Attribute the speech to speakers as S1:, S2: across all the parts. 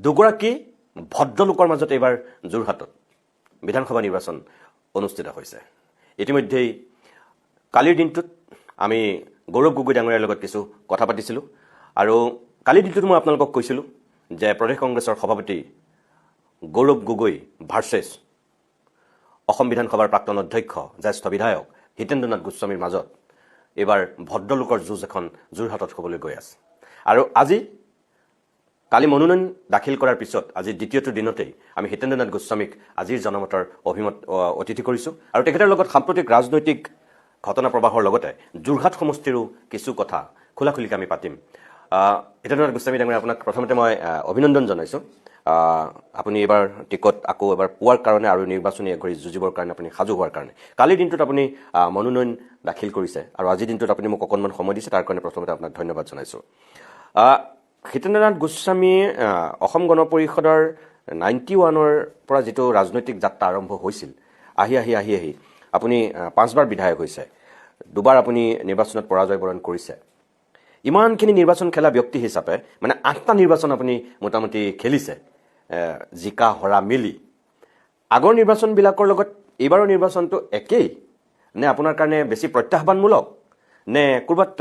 S1: দুগৰাকী ভদ্ৰলোকৰ মাজত এইবাৰ যোৰহাটত বিধানসভা নিৰ্বাচন অনুষ্ঠিত হৈছে। ইতিমধ্যেই কালিৰ দিনটোত আমি গৌৰৱ গগৈ ডাঙৰীয়াৰ লগত কিছু কথা পাতিছিলোঁ আৰু কালিৰ দিনটোত মই আপোনালোকক কৈছিলোঁ যে প্ৰদেশ কংগ্ৰেছৰ সভাপতি গৌৰৱ গগৈ ভাৰ্চেছ অসম বিধানসভাৰ প্ৰাক্তন অধ্যক্ষ জ্যেষ্ঠ বিধায়ক হিতেন্দ্ৰনাথ গোস্বামীৰ মাজত এইবাৰ ভদ্ৰলোকৰ যুঁজ এখন যোৰহাটত হ'বলৈ গৈ আছে। আৰু আজি কালি মনোনয়ন দাখিল কৰাৰ পিছত আজি দ্বিতীয়টো দিনতেই আমি হিতেন্দ্ৰনাথ গোস্বামীক আজিৰ জনমতৰ অতিথি কৰিছোঁ আৰু তেখেতৰ লগত সাম্প্ৰতিক ৰাজনৈতিক ঘটনা প্ৰবাহৰ লগতে যোৰহাট সমষ্টিৰো কিছু কথা খোলাখুলিকৈ আমি পাতিম। হিতেন্দ্ৰনাথ গোস্বামী ডাঙৰীয়া, আপোনাক প্ৰথমতে মই অভিনন্দন জনাইছোঁ। আপুনি এইবাৰ টিকট আকৌ এবাৰ পোৱাৰ কাৰণে আৰু নিৰ্বাচনী এঘৰি যুঁজিবৰ কাৰণে আপুনি সাজু হোৱাৰ কাৰণে কালিৰ দিনটোত আপুনি মনোনয়ন দাখিল কৰিছে আৰু আজিৰ দিনটোত আপুনি মোক অকণমান সময় দিছে, তাৰ কাৰণে প্ৰথমতে আপোনাক ধন্যবাদ জনাইছোঁ। হিতেন্দ্ৰনাথ গোস্বামী অসম গণ পৰিষদৰ 91ৰ পৰা যিটো ৰাজনৈতিক যাত্ৰা আৰম্ভ হৈছিল, আহি আপুনি 5বাৰ বিধায়ক হৈছে, 2বাৰ আপুনি নিৰ্বাচনত পৰাজয় বৰণ কৰিছে। ইমানখিনি নিৰ্বাচন খেলা ব্যক্তি হিচাপে মানে 8টা নিৰ্বাচন আপুনি মোটামুটি খেলিছে, জিকা হৰা মিলি। আগৰ নিৰ্বাচনবিলাকৰ লগত এইবাৰৰ নিৰ্বাচনটো একেই নে আপোনাৰ কাৰণে বেছি প্ৰত্যাহ্বানমূলক নে ক'ৰবাত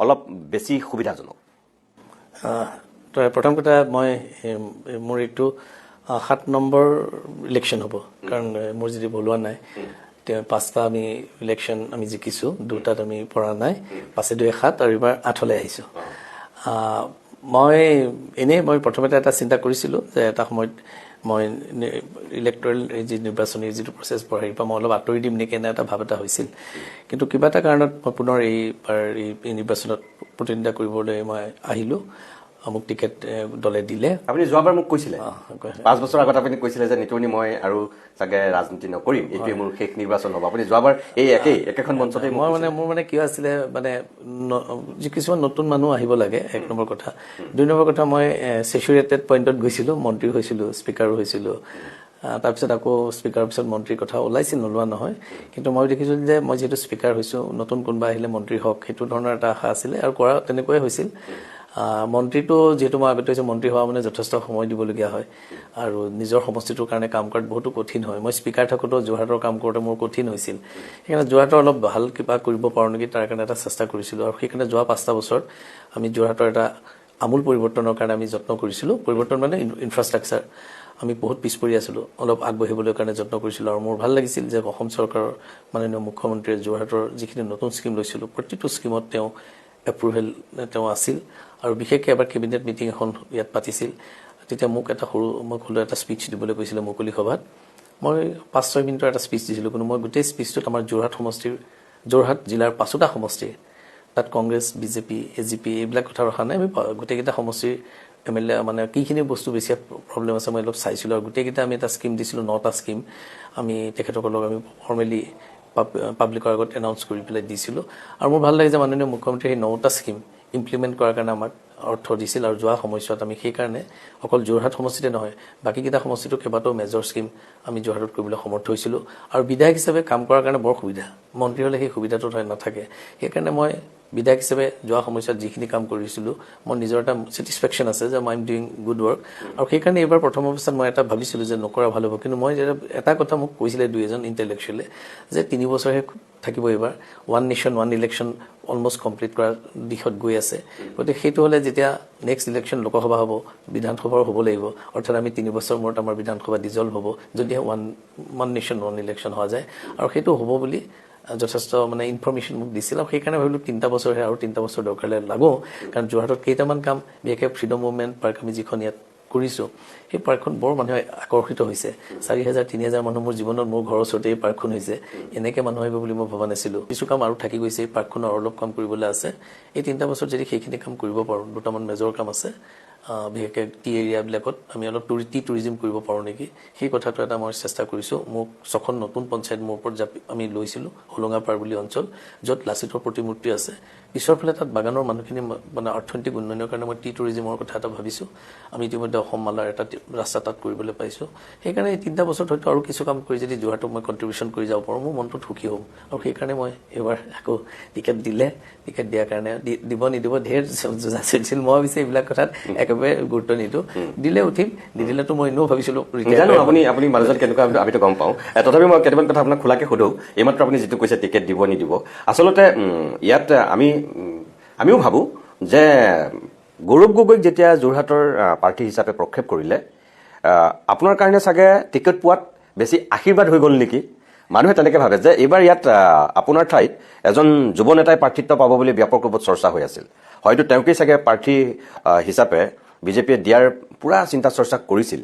S1: অলপ বেছি সুবিধাজনক?
S2: প্ৰথম কথা, মোৰ এইটো 7 নম্বৰ ইলেকশ্যন হ'ব, কাৰণ মোৰ যদি ভুলোৱা নাই 5টা আমি ইলেকশ্যন আমি জিকিছোঁ, 2টাত আমি পৰা নাই, 5-2 7 আৰু এইবাৰ 8লৈ আহিছোঁ। মই প্ৰথমতে এটা চিন্তা কৰিছিলোঁ যে এটা সময়ত মই ইলেক্টৰেল যি নিৰ্বাচনী যিটো প্ৰচেছ হেৰিৰ পৰা মই অলপ আঁতৰি দিম নেকি, এনে এটা ভাৱ এটা হৈছিল। কিন্তু কিবা এটা কাৰণত মই পুনৰ এইবাৰ এই নিৰ্বাচনত প্ৰতিদ্বন্দ্বিতা কৰিবলৈ মই আহিলোঁ। মোক টিকেট দলে দিলে।
S1: আপুনি যোৱাবাৰ মোক কৈছিলে 5 বছৰ আগত আপুনি কৈছিলে যে নিতুনি মই আৰু চাগে ৰাজনীতি নকৰিম, এইটোৱে মোৰ শেষ নিৰ্বাচন হ'ব। আপুনি যোৱাবাৰ এই একেখন মঞ্চতে
S2: মোৰ কি আছিলে, কিছুমান নতুন মানুহ আহিব লাগে, 1 নম্বৰ কথা। 2 নম্বৰ কথা, মই চেচুৰেটেড পইণ্টত গৈছিলোঁ, মন্ত্ৰী হৈছিলোঁ, স্পীকাৰো হৈছিলোঁ। তাৰপিছত আকৌ স্পীকাৰৰ পিছত মন্ত্ৰীৰ কথা ওলাইছিল, নোলোৱা নহয়। কিন্তু মই দেখিছোঁ যে মই যিহেতু স্পীকাৰ হৈছোঁ, নতুন কোনোবা আহিলে মন্ত্ৰী হওক, সেইটো ধৰণৰ এটা আশা আছিলে আৰু কৰা তেনেকুৱাই হৈছিল। মন্ত্ৰীটো যিহেতু মই আগতে হৈছোঁ, মন্ত্ৰী হোৱা মানে যথেষ্ট সময় দিবলগীয়া হয় আৰু নিজৰ সমষ্টিটোৰ কাৰণে কাম কৰাত বহুতো কঠিন হয়। মই স্পীকাৰ থাকোঁতেও যোৰহাটৰ কাম কৰোঁতে মোৰ কঠিন হৈছিল। সেইকাৰণে যোৰহাটৰ অলপ ভাল কিবা কৰিব পাৰোঁ নেকি, তাৰ কাৰণে এটা চেষ্টা কৰিছিলোঁ। আৰু সেইকাৰণে যোৱা 5টা বছৰত আমি যোৰহাটৰ এটা আমূল পৰিৱৰ্তনৰ কাৰণে আমি যত্ন কৰিছিলোঁ। পৰিৱৰ্তন মানে ইনফ্ৰাষ্ট্ৰাকচাৰ, আমি বহুত পিছ পৰি আছিলোঁ, অলপ আগবাঢ়িবলৈ কাৰণে যত্ন কৰিছিলোঁ। আৰু মোৰ ভাল লাগিছিল যে অসম চৰকাৰৰ মাননীয় মুখ্যমন্ত্ৰীয়ে যোৰহাটৰ যিখিনি নতুন স্কীম লৈছিলোঁ, প্ৰতিটো স্কীমত তেওঁ এপ্ৰুভেল আছিল। আৰু বিশেষকৈ এবাৰ কেবিনেট মিটিং এখন ইয়াত পাতিছিল, তেতিয়া মোক এটা স্পীচ দিবলৈ কৈছিলে মুকলি সভাত। মই 5-6 মিনিটৰ এটা স্পীচ দিছিলোঁ, কিন্তু মই গোটেই স্পীচটোত আমাৰ যোৰহাট জিলাৰ 5টা সমষ্টিৰ, তাত কংগ্ৰেছ, বিজেপি, এজিপি এইবিলাক কথা ৰখা নাই। আমি গোটেইকেইটা সমষ্টিৰ MLA মানে কিখিনি বস্তু বেছি প্ৰব্লেম আছে মই অলপ চাইছিলোঁ। আৰু গোটেইকেইটা আমি এটা স্কীম দিছিলোঁ, 9টা স্কীম আমি তেখেতসকলক আমি ফৰ্মেলি পাব্লিকৰ আগত এনাউন্স কৰি পেলাই দিছিলোঁ। আৰু মোৰ ভাল লাগে যে মাননীয় মুখ্যমন্ত্ৰীয়ে সেই 9টা স্কীম ইমপ্লিমেণ্ট কৰাৰ কাৰণে আমাক অৰ্থ দিছিল। আৰু যোৱা সময়ছোৱাত আমি সেইকাৰণে অকল যোৰহাট সমষ্টিতে নহয়, বাকীকেইটা সমষ্টিতো কেইবাটাও মেজৰ স্কীম আমি যোৰহাটত কৰিবলৈ সমৰ্থ হৈছিলোঁ। আৰু বিধায়ক হিচাপে কাম কৰাৰ কাৰণে বৰ সুবিধা, মন্ত্ৰী হ'লে সেই সুবিধাটো নাথাকে। সেইকাৰণে মই বিধায়ক হিচাপে যোৱা সময়ছোৱাত যিখিনি কাম কৰিছিলোঁ, মোৰ নিজৰ এটা ছেটিছফেকশ্যন আছে যে I am doing good work. আৰু সেইকাৰণে এইবাৰ প্ৰথম অৱস্থাত মই এটা ভাবিছিলোঁ যে নকৰা ভাল হ'ব। কিন্তু মই এটা কথা মোক কৈছিলে 2-এজন ইণ্টেলেকচুৱেলে যে 3 বছৰহে থাকিব এইবাৰ, 1 নেশ্যন 1 ইলেকশ্যন অলমষ্ট কমপ্লিট কৰাৰ দিশত গৈ আছে। গতিকে সেইটো হ'লে যেতিয়া নেক্সট ইলেকশ্যন লোকসভা হ'ব, বিধানসভাও হ'ব লাগিব, অৰ্থাৎ আমি 3 বছৰ মূৰত আমাৰ বিধানসভা ডিজল্ভ হ'ব, যদিহে 1 নেশ্যন 1 ইলেকশ্যন হোৱা যায়। আৰু সেইটো হ'ব বুলি যথেষ্ট ইনফৰমেশ্যন মোক দিছিল। আৰু সেইকাৰণে ভাবিলোঁ 3টা বছৰহে, আৰু 3টা বছৰ দৰকাৰ হ'লে লাগো। কাৰণ যোৰহাটত কেইটামান কাম, বিশেষকৈ ফ্ৰীডম মুভমেণ্ট পাৰ্ক আমি যিখন ইয়াত কৰিছোঁ, সেই পাৰ্কখন বৰ মানুহে আকৰ্ষিত হৈছে। 4,000-3,000 মানুহ মোৰ জীৱনত, মোৰ ঘৰৰ ওচৰতে এই পাৰ্কখন হৈছে, এনেকৈ মানুহ আহিব বুলি মই ভবা নাছিলোঁ। কিছু কাম আৰু থাকি গৈছে, এই পাৰ্কখনৰ অলপ কাম কৰিবলৈ আছে। এই 3টা বছৰত যদি সেইখিনি কাম কৰিব পাৰোঁ, 2টামান মেজৰ কাম আছে, বিশেষকৈ টি এৰিয়াবিলাকত আমি অলপ টুৰিজিম কৰিব পাৰোঁ নেকি, সেই কথাটো এটা মই চেষ্টা কৰিছোঁ। মোক 6খন নতুন পঞ্চায়ত মোৰ ওপৰত আমি লৈছিলোঁ, হোলোঙাপাৰ বুলি অঞ্চল, য'ত লাচিতৰ প্ৰতিমূৰ্তি আছে, পিছৰ ফালে তাত বাগানৰ মানুহখিনি মানে অৰ্থনৈতিক উন্নয়নৰ কাৰণে মই টি টুৰিজিমৰ কথা এটা ভাবিছোঁ আমি ইতিমধ্যে অসম মালাৰ এটা ৰাস্তা তাত কৰিবলৈ পাইছোঁ সেইকাৰণে এই 3টা বছৰত হয়তো আৰু কিছু কাম কৰি যদি যোৰহাটক মই কণ্ট্ৰিবিউশ্যন কৰি যাব পাৰোঁ মোৰ মনটো সুখী হ'ম আৰু সেইকাৰণে মই এইবাৰ আকৌ টিকেট দিয়াৰ কাৰণে দিব নিদিব ঢেৰ যোজা চলিছিল মই ভাবিছোঁ এইবিলাক কথাত একেবাৰে গুৰুত্ব নিদিওঁ দিলে উঠিম নিদিলেতো মই এনেও ভাবিছিলোঁ
S1: জানো আপুনি মানুহজন কেনেকুৱা আমিতো গম পাওঁ তথাপি মই কেইটামান কথা আপোনাক খোলাকে সোধোঁ এইমাত্ৰ আপুনি যিটো কৈছে টিকেট দিব নিদিব আচলতে ইয়াত আমিও ভাবোঁ যে গৌৰৱ গগৈক যেতিয়া যোৰহাটৰ প্ৰাৰ্থী হিচাপে প্ৰক্ষেপ কৰিলে আপোনাৰ কাৰণে চাগে টিকেট পোৱাত বেছি আশীৰ্বাদ হৈ গ'ল নেকি মানুহে তেনেকৈ ভাবে যে এইবাৰ ইয়াত আপোনাৰ ঠাইত এজন যুৱ নেতাই প্ৰাৰ্থিত্ব পাব বুলি ব্যাপক ৰূপত চৰ্চা হৈ আছিল হয়তো তেওঁকেই চাগে প্ৰাৰ্থী হিচাপে বিজেপিয়ে দিয়াৰ পুৰা চিন্তা চৰ্চা কৰিছিল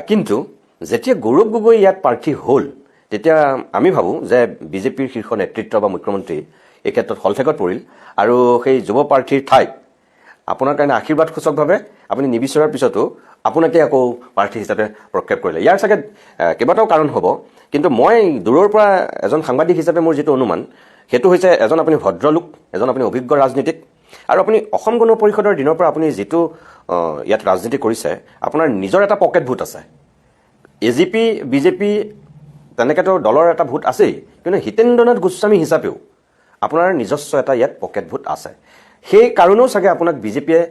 S1: কিন্তু যেতিয়া গৌৰৱ গগৈ ইয়াত প্ৰাৰ্থী হ'ল তেতিয়া আমি ভাবোঁ যে বিজেপিৰ শীৰ্ষ নেতৃত্ব বা মুখ্যমন্ত্ৰী এই ক্ষেত্ৰত হলঠেকত পৰিল আৰু সেই যুৱ প্ৰাৰ্থীৰ ঠাইত আপোনাৰ কাৰণে আশীৰ্বাদসূচকভাৱে আপুনি নিবিচৰাৰ পিছতো আপোনাকে আকৌ প্ৰাৰ্থী হিচাপে প্ৰক্ষেপ কৰিলে ইয়াৰ চাগে কেইবাটাও কাৰণ হ'ব কিন্তু মই দূৰৰ পৰা এজন সাংবাদিক হিচাপে মোৰ যিটো অনুমান সেইটো হৈছে এজন আপুনি ভদ্ৰলোক এজন আপুনি অভিজ্ঞ ৰাজনীতিক আৰু আপুনি অসম গণ পৰিষদৰ দিনৰ পৰা আপুনি যিটো ইয়াত ৰাজনীতি কৰিছে আপোনাৰ নিজৰ এটা পকেট ভোট আছে এজিপি বিজেপি তেনেকেতো দলৰ এটা ভোট আছেই কিন্তু হিতেন্দ্ৰনাথ গোস্বামী হিচাপেও আপোনাৰ নিজস্ব এটা ইয়াত পকেট ভোট আছে সেই কাৰণেও চাগে আপোনাক বিজেপিয়ে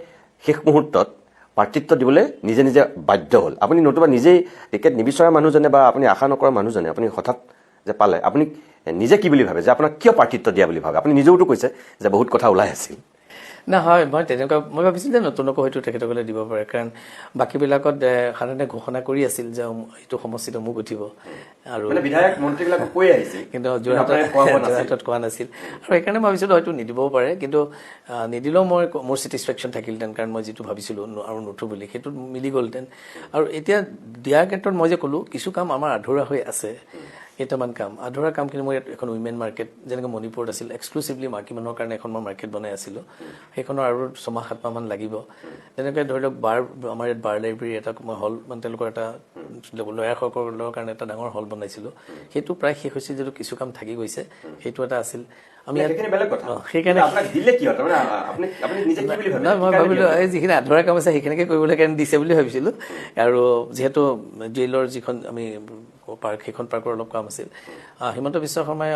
S1: শেষ মুহূৰ্তত প্ৰাৰ্থিত্ব দিবলৈ নিজে নিজে বাধ্য হ'ল আপুনি নতুবা নিজেই টিকেট নিবিচৰা মানুহজনে বা আপুনি আশা নকৰা মানুহজনে আপুনি হঠাৎ যে পালে আপুনি নিজে কি বুলি ভাবে যে আপোনাক কিয় প্ৰাৰ্থিত্ব দিয়া বুলি ভাবে আপুনি নিজেওতো কৈছে যে বহুত কথা ওলাই আছিল
S2: না হয় মই তেনেকুৱা মই ভাবিছিলোঁ যে নতুনকো হয়তো তেখেতসকলে দিব পাৰে কাৰণ বাকীবিলাকত সাধাৰণতে ঘোষণা কৰি আছিল যে এইটো সমষ্টিত মোক উঠিব আৰু
S1: বিধায়ক মন্ত্ৰীবিলাকক কৈ আহিছিল
S2: কিন্তু যোৰহাটত কোৱা নাছিল আৰু সেইকাৰণে ভাবিছিলোঁ হয়তো নিদিবও পাৰে কিন্তু নিদিলেও মোৰ ছেটিছফেকশ্যন থাকিলহেঁতেন কাৰণ মই যিটো ভাবিছিলোঁ আৰু নুঠো বুলি সেইটো মিলি গ'লহেঁতেন আৰু এতিয়া দিয়াৰ ক্ষেত্ৰত মই যে ক'লোঁ কিছু কাম আমাৰ আধৰুৱা হৈ আছে কেইটামান কাম আধৰুৱা কামখিনি মই এখন উইমেন মাৰ্কেট যেনেকৈ মণিপুৰত আছিল এক্সক্লুচিভলি মাৰ্কী মানুহৰ কাৰণে এখন মই মাৰ্কেট বনাই আছিলোঁ সেইখনৰ আৰু 6-7 মাহমান লাগিব তেনেকৈ ধৰি লওক আমাৰ ইয়াত বাৰ লাইব্ৰেৰী এটা মই হল মানে তেওঁলোকৰ এটা লয়াৰসকলৰ কাৰণে এটা ডাঙৰ হল বনাইছিলোঁ সেইটো প্ৰায় শেষ হৈছে যদিও কিছু কাম থাকি গৈছে সেইটো এটা আছিল আমি সেইকাৰণে মই ভাবিলোঁ এই যিখিনি আধৰুৱা কাম আছে সেইখিনিকে কৰিবলৈ কাৰণে দিছে বুলি ভাবিছিলোঁ আৰু যিহেতু জেইলৰ যিখন আমি পাৰ্ক সেইখন পাৰ্কৰ অলপ কাম আছিল হিমন্ত বিশ্ব শৰ্মাই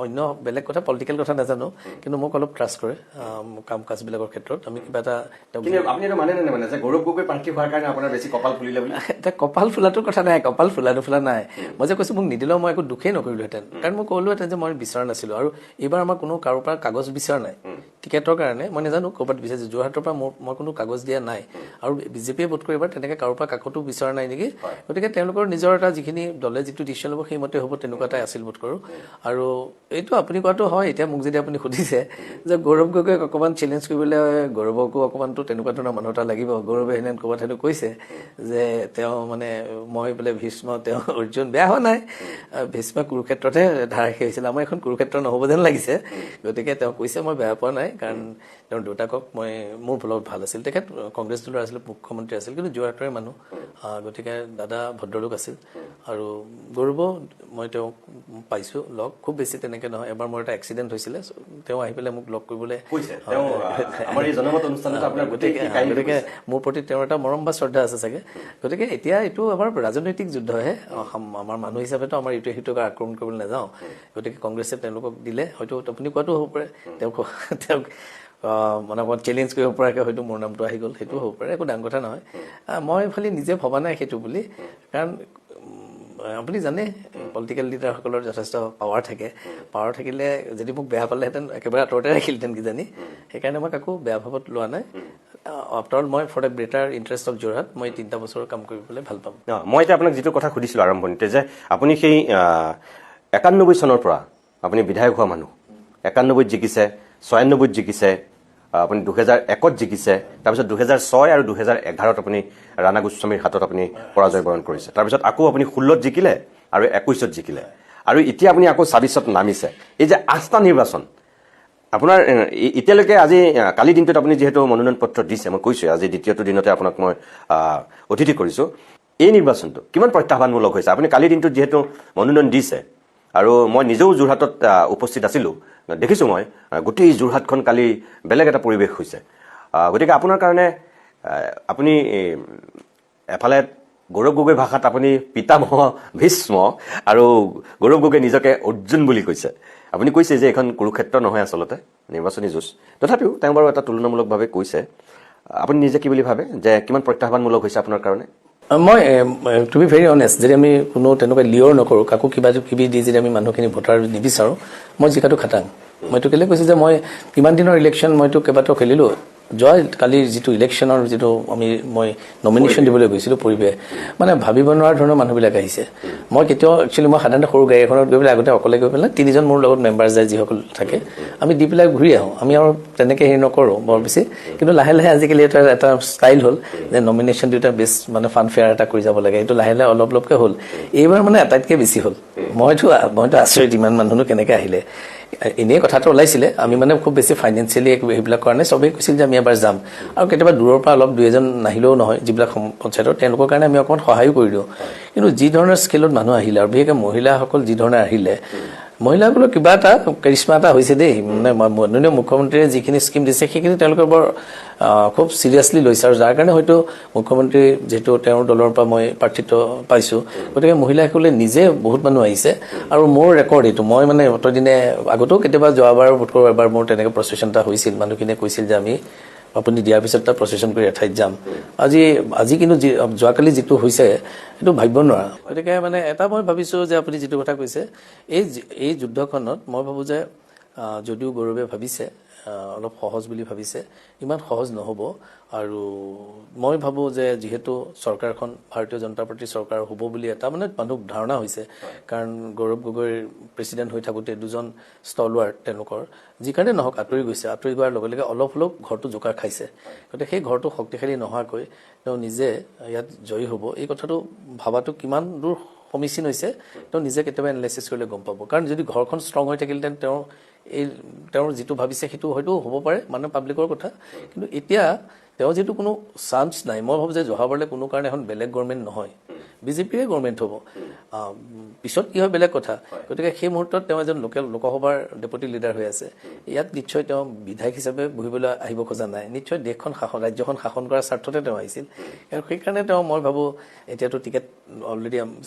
S2: অন্য বেলেগ কথা পলিটিকেল কথা নাজানো কিন্তু মোক অলপ ট্ৰাষ্ট কৰে কাম কাজবিলাকৰ ক্ষেত্ৰত আমি কিবা এটা কপাল ফুলাটোৰ কথা নাই কপাল ফুলা নাই মই যে কৈছোঁ মোক নিদিলেও মই একো দুখেই নকৰিলোহেঁতেন কাৰণ মই ক'লোহেঁতেন যে মই বিচৰা নাছিলোঁ আৰু এইবাৰ আমাৰ কোনো কাৰোৰ পৰা কাগজ বিচৰা নাই টিকেটৰ কাৰণে মই নাজানো ক'ৰবাত বিচাৰিছোঁ যোৰহাটৰ পৰা মই কোনো কাগজ দিয়া নাই আৰু বিজেপিয়ে ভোট কৰিবাৰ তেনেকৈ কাৰোৰ পৰা কাকতো বিচৰা নাই নেকি গতিকে তেওঁলোকৰ নিজৰ এটা যিখিনি দলে যিটো ডিচিশ্যন ল'ব সেইমতে হ'ব তেনেকুৱা এটাই আছিল বোধ কৰোঁ আৰু এইটো আপুনি কোৱাটো হয় এতিয়া মোক যদি আপুনি সুধিছে যে গৌৰৱ গগৈক অকণমান চেলেঞ্জ কৰিবলৈ গৌৰৱকো অকণমানতো তেনেকুৱা ধৰণৰ মানুহ এটা লাগিব গৌৰৱে সেইদিনা ক'ৰবাত সেইটো কৈছে যে তেওঁ মানে মই বোলে ভীষ্ম তেওঁ অৰ্জুন বেয়া হোৱা নাই ভীষ্ম কুৰুক্ষেত্ৰতহে ধাৰাষাৰ হৈছিল আমাৰ এখন কুৰুক্ষেত্ৰ নহ'ব যেন লাগিছে গতিকে তেওঁ কৈছে মই বেয়া পোৱা নাই কাৰণ তেওঁৰ দেউতাকক মই মোৰ লগত ভাল আছিল তেখেত কংগ্ৰেছ দলৰ আছিল মুখ্যমন্ত্ৰী আছিল কিন্তু যোৰহাটৰে মানুহ গতিকে দাদা ভদ্ৰলোক আছিল আৰু গৌৰৱ মই তেওঁক পাইছোঁ লগ খুব বেছি তেনেকৈ নহয় এবাৰ মোৰ এটা এক্সিডেণ্ট হৈছিলে তেওঁ আহি পেলাই মোক লগ কৰিবলৈ গতিকে মোৰ প্ৰতি তেওঁৰ এটা মৰম বা শ্ৰদ্ধা আছে চাগে গতিকে এতিয়া এইটো আমাৰ ৰাজনৈতিক যুদ্ধহে আমাৰ মানুহ হিচাপেতো আমাৰ ইটোৱে সিটোক আক্ৰমণ কৰিবলৈ নাযাওঁ গতিকে কংগ্ৰেছে তেওঁলোকক দিলে হয়তো আপুনি কোৱাটো হ'ব পাৰে তেওঁক মানে অকণমান চেলেঞ্জ কৰিব পৰাকৈ হয়তো মোৰ নামটো আহি গ'ল সেইটো হ'ব পাৰে একো ডাঙৰ কথা নহয় মই খালি নিজে ভবা নাই সেইটো বুলি কাৰণ আপুনি জানে পলিটিকেল লিডাৰসকলৰ যথেষ্ট পাৱাৰ থাকে পাৱাৰ থাকিলে যদি মোক বেয়া পালেহেঁতেন একেবাৰে আঁতৰতে ৰাখিলহেঁতেন কিজানি সেইকাৰণে মই কাকো বেয়া ভাৱত লোৱা নাই আফটাৰ অল মই for the greater interest of Jorhat মই 3টা বছৰ কাম কৰিবলৈ ভাল পাম
S1: মই এতিয়া আপোনাক যিটো কথা সুধিছিলোঁ আৰম্ভণিতে যে আপুনি সেই 91 চনৰ পৰা আপুনি বিধায়ক হোৱা মানুহ 91ত জিকিছে 96ত জিকিছে আপুনি 2001ত জিকিছে তাৰপিছত 2006 আৰু 2011ত আপুনি ৰাণা গোস্বামীৰ হাতত আপুনি পৰাজয় বৰণ কৰিছে তাৰপিছত আকৌ আপুনি 16ত জিকিলে আৰু 21ত জিকিলে আৰু এতিয়া আপুনি আকৌ 26ত নামিছে এই যে 8টা নিৰ্বাচন আপোনাৰ এতিয়ালৈকে আজি কালি দিনটোত আপুনি যিহেতু মনোনয়ন পত্ৰ দিছে মই কৈছোঁ আজি দ্বিতীয়টো দিনতে আপোনাক মই অতিথি কৰিছোঁ এই নিৰ্বাচনটো কিমান প্ৰত্যাহ্বানমূলক হৈছে আপুনি কালি দিনটোত যিহেতু মনোনয়ন দিছে আৰু মই নিজেও যোৰহাটত উপস্থিত আছিলোঁ, দেখিছোঁ মই গোটেই যোৰহাটখন কালি বেলেগ এটা পৰিৱেশ হৈছে। গতিকে আপোনাৰ কাৰণে আপুনি এফালে গৌৰৱ গগৈ ভাষাত আপুনি পিতামহ ভীষ্ম আৰু গৌৰৱ গগৈ নিজকে অৰ্জুন বুলি কৈছে। আপুনি কৈছে যে এখন কুৰুক্ষেত্ৰ নহয় আচলতে নিৰ্বাচনী যুঁজ, তথাপিও তেওঁ বাৰু এটা তুলনামূলকভাৱে কৈছে। আপুনি নিজে কি বুলি ভাবে যে কিমান প্ৰত্যাহ্বানমূলক হৈছে আপোনাৰ কাৰণে?
S2: মই টু বি ভেৰি অনেষ্ট, যদি আমি কোনো তেনেকুৱা লিঅ'ৰ নকৰোঁ, কাকো কিবা কিবি দি যদি আমি মানুহখিনি ভোটাৰ নিবিচাৰোঁ, মই জিকাটো খাটাং। মইতো কেলৈ কৈছোঁ যে মই ইমান দিনৰ ইলেকশ্যন মইতো কেইবাটাও খেলিলোঁ। যোৱা কালিৰ যিটো ইলেকশ্যনৰ যিটো মই নমিনেশ্যন দিবলৈ গৈছিলোঁ, পৰিৱেশ মানে ভাবিব নোৱাৰা ধৰণৰ মানুহবিলাক আহিছে। মই কেতিয়াও একচুৱেলি মই সাধাৰণতে সৰু গাড়ী এখনত গৈ পেলাই আগতে অকলে গৈ পেলাই 3জন মোৰ লগত মেম্বাৰ যায় যিসকল থাকে, আমি দি পেলাই ঘূৰি আহোঁ। আমি আৰু তেনেকৈ হেৰি নকৰোঁ বৰ বেছি, কিন্তু লাহে লাহে আজিকালি এটা ষ্টাইল হ'ল যে নমিনেশ্যন দিওঁতে বেছ মানে ফানফেয়াৰ এটা কৰি যাব লাগে, এইটো লাহে লাহে অলপ অলপকৈ হ'ল। এইবাৰ মানে আটাইতকৈ বেছি হ'ল। মইতো আচৰিত, ইমান মানুহনো কেনেকৈ আহিলে। এনেই কথাটো ওলাইছিলে, আমি মানে খুব বেছি ফাইনেন্সিয়েলি সেইবিলাক কাৰণে চবেই কৈছিল যে আমি এবাৰ যাম, আৰু কেতিয়াবা দূৰৰ পৰা অলপ 2-এজন নাহিলেও নহয় যিবিলাক পঞ্চায়তৰ, তেওঁলোকৰ কাৰণে আমি অকণমান সহায়ো কৰি দিওঁ। কিন্তু যি ধৰণৰ স্কেলত মানুহ আহিলে, আৰু বিশেষকৈ মহিলাসকল যি ধৰণে আহিলে, মহিলাসকলৰ কিবা এটা কাৰিশ্মা এটা হৈছে দেই। মানে মাননীয় মুখ্যমন্ত্ৰীয়ে যিখিনি স্কিম দিছে সেইখিনি তেওঁলোকে বৰ খুব চিৰিয়াছলি লৈছে, আৰু যাৰ কাৰণে হয়তো মুখ্যমন্ত্ৰী যিহেতু তেওঁৰ দলৰ পৰা মই প্ৰাৰ্থিত্ব পাইছোঁ, গতিকে মহিলাসকলে নিজে বহুত মানুহ আহিছে। আৰু মোৰ ৰেকৰ্ড এইটো, মই মানে অতদিনে আগতেও কেতিয়াবা যোৱাবাৰ বোধকৰোঁ এবাৰ মোৰ তেনেকৈ প্ৰচেশ্যন এটা হৈছিল, মানুহখিনিয়ে কৈছিল যে আপুনি দিয়াৰ পিছত এটা প্ৰচেশ্যন কৰি এঠাইত যাম। আজি কিন্তু যোৱাকালি যিটো হৈছে সেইটো ভাবিব নোৱাৰা। গতিকে মানে এটা মই ভাবিছোঁ যে আপুনি যিটো কথা কৈছে, এই যুদ্ধখনত মই ভাবোঁ যে যদিও গৌৰৱে ভাবিছে অলপ সহজ বুলি ভাবিছে, ইমান সহজ নহ'ব। আৰু মই ভাবোঁ যে যিহেতু চৰকাৰখন ভাৰতীয় জনতা পাৰ্টীৰ চৰকাৰ হ'ব বুলি এটা মানে মানুহ ধাৰণা হৈছে, কাৰণ গৌৰৱ গগৈৰ প্ৰেছিডেণ্ট হৈ থাকোঁতে 2জন ষ্টলৱাৰ্ড তেওঁলোকৰ যি কাৰণে নহওক আঁতৰি গৈছে, আঁতৰি যোৱাৰ লগে লগে অলপ হ'লেও ঘৰটো জোকাৰ খাইছে। গতিকে সেই ঘৰটো শক্তিশালী নোহোৱাকৈ তেওঁ নিজে ইয়াত জয়ী হ'ব, এই কথাটো ভাবাটো কিমান দূৰ সমীচীন হৈছে তেওঁ নিজে কেতিয়াবা এনালাইচিছ কৰিলে গম পাব। কাৰণ যদি ঘৰখন ষ্ট্ৰং হৈ থাকিলহেঁতেন তেওঁৰ যিটো ভাবিছে সেইটো হয়তো হ'ব পাৰে, মানে পাব্লিকৰ কথা। কিন্তু এতিয়া তেওঁ যিটো কোনো চান্স নাই, মই ভাবোঁ যে যোৱাবাৰলৈ কোনো কাৰণে এখন বেলেগ গভৰ্ণমেণ্ট নহয়, বিজেপিৰে গভৰ্ণমেণ্ট হ'ব। পিছত কি হয় বেলেগ কথা। গতিকে সেই মুহূৰ্তত তেওঁ এজন লোকসভাৰ ডেপুটি লিডাৰ হৈ আছে। ইয়াত নিশ্চয় তেওঁ বিধায়ক হিচাপে বহিবলৈ আহিব খোজা নাই, নিশ্চয় ৰাজ্যখন শাসন কৰাৰ স্বাৰ্থতে তেওঁ আহিছিল। আৰু সেইকাৰণে মই ভাবোঁ এতিয়াতো টিকেট অলৰেডি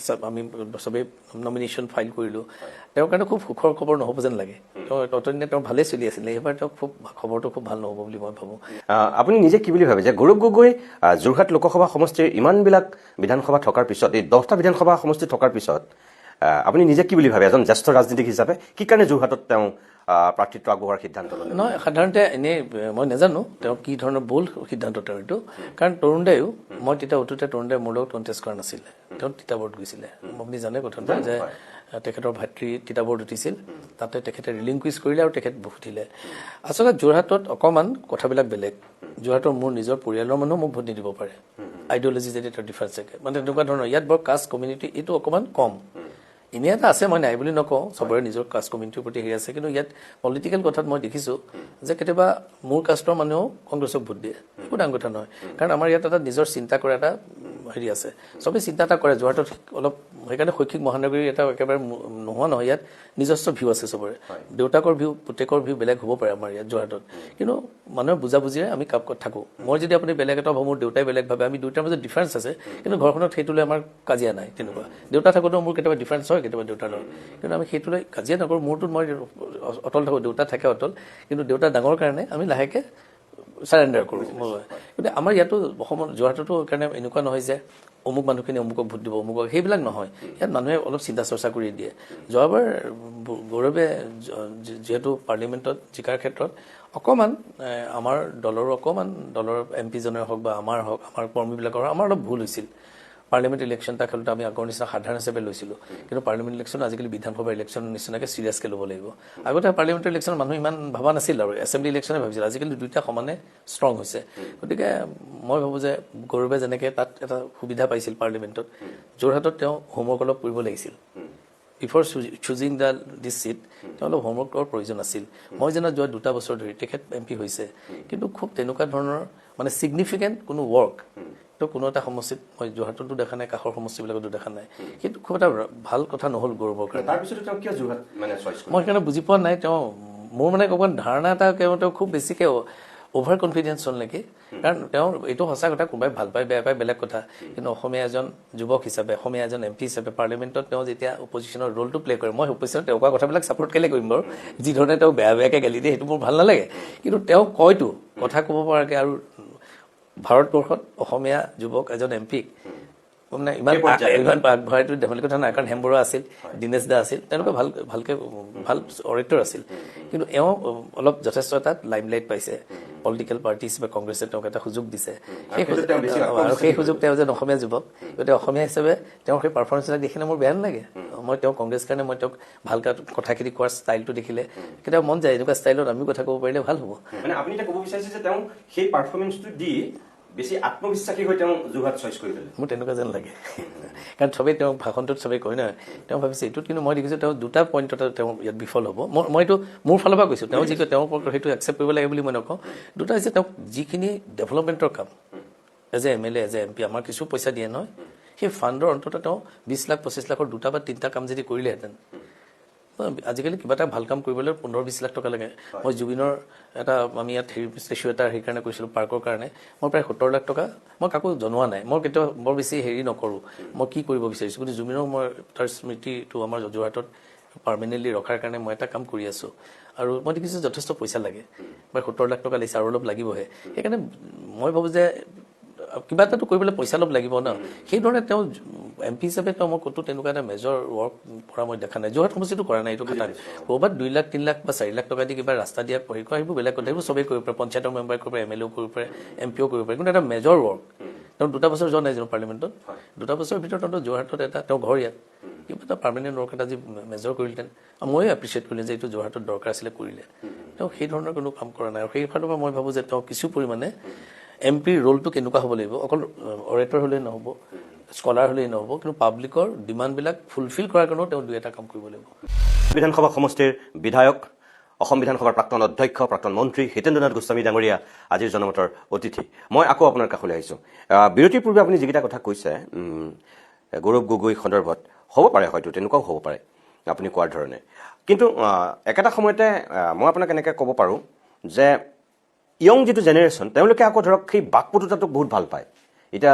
S2: আমি চবেই নমিনেশ্যন ফাইল কৰিলোঁ, তেওঁৰ কাৰণে খুব সুখৰ খবৰ নহ'ব যেন লাগে। ততদিনে তেওঁ ভালেই চলি আছিলে, এইবাৰ তেওঁ খবৰটো খুব ভাল নহ'ব বুলি মই ভাবোঁ।
S1: আপুনি নিজে কি বুলি ভাবে যে গৌৰৱ গগৈ যোৰহাট লোকসভা সমষ্টিৰ ইমানবিলাক বিধানসভা থকাৰ পিছত, এই 10টা বিধানসভা সমষ্টি থকাৰ পিছত আপুনি নিজে কি বুলি ভাবে এজন জ্যেষ্ঠ ৰাজনীতিক হিচাপে কি কাৰণে যোৰহাটত তেওঁ প্ৰাৰ্থিত্ব আগবঢ়োৱাৰ সিদ্ধান্ত ল'লে?
S2: নহয়, সাধাৰণতে এনেই মই নাজানো তেওঁ কি ধৰণৰ ভুল সিদ্ধান্ত তেওঁৰ এইটো। কাৰণ তৰুণদায়ো, মই তেতিয়া উঠোতে তৰুণদাই মোৰ লগত কণ্টেষ্ট কৰা নাছিলে, তেওঁ তিতাবৰত গৈছিলে। আপুনি জানে কথাটো যে তেখেতৰ ভাতৃ তিতাবৰত উঠিছিল, তাতে তেখেতে ৰিলিংকুইজ কৰিলে আৰু তেখেত উঠিলে। আচলতে যোৰহাটত অকণমান কথাবিলাক বেলেগ। যোৰহাটৰ মোৰ নিজৰ পৰিয়ালৰ মানুহ মোক ভোট নিদিব পাৰে, আইডিঅলজি যদি এটা ডিফাৰেঞ্চ থাকে, মানে তেনেকুৱা ধৰণৰ। ইয়াত বৰ কাষ্ট কমিউনিটি এইটো অকণমান কম। এনেই এটা আছে, মই নাই বুলি নকওঁ, চবৰে নিজৰ কাষ্ট কমিউনিটিৰ প্ৰতি হেৰি আছে। কিন্তু ইয়াত পলিটিকেল কথাত মই দেখিছোঁ যে কেতিয়াবা মোৰ কাষ্টৰ মানুহেও কংগ্ৰেছক ভোট দিয়ে, একো ডাঙৰ কথা নহয়। কাৰণ আমাৰ ইয়াত এটা নিজৰ চিন্তা কৰা এটা হেৰি আছে, চবেই চিন্তা এটা কৰে। যোৰহাটত অলপ সেইকাৰণে শৈক্ষিক মহানগৰী এটা একেবাৰে নোহোৱা নহয়, ইয়াত নিজস্ব ভিউ আছে চবৰে। দেউতাকৰ ভিউ পুতেকৰ ভিউ বেলেগ হ'ব পাৰে আমাৰ ইয়াত যোৰহাটত, কিন্তু মানুহে বুজাবুজিৰে আমি থাকোঁ। মই যদি আপুনি বেলেগ এটা ভাবোঁ, মোৰ দেউতাই বেলেগ ভাবে, আমি দুয়োটাৰ মাজত ডিফাৰেঞ্চ আছে, কিন্তু ঘৰখনত সেইটোলৈ আমাৰ কাজিয়া নাই। তেনেকুৱা দেউতা থাকোঁতেও মোৰ কেতিয়াবা ডিফাৰেঞ্চ হয়, কেতিয়াবা দেউতাৰ লগত, কিন্তু আমি সেইটোলৈ কাজিয়া নকৰোঁ। মোৰটোত মই অটল থাকোঁ, দেউতা থাকে অটল, কিন্তু দেউতা ডাঙৰ কাৰণে আমি লাহেকৈ চাৰেণ্ডাৰ কৰোঁ। কিন্তু আমাৰ ইয়াতো অসমত যোৰহাটতো সেইকাৰণে এনেকুৱা নহয় যে অমুক মানুহখিনি অমুকক ভোট দিব, অমুকক, সেইবিলাক নহয়। ইয়াত মানুহে অলপ চিন্তা চৰ্চা কৰি দিয়ে। যোৱাবাৰ গৌৰৱে যিহেতু পাৰ্লিমেণ্টত জিকাৰ ক্ষেত্ৰত অকণমান আমাৰ দলৰ MP জনে হওক বা আমাৰ কৰ্মীবিলাকৰ আমাৰ অলপ ভুল হৈছিল। পাৰ্লিমেণ্ট ইলেকশ্যন এটা খেলোঁতে আমি আগৰ নিচিনা সাধাৰণ হিচাপে লৈছিলোঁ, কিন্তু পাৰ্লিমেণ্ট ইলেকশ্যন আজিকালি বিধানসভা ইলেকশ্যনৰ নিচিনাকৈ চিৰিয়াছকৈ ল'ব লাগিব। আগতে পাৰ্লিমেণ্ট ইলেকশ্যন মানুহ ইমান ভবা নাছিল, আৰু এছেম্বলি ইলেকশ্যনে ভাবিছিল। আজিকালি দুয়োটা সমানে ষ্ট্ৰং হৈছে। গতিকে মই ভাবোঁ যে গৌৰৱে যেনেকৈ তাত এটা সুবিধা পাইছিল পাৰ্লিমেণ্টত, যোৰহাটত তেওঁ হোমৱৰ্ক অলপ কৰিব লাগিছিল। বিফৰ চুজিং দিছ ছিট তেওঁ অলপ হোমৱৰ্কৰ প্ৰয়োজন আছিল। মই জনাত যোৱা 2টা বছৰ ধৰি তেখেত MP হৈছে, কিন্তু খুব তেনেকুৱা ধৰণৰ মানে ছিগনিফিকেণ্ট কোনো ৱৰ্ক তো কোনো এটা সমষ্টিত মই যোৰহাটতো দেখা নাই, কাষৰ সমষ্টিবিলাকতো দেখা নাই। কিন্তু খুব এটা ভাল কথা নহ'ল গৌৰৱৰ কাৰণে।
S1: তাৰপিছত তেওঁ কিয় যোৰহাট মানে চইচ
S2: মই সেইকাৰণে বুজি পোৱা নাই। মোৰ মানে অকণমান ধাৰণা এটা তেওঁ খুব বেছিকৈ অভাৰ কনফিডেঞ্চ হ'ল নেকি। কাৰণ তেওঁ এইটো সঁচা কথা, কোনোবাই ভাল পায় বেয়া পায় বেলেগ কথা, কিন্তু অসমীয়া এজন যুৱক হিচাপে, অসমীয়া এজন MP হিচাপে পাৰ্লিমেণ্টত তেওঁ যেতিয়া অপজিশ্যনৰ ৰোলটো প্লে কৰে, মই অপজিশ্যনত তেওঁ কোৱা কথাবিলাক ছাপোৰ্ট কেলৈ কৰিম বাৰু। যিধৰণে তেওঁ বেয়াকৈ গালি দিয়ে সেইটো মোৰ ভাল নালাগে, কিন্তু তেওঁ কয়তো কথা ক'ব পৰাকৈ। আৰু ভাৰতবৰ্ষত অসমীয়া যুৱক এজন MPক মানে ইমান আগবঢ়াইতো ধেমালি কথা নাই। কাৰণ হেমবৰুৱা আছিল, দীনেশ দা আছিল, তেওঁলোকে ভাল অৰেক্টৰ আছিল। কিন্তু এওঁ অলপ যথেষ্ট এটা লাইমলাইট পাইছে, পলিটিকেল পাৰ্টি হিচাপে কংগ্ৰেছে তেওঁক এটা সুযোগ দিছে। আৰু সেই সুযোগ তেওঁ যেন অসমীয়া যুৱক, গতিকে অসমীয়া হিচাপে তেওঁৰ সেই পাৰফৰ্মেঞ্চবিলাক দেখিলে মোৰ বেয়া নালাগে। মই তেওঁ কংগ্ৰেছ কাৰণে মই তেওঁক ভালকৈ কথাখিনি কোৱাৰ ষ্টাইলটো দেখিলে কেতিয়াবা মন যায় এনেকুৱা ষ্টাইলত আমিও কথা ক'ব পাৰিলে ভাল হ'ব।
S1: মানে আপুনি এতিয়া ক'ব বিচাৰিছে যে তেওঁ সেই পাৰফৰ্মেঞ্চটো দি বেছি আত্মবিশ্বাসী হৈ তেওঁ যোৰহাট চইচ কৰি ল'লে।
S2: মোৰ তেনেকুৱা যেন লাগে। কাৰণ চবেই তেওঁ ভাষণটোত চবেই কয় নহয়, তেওঁ ভাবিছে এইটোত। কিন্তু মই দেখিছোঁ তেওঁ দুটা পইণ্টত তেওঁ ইয়াত বিফল হ'ব। মইতো মোৰ ফালৰ পৰা কৈছোঁ, তেওঁ যিটো তেওঁৰ সেইটো একচেপ্ট কৰিব লাগে বুলি মই নকওঁ। দুটা হৈছে তেওঁক যিখিনি ডেভেলপমেণ্টৰ কাম as a MLA as a MP আমাৰ কিছু পইচা দিয়ে নহয়, সেই ফাণ্ডৰ অন্তত তেওঁ 20 লাখ 25 লাখৰ 2টা বা 3টা কাম যদি কৰিলেহেঁতেন। আজিকালি কিবা এটা ভাল কাম কৰিবলৈ 15-20 লাখ টকা লাগে। মই জুবিনৰ এটা আমি ইয়াত ষ্টেচু এটা সেইকাৰণে কৰিছিলোঁ পাৰ্কৰ কাৰণে, মই প্ৰায় 70 লাখ টকা মই কাকো জনোৱা নাই। মই কেতিয়াও বৰ বেছি নকৰোঁ মই কি কৰিব বিচাৰিছোঁ, কিন্তু জুবিনক মই তাৰ স্মৃতিটো আমাৰ যোৰহাটত পাৰ্মানেণ্টলি ৰখাৰ কাৰণে মই এটা কাম কৰি আছোঁ। আৰু মই দেখিছোঁ যথেষ্ট পইচা লাগে, প্ৰায় 70 লাখ টকা লাগিছে আৰু অলপ লাগিবহে। সেইকাৰণে মই ভাবোঁ যে কিবা এটাতো কৰিবলৈ পইচা অলপ লাগিব ন। সেইধৰণে তেওঁ MP হিচাপে তেওঁ মই ক'তো তেনেকুৱা এটা মেজৰ ৱৰ্ক কৰা মই দেখা নাই। যোৰহাট সমষ্টিটো কৰা নাই, এইটো কথা। ক'ৰবাত 2 লাখ 3 লাখ বা 4 লাখ টকা দি কিবা ৰাস্তা দিয়া পঢ়ি কৰা সেইবোৰ বেলেগ কথা, সেইবোৰ চবেই কৰিব পাৰে। পঞ্চায়তৰ মেম্বাৰ কৰিব পাৰে, MLA কৰিব পাৰে, MPও কৰিব পাৰে, কিন্তু এটা মেজৰ ৱৰ্ক তেওঁ 2টা বছৰ যোৱা নাই জানো পাৰ্লিমেণ্টত। 2টা বছৰৰ ভিতৰত যোৰহাটত এটা তেওঁ ঘৰ ইয়াত কিবা এটা পাৰ্মানেণ্ট ৱৰ্ক এটা যি মেজৰ কৰিলেহেঁতেন, ময়ো এপ্ৰিচিয়েট কৰিলোঁ যে এইটো যোৰহাটত দৰকাৰ আছিলে কৰিলে। তেওঁ সেই ধৰণৰ কোনো কাম কৰা নাই। আৰু সেইফালৰ পৰা মই ভাবোঁ যে তেওঁ কিছু পৰিমাণে MPৰ ৰোলটো কেনেকুৱা হ'ব লাগিব, অকল অৰেটৰ হ'লেই নহ'ব, স্কলাৰ হ'লেই নহ'ব, কিন্তু পাব্লিকৰ ডিমাণ্ডবিলাক ফুলফিল কৰাৰ কাৰণেও তেওঁ 2-এটা কাম কৰিব লাগিব।
S1: বিধানসভা সমষ্টিৰ বিধায়ক, অসম বিধানসভাৰ প্ৰাক্তন অধ্যক্ষ, প্ৰাক্তন মন্ত্ৰী হিতেন্দ্ৰনাথ গোস্বামী ডাঙৰীয়া আজিৰ জনমতৰ অতিথি। মই আকৌ আপোনাৰ কাষলৈ আহিছোঁ। বিৰতিৰ পূৰ্বে আপুনি যিকেইটা কথা কৈছে গৌৰৱ গগৈ সন্দৰ্ভত, হ'ব পাৰে হয়তো তেনেকুৱাও হ'ব পাৰে আপুনি কোৱাৰ ধৰণে। কিন্তু একেটা সময়তে মই আপোনাক এনেকৈ ক'ব পাৰোঁ যে য়ং যিটো জেনেৰেশ্যন, তেওঁলোকে আকৌ ধৰক সেই বাকপটুতাটোক বহুত ভাল পায়। এতিয়া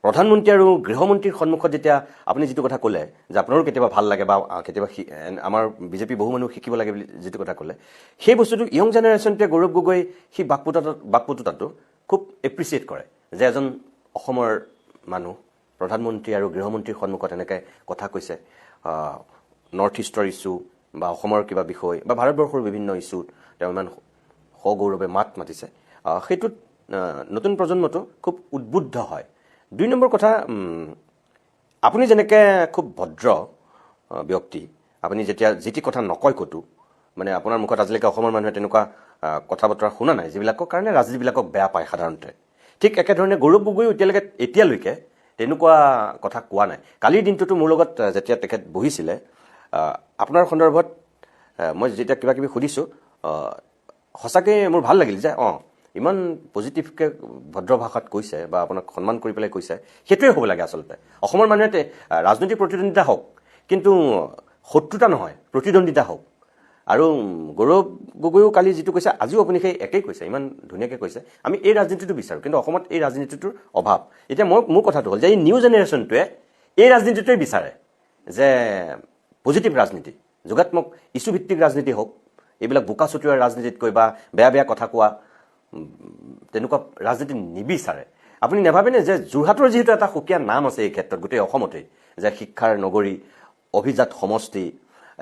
S1: প্ৰধানমন্ত্ৰী আৰু গৃহমন্ত্ৰীৰ সন্মুখত যেতিয়া আপুনি যিটো কথা ক'লে যে আপোনাৰো কেতিয়াবা ভাল লাগে বা কেতিয়াবা আমাৰ বিজেপি বহু মানুহ শিকিব লাগে বুলি যিটো কথা ক'লে, সেই বস্তুটো য়ং জেনেৰেশ্যনটোৱে গৌৰৱ গগৈ সেই বাকপটুতাটো খুব এপ্ৰিচিয়েট কৰে যে এজন অসমৰ মানুহ প্ৰধানমন্ত্ৰী আৰু গৃহমন্ত্ৰীৰ সন্মুখত এনেকৈ কথা কৈছে, নৰ্থ ইষ্টৰ ইছ্যু বা অসমৰ কিবা বিষয় বা ভাৰতবৰ্ষৰ বিভিন্ন ইছ্যুত তেওঁ ইমান সগৌৰৱে মাত মাতিছে। সেইটোত নতুন প্ৰজন্মটো খুব উদ্বুদ্ধ হয়। 2 নম্বৰ কথা, আপুনি যেনেকৈ খুব ভদ্ৰ ব্যক্তি, আপুনি যেতিয়া যিটি কথা নকয় ক'তো, মানে আপোনাৰ মুখত আজিলৈকে অসমৰ মানুহে তেনেকুৱা কথা বতৰা শুনা নাই যিবিলাকৰ কাৰণে ৰাজনীতিবিলাকক বেয়া পায় সাধাৰণতে। ঠিক একেধৰণে গৌৰৱ গগৈও এতিয়ালৈকে তেনেকুৱা কথা কোৱা নাই। কালিৰ দিনটোতো মোৰ লগত যেতিয়া তেখেত বহিছিলে, আপোনাৰ সন্দৰ্ভত মই যেতিয়া কিবা কিবি সুধিছোঁ, সঁচাকৈ মোৰ ভাল লাগিল যে ইমান পজিটিভকৈ ভদ্ৰ ভাষাত কৈছে বা আপোনাক সন্মান কৰি পেলাই কৈছে। সেইটোৱে হ'ব লাগে আচলতে। অসমৰ মানুহে ৰাজনৈতিক প্ৰতিদ্বন্দ্বিতা হওক, কিন্তু শত্ৰুতা নহয়, প্ৰতিদ্বন্দ্বিতা হওক। আৰু গৌৰৱ গগৈও কালি যিটো কৈছে, আজিও আপুনি সেই একেই কৈছে, ইমান ধুনীয়াকৈ কৈছে। আমি এই ৰাজনীতিটো বিচাৰোঁ, কিন্তু অসমত এই ৰাজনীতিটোৰ অভাৱ। এতিয়া মোৰ কথাটো হ'ল যে এই নিউ জেনেৰেশ্যনটোৱে এই ৰাজনীতিটোৱে বিচাৰে যে পজিটিভ ৰাজনীতি, যোগাত্মক ইছ্যুভিত্তিক ৰাজনীতি হওক, এইবিলাক বোকা চতুৱাৰ ৰাজনীতিতকৈ বা বেয়া কথা কোৱা তেনেকুৱা ৰাজনীতি নিবিচাৰে। আপুনি নাভাবেনে যে যোৰহাটৰ যিহেতু এটা সুকীয়া নাম আছে এই ক্ষেত্ৰত গোটেই অসমতেই, যে শিক্ষাৰ নগৰী, অভিজাত সমষ্টি,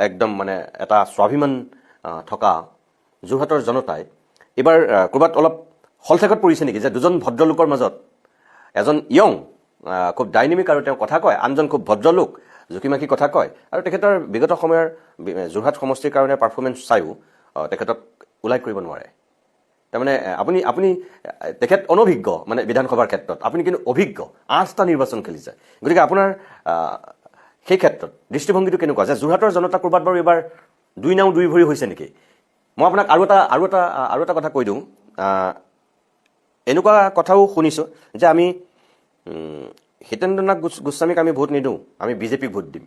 S1: একদম মানে এটা স্বাভিমান থকা যোৰহাটৰ জনতাই এইবাৰ ক'ৰবাত অলপ হলঠেকত পৰিছে নেকি যে 2জন ভদ্ৰলোকৰ মাজত এজন য়ং খুব ডাইনেমিক আৰু তেওঁ কথা কয়, আনজন খুব ভদ্ৰলোক জুকিমাখি কথা কয়, আৰু তেখেতৰ বিগত সময়ৰ যোৰহাট সমষ্টিৰ কাৰণে পাৰফৰ্মেঞ্চ চায়ো তেখেতক ওলাই কৰিব নোৱাৰে। তাৰমানে আপুনি তেখেত অনভিজ্ঞ মানে বিধানসভাৰ ক্ষেত্ৰত, আপুনি কিন্তু অভিজ্ঞ, 8টা নিৰ্বাচন খেলিছে। গতিকে আপোনাৰ সেই ক্ষেত্ৰত দৃষ্টিভংগীটো কেনেকুৱা যে যোৰহাটৰ জনতা ক'ৰবাত বাৰু এইবাৰ 2 নাও 2 ভৰি হৈছে নেকি? মই আপোনাক আৰু এটা কথা কৈ দিওঁ। এনেকুৱা কথাও শুনিছোঁ যে আমি হিতেন্দ্ৰনাথ গোস্বামীক আমি ভোট নিদিওঁ, আমি বিজেপিক ভোট দিম,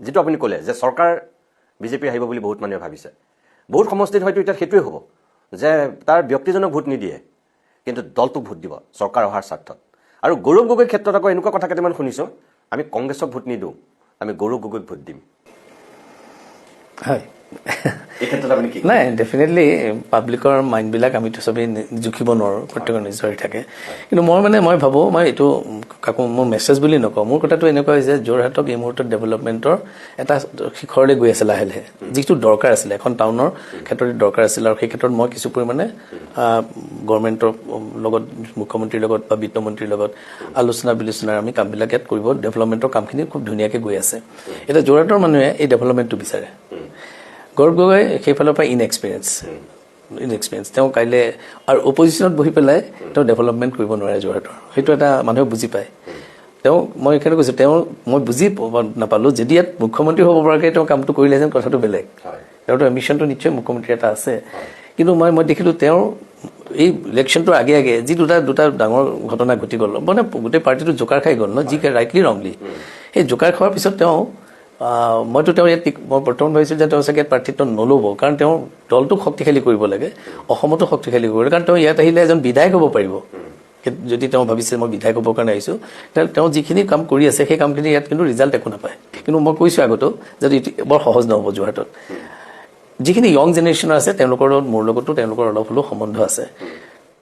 S1: যিটো আপুনি ক'লে যে চৰকাৰ বিজেপি আহিব বুলি বহুত মানুহে ভাবিছে। বহুত সমষ্টিত হয়তো এতিয়া সেইটোৱে হ'ব যে তাৰ ব্যক্তিজনক ভোট নিদিয়ে, কিন্তু দলটোক ভোট দিব চৰকাৰ অহাৰ স্বাৰ্থত। আৰু গৌৰৱ গগৈৰ ক্ষেত্ৰত আকৌ এনেকুৱা কথা কেইটামান শুনিছোঁ, আমি কংগ্ৰেছক ভোট নিদিওঁ, আমি গৌৰৱ গগৈক ভোট দিম।
S2: হয়,
S1: এই ক্ষেত্ৰত আপুনি কি?
S2: নাই, ডেফিনেটলি পাব্লিকৰ মাইণ্ডবিলাক আমিতো চবেই জুখিব নোৱাৰোঁ, প্ৰত্যেকৰ নিজৰ থাকে। কিন্তু মই ভাবোঁ, মই এইটো কাকো মোৰ মেছেজ বুলি নকওঁ, মোৰ কথাটো এনেকুৱা হৈছে যোৰহাটক এই মুহূৰ্তত ডেভেলপমেণ্টৰ এটা শিখৰলৈ গৈ আছে লাহে লাহে, যিটো দৰকাৰ আছিলে এখন টাউনৰ ক্ষেত্ৰত দৰকাৰ আছিলে। আৰু সেই ক্ষেত্ৰত মই কিছু পৰিমাণে গভৰ্ণমেণ্টৰ লগত, মুখ্যমন্ত্ৰীৰ লগত বা বিত্তমন্ত্ৰীৰ লগত আলোচনা বিলোচনাৰ আমি কামবিলাক ইয়াত কৰিব, ডেভেলপমেণ্টৰ কামখিনি খুব ধুনীয়াকৈ গৈ আছে। এতিয়া যোৰহাটৰ মানুহে এই ডেভেলপমেণ্টটো বিচাৰে। গৌৰৱ গগৈ সেইফালৰ পৰা ইনএক্সপিৰিয়েঞ্চ তেওঁ কাইলৈ আৰু অপজিশ্যনত বহি পেলাই তেওঁ ডেভেলপমেণ্ট কৰিব নোৱাৰে যোৰহাটৰ, সেইটো এটা মানুহে বুজি পায়। মই এইকাৰণে কৈছোঁ, মই বুজি নাপালোঁ, যদি ইয়াত মুখ্যমন্ত্ৰী হ'ব পৰাকৈ তেওঁ কামটো কৰিলেহেঁতেন কথাটো বেলেগ। তেওঁতো এম্বিশ্যনটো নিশ্চয় মুখ্যমন্ত্ৰী এটা আছে, কিন্তু মই দেখিলোঁ তেওঁৰ এই ইলেকশ্যনটোৰ আগে আগে যি দুটা ডাঙৰ ঘটনা ঘটি গ'ল, মানে গোটেই পাৰ্টিটো জোকাৰ খাই গ'ল ন, যি ৰাইটলি ৰংলি। সেই জোকাৰ খোৱাৰ পিছত মইতো ইয়াত মই বৰ্তমান ভাবিছোঁ যে তেওঁ চাগে ইয়াত প্ৰাৰ্থিত্ব নল'ব, কাৰণ তেওঁ দলটোক শক্তিশালী কৰিব লাগে, অসমতো শক্তিশালী কৰিব লাগে, কাৰণ তেওঁ ইয়াত আহিলে এজন বিধায়ক হ'ব পাৰিব। যদি তেওঁ ভাবিছে মই বিধায়ক হ'বৰ কাৰণে আহিছোঁ, তেতিয়াহ'লে তেওঁ যিখিনি কাম কৰি আছে সেই কামখিনি ইয়াত কিন্তু ৰিজাল্ট একো নাপায়। কিন্তু মই কৈছোঁ আগতো যে বৰ সহজ নহ'ব যোৰহাটত। যিখিনি য়ং জেনেৰেশ্যন আছে তেওঁলোকৰ লগত, মোৰ লগতো তেওঁলোকৰ অলপ হ'লেও সম্বন্ধ আছে।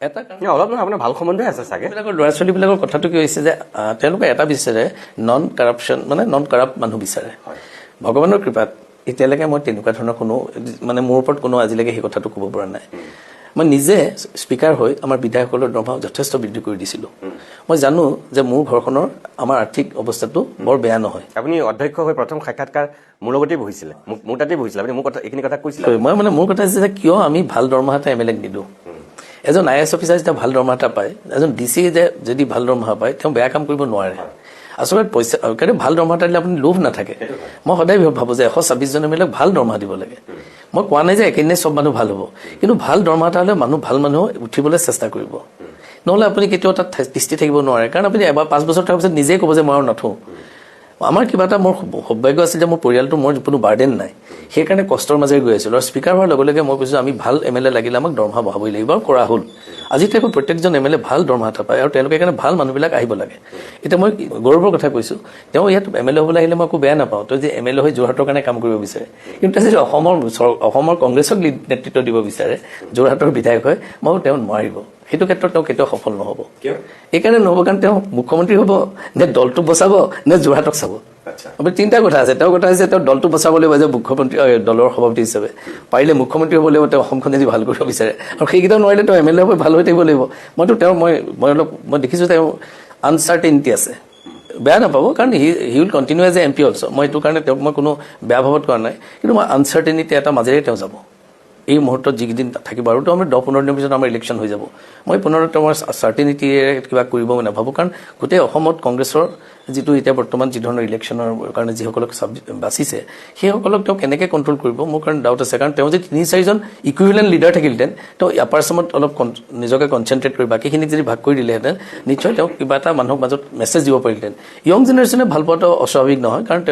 S2: এটা
S1: অলপ নহয়, আপোনাৰ ভাল সম্বন্ধই আছে চাগে।
S2: ল'ৰা ছোৱালীবিলাকৰ কথাটো কি হৈছে যে তেওঁলোকে এটা বিচাৰে নন কাৰাপশ্যন, মানে নন কাৰাপ্ট মানুহ বিচাৰে। ভগৱানৰ কৃপাত এতিয়ালৈকে মই তেনেকুৱা ধৰণৰ কোনো, মানে মোৰ ওপৰত কোনো আজিলৈকে সেই কথাটো ক'ব পৰা নাই। মই নিজে স্পীকাৰ হৈ আমাৰ বিধায়কসকলৰ দৰমহা যথেষ্ট বৃদ্ধি কৰি দিছিলোঁ। মই জানো যে মোৰ ঘৰখনৰ আমাৰ আৰ্থিক অৱস্থাটো বৰ বেয়া নহয়।
S1: আপুনি অধ্যক্ষ হৈ প্ৰথম সাক্ষাৎকাৰ মোৰ লগতেই বহিছিলে, মোৰ তাতেই বহিছিলে, আপুনি মোৰ কথা এইখিনি কথা কৈছিলে।
S2: মোৰ কথা হৈছে যে কিয় আমি ভাল দৰমহা এটা MLA ক নিদিওঁ। এজন IAS অফিচাৰ যেতিয়া ভাল দৰমহা এটা পায়, এজন DC যদি ভাল দৰমহা পায়, তেওঁ বেয়া কাম কৰিব নোৱাৰে। আচলতে পইচা কাৰণে ভাল দৰমহা এটা দিলে আপুনি লোভ নাথাকে। মই সদায় ভাবোঁ যে 126 জন MLA ক ভাল দৰমহা দিব লাগে। মই কোৱা নাই যে একেদিনাই চব মানুহ ভাল হ'ব, কিন্তু ভাল দৰমহা এটা হ'লে ভাল মানুহ উঠিবলৈ চেষ্টা কৰিব। নহ'লে আপুনি কেতিয়াও তাত তিষ্ঠি থাকিব নোৱাৰে, কাৰণ আপুনি এবাৰ 5 বছৰ থকাৰ পিছত নিজেই ক'ব যে মই আৰু নাথোঁ। আমাৰ কিবা এটা মোৰ সৌভাগ্য আছিল যে মোৰ পৰিয়ালটো মোৰ কোনো বাৰ্ডেন নাই, সেইকাৰণে কষ্টৰ মাজেৰে গৈ আছিলোঁ। আৰু স্পীকাৰ হোৱাৰ লগে লগে মই কৈছোঁ আমি ভাল MLA লাগিলে আমাক দৰমহা বঢ়াবই লাগিব, আৰু কৰা হ'ল। আজি তেওঁ প্ৰত্যেকজন MLA ভাল দৰমহা এটা পায়, আৰু তেওঁলোকে কাৰণে ভাল মানুহবিলাক আহিব লাগে। এতিয়া মই গৌৰৱৰ কথা কৈছোঁ, তেওঁ ইয়াত MLA হ'বলৈ আহিলে মই একো বেয়া নাপাওঁ, তেওঁ যে MLA হৈ যোৰহাটৰ কাৰণে কাম কৰিব বিচাৰে। কিন্তু যদি অসমৰ কংগ্ৰেছক নেতৃত্ব দিব বিচাৰে, যোৰহাটৰ বিধায়ক হয়, মই তেওঁ নোৱাৰিব। সেইটো ক্ষেত্ৰত তেওঁ কেতিয়াও সফল নহ'ব। এইকাৰণে নহ'ব কাৰণ তেওঁ মুখ্যমন্ত্ৰী হ'ব নে দলটো বচাব নে যোৰহাটক চাব। আপুনি তিনিটা কথা আছে। তেওঁৰ কথা হৈছে তেওঁ দলটো বচাব লাগিব যে মুখ্যমন্ত্ৰী, দলৰ সভাপতি হিচাপে পাৰিলে মুখ্যমন্ত্ৰী হ'ব লাগিব, তেওঁ অসমখন যদি ভাল কৰিব বিচাৰে, আৰু সেইকেইটাও নোৱাৰিলে তেওঁ MLA হৈ ভাল হৈ থাকিব লাগিব। মই দেখিছোঁ তেওঁ আনচাৰ্টেইনিটি আছে। বেয়া নাপাব, কাৰণ he will continue as a MP also'. মই এইটো কাৰণে তেওঁক মই কোনো বেয়া ভাৱত কৰা নাই, কিন্তু মই আনচাৰ্টেইনিটি এটা মাজেৰে তেওঁ যাব এই মুহূৰ্তত যিকেইদিন থাকিব। আৰু আমি 10-15 দিনৰ পিছত আমাৰ ইলেকশ্যন হৈ যাব। মই পুনৰ তেওঁৰ চাৰ্টেইনিটিৰে কিবা কৰিব মই নাভাবোঁ, কাৰণ গোটেই অসমত কংগ্ৰেছৰ যিটো এতিয়া বৰ্তমান যি ধৰণৰ ইলেকশ্যনৰ কাৰণে যিসকলক বাচিছে, সেইসকলক তেওঁ কেনেকৈ কণ্ট্ৰল কৰিব মোৰ কাৰণে ডাউট আছে। কাৰণ তেওঁ যদি 3-4জন ইকুইভেলেণ্ট লিডাৰ থাকিলহেঁতেন, তেওঁ আপাৰ আছামত অলপ নিজকে কনচেনট্ৰেট কৰি বাকীখিনিক যদি ভাগ কৰি দিলেহেঁতেন, নিশ্চয় তেওঁ কিবা এটা মানুহৰ মাজত মেছেজ দিব পাৰিলেহেঁতেন। য়ং জেনেৰেশ্যনে ভাল পোৱাটো অস্বাভাৱিক নহয়, কাৰণ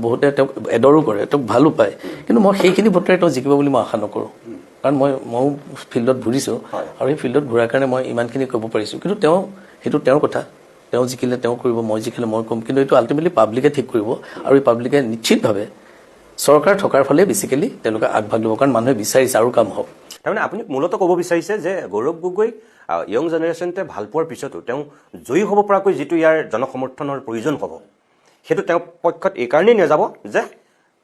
S2: বহুতে তেওঁক এডৰো কৰে, তেওঁক ভালো পায়। কিন্তু মই সেইখিনি ভোটেৰে তেওঁ জিকিব বুলি মই আশা নকৰোঁ, কাৰণ ময়ো ফিল্ডত ঘূৰিছোঁ, আৰু সেই ফিল্ডত ঘূৰাৰ কাৰণে মই ইমানখিনি ক'ব পাৰিছোঁ। কিন্তু সেইটো তেওঁৰ কথা, তেওঁ জিকিলে তেওঁ কৰিব, মই জিকিলে মই ক'ম। কিন্তু এইটো আল্টিমেটলি পাব্লিকে ঠিক কৰিব, আৰু এই পাব্লিকে নিশ্চিতভাৱে চৰকাৰ থকাৰ ফালে বেছিকেলি তেওঁলোকে আগভাগ ল'ব, কাৰণ মানুহে বিচাৰিছে আৰু কাম হওক।
S1: তাৰমানে আপুনি মূলতঃ ক'ব বিচাৰিছে যে গৌৰৱ গগৈ য়ং জেনেৰেশ্যনটোৱে ভাল পোৱাৰ পিছতো তেওঁ জয়ী হ'ব পৰাকৈ যিটো ইয়াৰ জনসমৰ্থনৰ প্ৰয়োজন হ'ব, সেইটো তেওঁৰ পক্ষত এইকাৰণেই নাযাব যে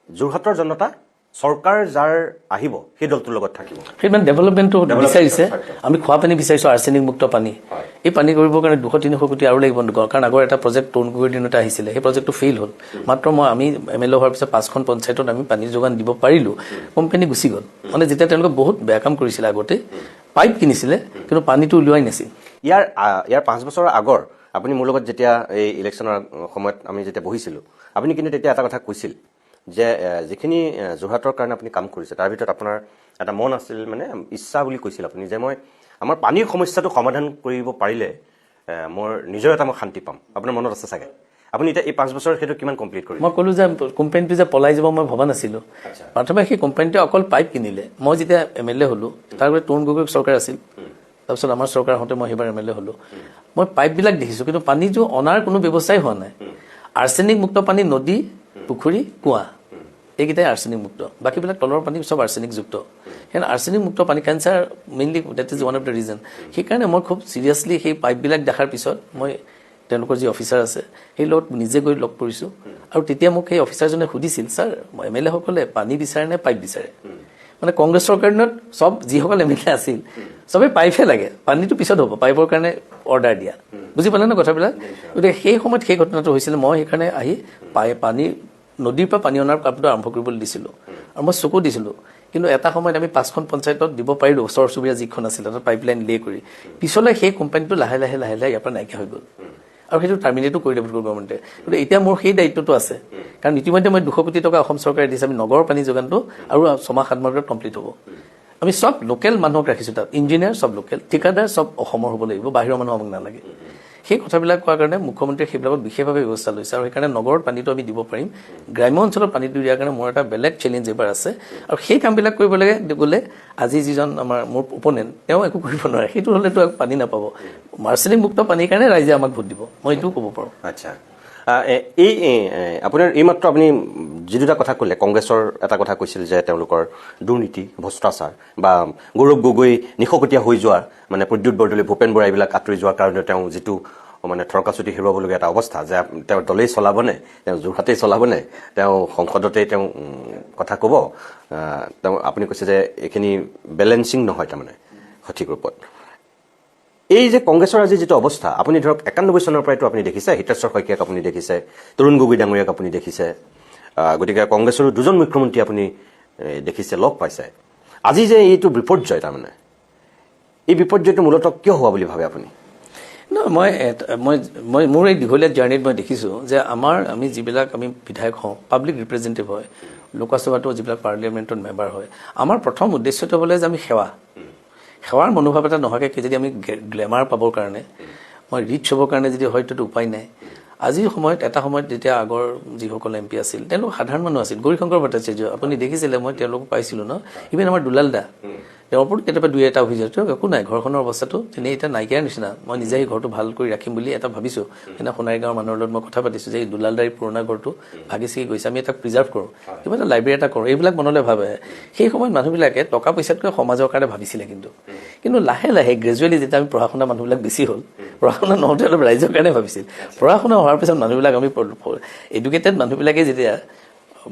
S1: যোৰহাটৰ জনতা চৰকাৰ যাৰ আহিব সেই দলটোৰ লগত থাকিব।
S2: সেই মানে ডেভেলপমেণ্টটো বিচাৰিছে। আমি খোৱা পানী বিচাৰিছোঁ, আৰ্ছেনিক মুক্ত পানী। এই পানী কৰিবৰ কাৰণে 200-300 কোটি আৰু লাগিব, কাৰণ আগৰ এটা প্ৰজেক্ট তৰুণ গগৈৰ দিনতে আহিছিলে, সেই প্ৰজেক্টটো ফেইল হ'ল। মাত্ৰ আমি MLA হোৱাৰ পিছত 5খন পঞ্চায়তত আমি পানীৰ যোগান দিব পাৰিলোঁ, কোম্পানী গুচি গ'ল। মানে যেতিয়া তেওঁলোকে বহুত বেয়া কাম কৰিছিলে, আগতে পাইপ কিনিছিলে কিন্তু পানীটো উলিওৱাই নাছিল।
S1: ইয়াৰ 5 বছৰৰ আগৰ আপুনি মোৰ লগত যেতিয়া এই ইলেকশ্যনৰ সময়ত আমি যেতিয়া বহিছিলোঁ, আপুনি কিন্তু তেতিয়া এটা কথা কৈছিল যে যিখিনি যোৰহাটৰ কাৰণে আপুনি কাম কৰিছে তাৰ ভিতৰত আপোনাৰ এটা মন আছিল, মানে ইচ্ছা বুলি কৈছিল আপুনি, যে মই আমাৰ পানীৰ সমস্যাটো সমাধান কৰিব পাৰিলে মোৰ নিজৰ এটা মই শান্তি পাম আপোনাৰ মনত আছে চাগে আপুনি এতিয়া এই 5 বছৰ সেইটো কিমান কমপ্লিট কৰিলে
S2: মই ক'লো যে কোম্পানীটো যে পলাই যাব মই ভবা নাছিলোঁ প্ৰথমে সেই কোম্পানীটোৱে অকল পাইপ কিনিলে মই যেতিয়া MLA হ'লোঁ তাৰ আগতে তৰুণ গগৈ চৰকাৰ আছিল তাৰপিছত আমাৰ চৰকাৰ হওঁতে মই সেইবাৰ MLA হ'লোঁ মই পাইপবিলাক দেখিছোঁ কিন্তু পানীটো অনাৰ কোনো ব্যৱস্থাই হোৱা নাই আৰ্ছেনিক মুক্ত পানী নদী পুখুৰী কুঁৱা এইকেইটাই আৰ্ছেনিক মুক্ত বাকীবিলাক তলৰ পানী চব আৰ্ছেনিকযুক্ত সেইকাৰণে আৰ্ছেনিক মুক্ত পানী cancer mainly that is one of the reason সেইকাৰণে মই খুব চিৰিয়াছলি সেই পাইপবিলাক দেখাৰ পিছত মই তেওঁলোকৰ যি অফিচাৰ আছে সেই লগত নিজে গৈ লগ কৰিছোঁ আৰু তেতিয়া মোক সেই অফিচাৰজনে সুধিছিল ছাৰ MLA সকলে পানী বিচাৰে নে পাইপ বিচাৰে মানে কংগ্ৰেছ চৰকাৰ দিনত চব যিসকল MLA আছিল চবেই পাইপহে লাগে পানীটো পিছত হ'ব পাইপৰ কাৰণে অৰ্ডাৰ দিয়া বুজি পালে ন কথাবিলাক গতিকে সেই সময়ত সেই ঘটনাটো হৈছিলে মই সেইকাৰণে আহি পানী নদীৰ পৰা পানী অনাৰ কামটো আৰম্ভ কৰিবলৈ দিছিলোঁ আৰু মই চকু দিছিলোঁ কিন্তু এটা সময়ত আমি 5খন পঞ্চায়তত দিব পাৰিলোঁ ওচৰ চুবুৰীয়া যিখন আছিলে তাত পাইপলাইন লে কৰি পিছলৈ সেই কোম্পানীটো লাহে লাহে ইয়াৰ পৰা নাইকিয়া হৈ গ'ল আৰু সেইটো টাৰ্মিনেটো কৰিলে গভৰ্ণমেণ্টে গতিকে এতিয়া মোৰ সেই দায়িত্বটো আছে কাৰণ ইতিমধ্যে মই 200 কোটি টকা অসম চৰকাৰে দিছে আমি নগৰৰ পানী যোগানটো আৰু 6 মাহ 7 মাহত কমপ্লিট হ'ব আমি সব লোকেল মানুহক ৰাখিছোঁ তাত ইঞ্জিনিয়াৰ সব লোকেল ঠিকাদাৰ সব অসমৰ হ'ব লাগিব বাহিৰৰ মানুহ আমাক নালাগে সেই কথাবিলাক কোৱাৰ কাৰণে মুখ্যমন্ত্ৰীয়ে সেইবিলাকত বিশেষভাৱে ব্যৱস্থা লৈছে আৰু সেইকাৰণে নগৰত পানীটো আমি দিব পাৰিম গ্ৰাম্য অঞ্চলত পানীটো দিয়াৰ কাৰণে মোৰ এটা বেলেগ চেলেঞ্জ এবাৰ আছে আৰু সেই কামবিলাক কৰিব লাগে গ'লে আজি যিজন মোৰ opponent তেওঁ একো কৰিব নোৱাৰে সেইটো হ'লেতো পানী নাপাব আৰ্ছেনিক মুক্ত পানীৰ কাৰণে ৰাইজে আমাক ভোট দিব মই এইটো ক'ব পাৰোঁ
S1: আচ্ছা আপোনাৰ এইমাত্ৰ আপুনি যি দুটা কথা ক'লে কংগ্ৰেছৰ এটা কথা কৈছিল যে তেওঁলোকৰ দুৰ্নীতি ভ্ৰষ্টাচাৰ বা গৌৰৱ গগৈ নিশকটীয়া হৈ যোৱাৰ মানে প্ৰদ্যুৎ বৰদলৈ ভূপেন বৰা এইবিলাক আঁতৰি যোৱাৰ কাৰণে তেওঁ যিটো মানে থৰকাচুটি হেৰুৱাবলগীয়া এটা অৱস্থা যে তেওঁৰ দলেই চলাবনে তেওঁ যোৰহাটেই চলাবনে তেওঁ সংসদতেই তেওঁ কথা ক'ব তেওঁ আপুনি কৈছে যে এইখিনি বেলেঞ্চিং নহয় তাৰমানে সঠিক ৰূপত এই যে কংগ্ৰেছৰ আজি যিটো অৱস্থা আপুনি ধৰক 91 চনৰ পৰাইতো আপুনি দেখিছে হিতেশ্বৰ শইকীয়াক আপুনি দেখিছে তৰুণ গগৈ ডাঙৰীয়াক আপুনি দেখিছে গতিকে কংগ্ৰেছৰ দুজন মুখ্যমন্ত্ৰী আপুনি দেখিছে লগ পাইছে আজি যে এইটো বিপৰ্যয় তাৰমানে এই বিপৰ্যয়টো মূলতঃ কিয় হোৱা বুলি ভাবে আপুনি
S2: মই মোৰ এই দীঘলীয়া জাৰ্ণিত মই দেখিছোঁ যে আমি যিবিলাক আমি বিধায়ক হওঁ পাব্লিক ৰিপ্ৰেজেণ্টেটিভ হয় লোকসভাতো যিবিলাক পাৰ্লিয়ামেণ্টৰ মেম্বাৰ হয় আমাৰ প্ৰথম উদ্দেশ্যটো হ'লে যে আমি সেৱাৰ মনোভাৱ এটা নোহোৱাকৈ যদি আমি গ্লেমাৰ পাবৰ কাৰণে মই ৰিচ হ'বৰ কাৰণে যদি হয়তো উপায় নাই আজিৰ সময়ত এটা সময়ত যেতিয়া আগৰ যিসকল MP আছিল তেওঁলোক সাধাৰণ মানুহ আছিল গৌৰীশংকৰ ভট্টাচাৰ্য আপুনি দেখিছিলে মই তেওঁলোকক পাইছিলোঁ ন ইভেন আমাৰ দুলাল দা তেওঁৰ ওপৰত কেতিয়াবা দুই এটা অভিযোগ একো নাই ঘৰখনৰ অৱস্থাটো তেনেই এতিয়া নাইকিয়াৰ নিচিনা মই নিজে এই ঘৰটো ভাল কৰি ৰাখিম বুলি এটা ভাবিছোঁ সেইদিনা সোণাৰীগাঁৱৰ মানুহৰ লগত মই কথা পাতিছোঁ যে এই দুলালদাৰী পুৰণা ঘৰটো ভাগি ছিগি গৈছে আমি এটা প্ৰিজাৰ্ভ কৰোঁ কিবা এটা লাইব্ৰেৰী এটা কৰোঁ এইবিলাক মনলৈ ভাবে সেই সময়ত মানুহবিলাকে টকা পইচাতকৈ সমাজৰ কাৰণে ভাবিছিলে কিন্তু লাহে লাহে গ্ৰেজুৱেলি যেতিয়া আমি পঢ়া শুনা মানুহবিলাক বেছি হ'ল পঢ়া শুনা নহওঁতে অলপ ৰাইজৰ কাৰণে ভাবিছিল পঢ়া শুনা হোৱাৰ পিছত মানুহবিলাক আমি এডুকেটেড মানুহবিলাকে যেতিয়া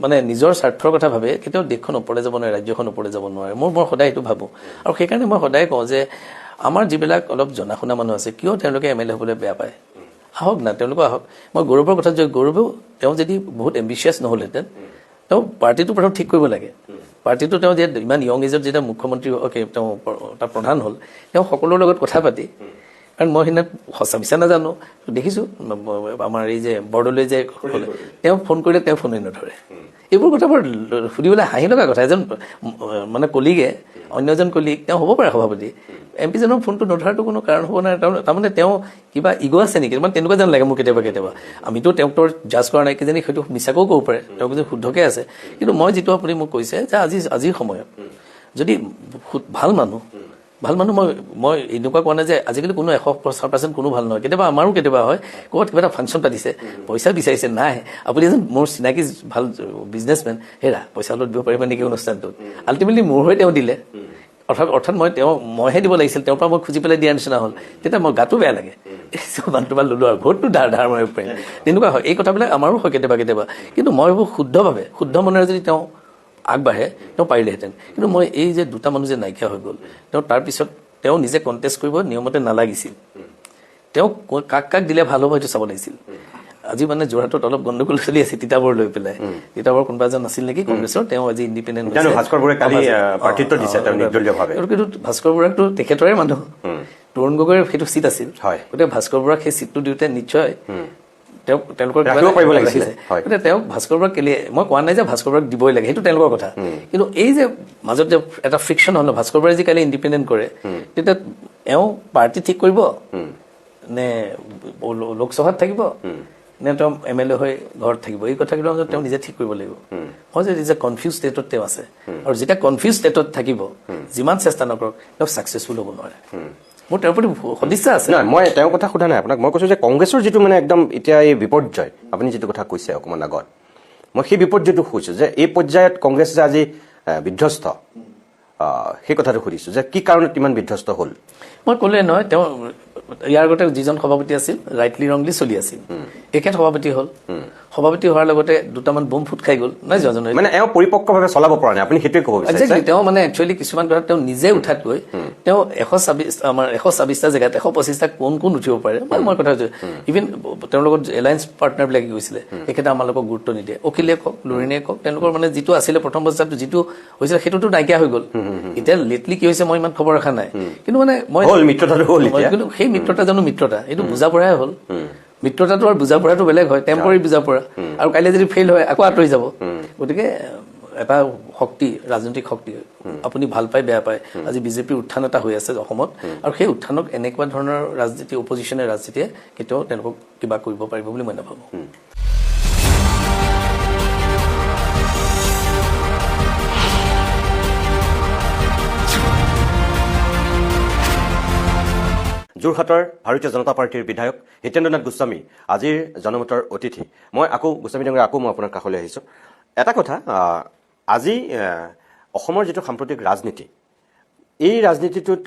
S2: মানে নিজৰ স্বাৰ্থৰ কথা ভাবে কেতিয়াও দেশখন ওপৰলৈ যাব নোৱাৰে ৰাজ্যখন ওপৰলৈ যাব নোৱাৰে মই সদায় এইটো ভাবোঁ আৰু সেইকাৰণে মই সদায় কওঁ যে আমাৰ যিবিলাক অলপ জনা শুনা মানুহ আছে কিয় তেওঁলোকে MLA হ'বলৈ বেয়া পায় আহক না তেওঁলোকো আহক মই গৌৰৱৰ কথা যে গৌৰৱেও তেওঁ যদি বহুত এম্বিচিয়াছ নহ'লহেঁতেন তেওঁ পাৰ্টিটো প্ৰথম ঠিক কৰিব লাগে পাৰ্টিটো তেওঁ যে ইমান য়ং এজত যেতিয়া মুখ্যমন্ত্ৰী তেওঁ এটা প্ৰধান হ'ল তেওঁ সকলোৰে লগত কথা পাতি কাৰণ মই সেইদিনা সঁচা মিছা নাজানো দেখিছোঁ আমাৰ এই যে বৰদলৈ যে তেওঁ ফোন কৰিলে তেওঁ ফোনেই নধৰে এইবোৰ কথা বৰ সুধিবলৈ হাঁহি লগা কথা এজন মানে কলিগে অন্য এজন কলিগ তেওঁ হ'ব পাৰে সভাপতি MP জনৰ ফোনটো নধৰাটো কোনো কাৰণ হ'ব নাই তাৰমানে তেওঁ কিবা ইগ' আছে নেকি মানে তেনেকুৱা যেন লাগে মোৰ কেতিয়াবা আমিতো তেওঁক জাজ কৰা নাই কিজানি সেইটো মিছাকৈও ক'ব পাৰে তেওঁ যদি শুদ্ধকে আছে কিন্তু মই যিটো আপুনি মোক কৈছে যে আজিৰ সময়ত যদি ভাল মানুহ মই এনেকুৱা কোৱা নাই যে আজিকালি কোনো 100% কোনো ভাল নহয় কেতিয়াবা আমাৰো কেতিয়াবা হয় ক'ৰবাত কিবা এটা ফাংচন পাতিছে পইচা বিচাৰিছে নাই আপুনি এজন মোৰ চিনাকি ভাল বিজনেছমেন হেৰা পইচা অলপ দিব পাৰিব নেকি অনুষ্ঠানটোত আল্টিমেটলি মোৰ হৈ তেওঁ দিলে অৰ্থাৎ মইহে দিব লাগিছিল তেওঁৰ পৰা মই খুজি পেলাই দিয়াৰ নিচিনা হ'ল তেতিয়া মই গাটো বেয়া লাগে মানুহটো বা ল'লোঁ আৰু ভোটটো ধাৰ মাৰিব পাৰিম তেনেকুৱা হয় এই কথাবিলাক আমাৰো হয় কেতিয়াবা কিন্তু মই ভাবোঁ শুদ্ধ মনেৰে যদি তেওঁ আগবাঢ়ে তেওঁ পাৰিলেহেঁতেন কিন্তু মই এই যে দুটা মানুহ যে নাইকিয়া হৈ গ'ল তেওঁ তাৰপিছত তেওঁ নিজে কণ্টেষ্ট কৰিব নিয়মতে নালাগিছিল তেওঁ কাক দিলে ভাল হ'ব সেইটো চাব লাগিছিল আজি মানে যোৰহাটত অলপ গণ্ডগোল চলি আছে তিতাবৰ লৈ পেলাই তিতাবৰ কোনোবা এজন আছিল নেকি কংগ্ৰেছৰ তেওঁ আজি ইণ্ডিপেণ্ডেণ্ট
S1: ভাস্কৰ বৰাই কালি প্ৰাৰ্থিত্ব দিছে তেওঁ নিৰ্দলীয়ভাৱে
S2: কিন্তু ভাস্কৰ বৰাকতো তেখেতৰে মানুহ তৰুণ গগৈৰ সেইটো চিট আছিল গতিকে ভাস্কৰ বৰাক সেই চিটটো দিওঁতে নিশ্চয় তেওঁলোকৰ তেওঁক ভাস্কৰ বৰাক কেলে মই কোৱা নাই যে ভাস্কৰ বৰাক দিবই লাগে সেইটো তেওঁলোকৰ কথা কিন্তু এই যে মাজত যে এটা ফ্ৰিকশ্যন হ'ল ভাস্কৰ বৰাই যে কালি ইণ্ডিপেণ্ডেণ্ট কৰে তেতিয়া এওঁ পাৰ্টি ঠিক কৰিব নে লোকসভাত থাকিব নে তেওঁ MLA হৈ ঘৰত থাকিব, এই কথাবিলাক তেওঁ নিজে ঠিক কৰিব লাগিব। মই যে কনফিউজ ষ্টেটত তেওঁ আছে, আৰু যেতিয়া কনফিউজ ষ্টেটত থাকিব যিমান চেষ্টা নকৰক তেওঁ ছাকচেছফুল হ'ব নোৱাৰে। মোৰ তেওঁৰ প্ৰতি সদিচ্ছা আছে।
S1: নহয়, মই তেওঁৰ কথা সোধা নাই আপোনাক, মই কৈছোঁ যে কংগ্ৰেছৰ যিটো মানে একদম এতিয়া এই বিপৰ্যয়, আপুনি যিটো কথা কৈছে অকণমান আগত, মই সেই বিপৰ্যয়টো কৈছোঁ যে এই পৰ্যায়ত কংগ্ৰেছ যে আজি বিধ্বস্ত, সেই কথাটো সুধিছোঁ যে কি কাৰণত ইমান বিধ্বস্ত হ'ল।
S2: মই ক'লোৱে নহয়, তেওঁ ইয়াৰ আগতে যিজন সভাপতি আছিল ৰাইটলি ৰংলি চলি আছিল, এখেত সভাপতি হ'ল, সভাপতি হোৱাৰ লগতে দুটামান বোম ফুট খাই গ'ল, নাই যোৱাজন
S1: মানে এওঁ পৰিপক্কভাৱে চলাব পৰা নাই, আপুনি সেইটোৱে ক'ব বিচাৰিছে।
S2: তেওঁ মানে একচুৱেলি কিছুমান কথা তেওঁ নিজে উঠাত গৈ তেওঁ 126টা জেগাত 125টা কোন উঠিব পাৰে, মই কথা কৈছোঁ। ইভিন তেওঁৰ লগত এলায়েন্স পাৰ্টনাৰবিলাকে গৈছিলে, তেখেতে আমালোকক গুৰুত্ব নিদিয়ে। অখিলে কওক, লুৰিণে কওক, তেওঁলোকৰ মানে যিটো আছিলে প্ৰথম অৱস্থাটো যিটো হৈছিলে সেইটোতো নাইকিয়া হৈ গ'ল। এতিয়া লেটলি কি হৈছে মই ইমান খবৰ ৰখা নাই, কিন্তু মানে মই কিন্তু সেই মিত্ৰতা জানো মিত্ৰতা, এইটো বুজা পৰাহে হ'ল। মিত্ৰতাটো আৰু বুজা পৰাটো বেলেগ হয়, টেম্পৰাৰী বুজা পৰা, আৰু কাইলৈ যদি ফেইল হয় আকৌ আঁতৰি যাব। গতিকে এটা শক্তি, ৰাজনৈতিক শক্তি, আপুনি ভাল পায় বেয়া পায়, আজি বিজেপিৰ উত্থান এটা হৈ আছে অসমত, আৰু সেই উত্থানক এনেকুৱা ধৰণৰ ৰাজনীতি, অপজিশ্যনে ৰাজনীতিয়ে কেতিয়াও তেওঁলোকক কিবা কৰিব পাৰিব বুলি মই নাভাবোঁ।
S1: যোৰহাটৰ ভাৰতীয় জনতা পাৰ্টীৰ বিধায়ক হিতেন্দ্ৰনাথ গোস্বামী আজিৰ জনমতৰ অতিথি। মই গোস্বামী ডাঙৰীয়া মই আপোনাৰ কাষলৈ আহিছোঁ। এটা কথা, আজি অসমৰ যিটো সাম্প্ৰতিক ৰাজনীতি, এই ৰাজনীতিটোত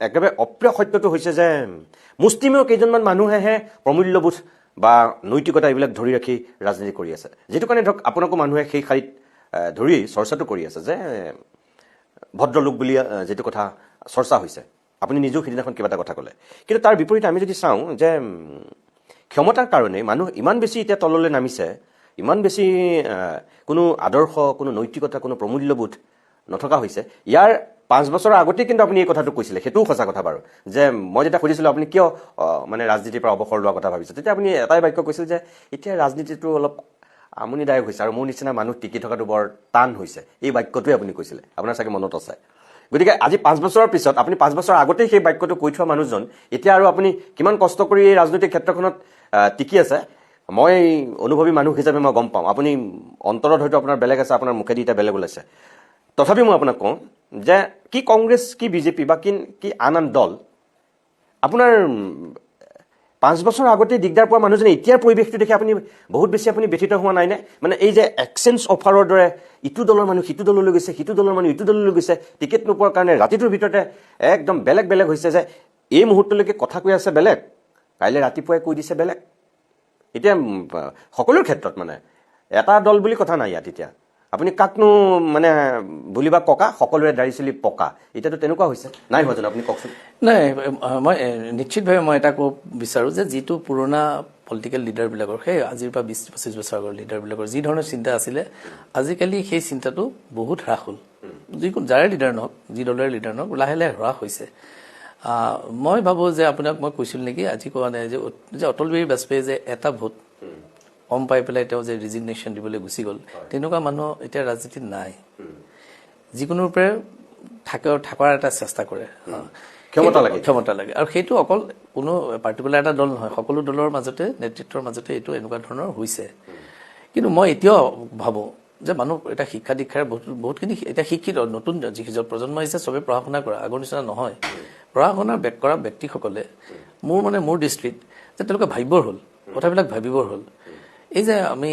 S1: একেবাৰে অপ্ৰিয় সত্যটো হৈছে যে মুষ্টিমেয় কেইজনমান মানুহেহে প্ৰমূল্যবোধ বা নৈতিকতা এইবিলাক ধৰি ৰাখি ৰাজনীতি কৰি আছে, যিটো কাৰণে ধৰক আপোনাকো মানুহে সেই শাৰীত ধৰি চৰ্চাটো কৰি আছে যে ভদ্ৰলোক বুলি যিটো কথা চৰ্চা হৈছে। আপুনি নিজেও সিদিনাখন কিবা এটা কথা ক'লে, কিন্তু তাৰ বিপৰীতে আমি যদি চাওঁ যে ক্ষমতাৰ কাৰণে মানুহ ইমান বেছি এতিয়া তললৈ নামিছে, ইমান বেছি কোনো আদৰ্শ, কোনো নৈতিকতা, কোনো প্ৰমূল্যবোধ নথকা হৈছে। ইয়াৰ 5 বছৰৰ আগতেই কিন্তু আপুনি এই কথাটো কৈছিলে, সেইটোও সঁচা কথা বাৰু, যে মই যেতিয়া সুধিছিলোঁ আপুনি কিয় মানে ৰাজনীতিৰ পৰা অৱসৰ লোৱাৰ কথা ভাবিছে, তেতিয়া আপুনি এটাই বাক্য কৈছিল যে এতিয়া ৰাজনীতিটো অলপ আমনিদায়ক হৈছে আৰু মোৰ নিচিনা মানুহ টিকি থকাটো বৰ টান হৈছে। এই বাক্যটোৱে আপুনি কৈছিলে, আপোনাৰ চাগে মনত আছে। গতিকে আজি 5 বছৰৰ পিছত, আপুনি 5 বছৰ আগতেই সেই বাক্যটো কৈ থোৱা মানুহজন এতিয়া আৰু আপুনি কিমান কষ্ট কৰি এই ৰাজনৈতিক ক্ষেত্ৰখনত টিকি আছে, মই অনুভৱী মানুহ হিচাপে মই গম পাওঁ। আপুনি অন্তৰত হয়তো আপোনাৰ বেলেগ আছে, আপোনাৰ মুখেদি এতিয়া বেলেগ ওলাইছে। তথাপি মই আপোনাক কওঁ যে কি কংগ্ৰেছ, কি বিজেপি বা কি আন দল, আপোনাৰ 5 বছৰ আগতে দিগদাৰ পোৱা মানুহজনে এতিয়াৰ পৰিৱেশটো দেখি আপুনি বহুত বেছি আপুনি ব্যথিত হোৱা নাইনে? মানে এই যে এক্সচেঞ্জ অফাৰৰ দৰে ইটো দলৰ মানুহ সিটো দললৈ গৈছে, সিটো দলৰ মানুহ ইটো দললৈ গৈছে, টিকেট নোপোৱাৰ কাৰণে ৰাতিটোৰ ভিতৰতে একদম বেলেগ বেলেগ হৈছে, যে এই মুহূৰ্তলৈকে কথা কৈ আছে বেলেগ, কাইলৈ ৰাতিপুৱাই কৈ দিছে বেলেগ। এতিয়া সকলোৰ ক্ষেত্ৰত মানে এটা দল বুলি কথা নাই ইয়াত। এতিয়া আপুনি কাকনো মানে বুলিবা ককা, সকলোৰে দাড়ি চুলি পকা, এতিয়াতো তেনেকুৱা হৈছে নাই হোৱা জানো? আপুনি কওকচোন।
S2: নাই, মই নিশ্চিতভাৱে মই এটা ক'ব বিচাৰোঁ যে যিটো পুৰণা পলিটিকেল লিডাৰবিলাকৰ, সেই আজিৰ পৰা 20-25 বছৰ আগৰ লিডাৰবিলাকৰ যি ধৰণৰ চিন্তা আছিলে, আজিকালি সেই চিন্তাটো বহুত হ্ৰাস হ'ল। যিকোনো যাৰে লিডাৰ নহওক, যি দলৰে লিডাৰ নহওক, লাহে লাহে হ্ৰাস হৈছে। মই ভাবোঁ যে আপোনাক মই কৈছিলোঁ নেকি আজি কোৱা নাই যে অটল বিহাৰী বাজপেয়ীয়ে যে এটা ভোট কম পাই পেলাই তেওঁ যে ৰিজিগনেশ্যন দিবলৈ গুচি গ'ল, তেনেকুৱা মানুহ এতিয়া ৰাজনীতিত নাই। যিকোনো ৰূপে থকাৰ এটা চেষ্টা কৰে, ক্ষমতা লাগে, আৰু সেইটো অকল কোনো পাৰ্টিকুলাৰ এটা দল নহয়, সকলো দলৰ মাজতে, নেতৃত্বৰ মাজতে এইটো এনেকুৱা ধৰণৰ হৈছে। কিন্তু মই এতিয়াও ভাবোঁ যে মানুহ এটা শিক্ষা দীক্ষাৰ বহুতখিনি এতিয়া শিক্ষিত, নতুন যিজন প্ৰজন্ম আহিছে চবেই পঢ়া শুনা কৰা, আগৰ নিচিনা নহয়। পঢ়া শুনা কৰা ব্যক্তিসকলে মোৰ দৃষ্টিত যে তেওঁলোকে ভাবিবৰ হ'ল, কথাবিলাক ভাবিবৰ হ'ল। এই যে আমি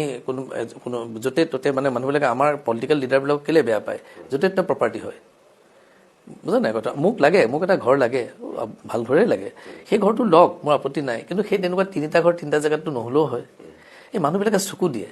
S2: কোনো য'তে ত'তে মানে মানুহবিলাকে আমাৰ পলিটিকেল লিডাৰবিলাকক কেলৈ বেয়া পায়, য'তে ত'তে প্ৰপাৰ্টি হয়, বুজা নাই কথা। মোক এটা ঘৰ লাগে, ভাল ঘৰেই লাগে, সেই ঘৰটো লওক, মোৰ আপত্তি নাই, কিন্তু সেই তেনেকুৱা 3টা ঘৰ 3টা জেগাততো নহ'লেও হয়। এই মানুহবিলাকে চকু দিয়ে,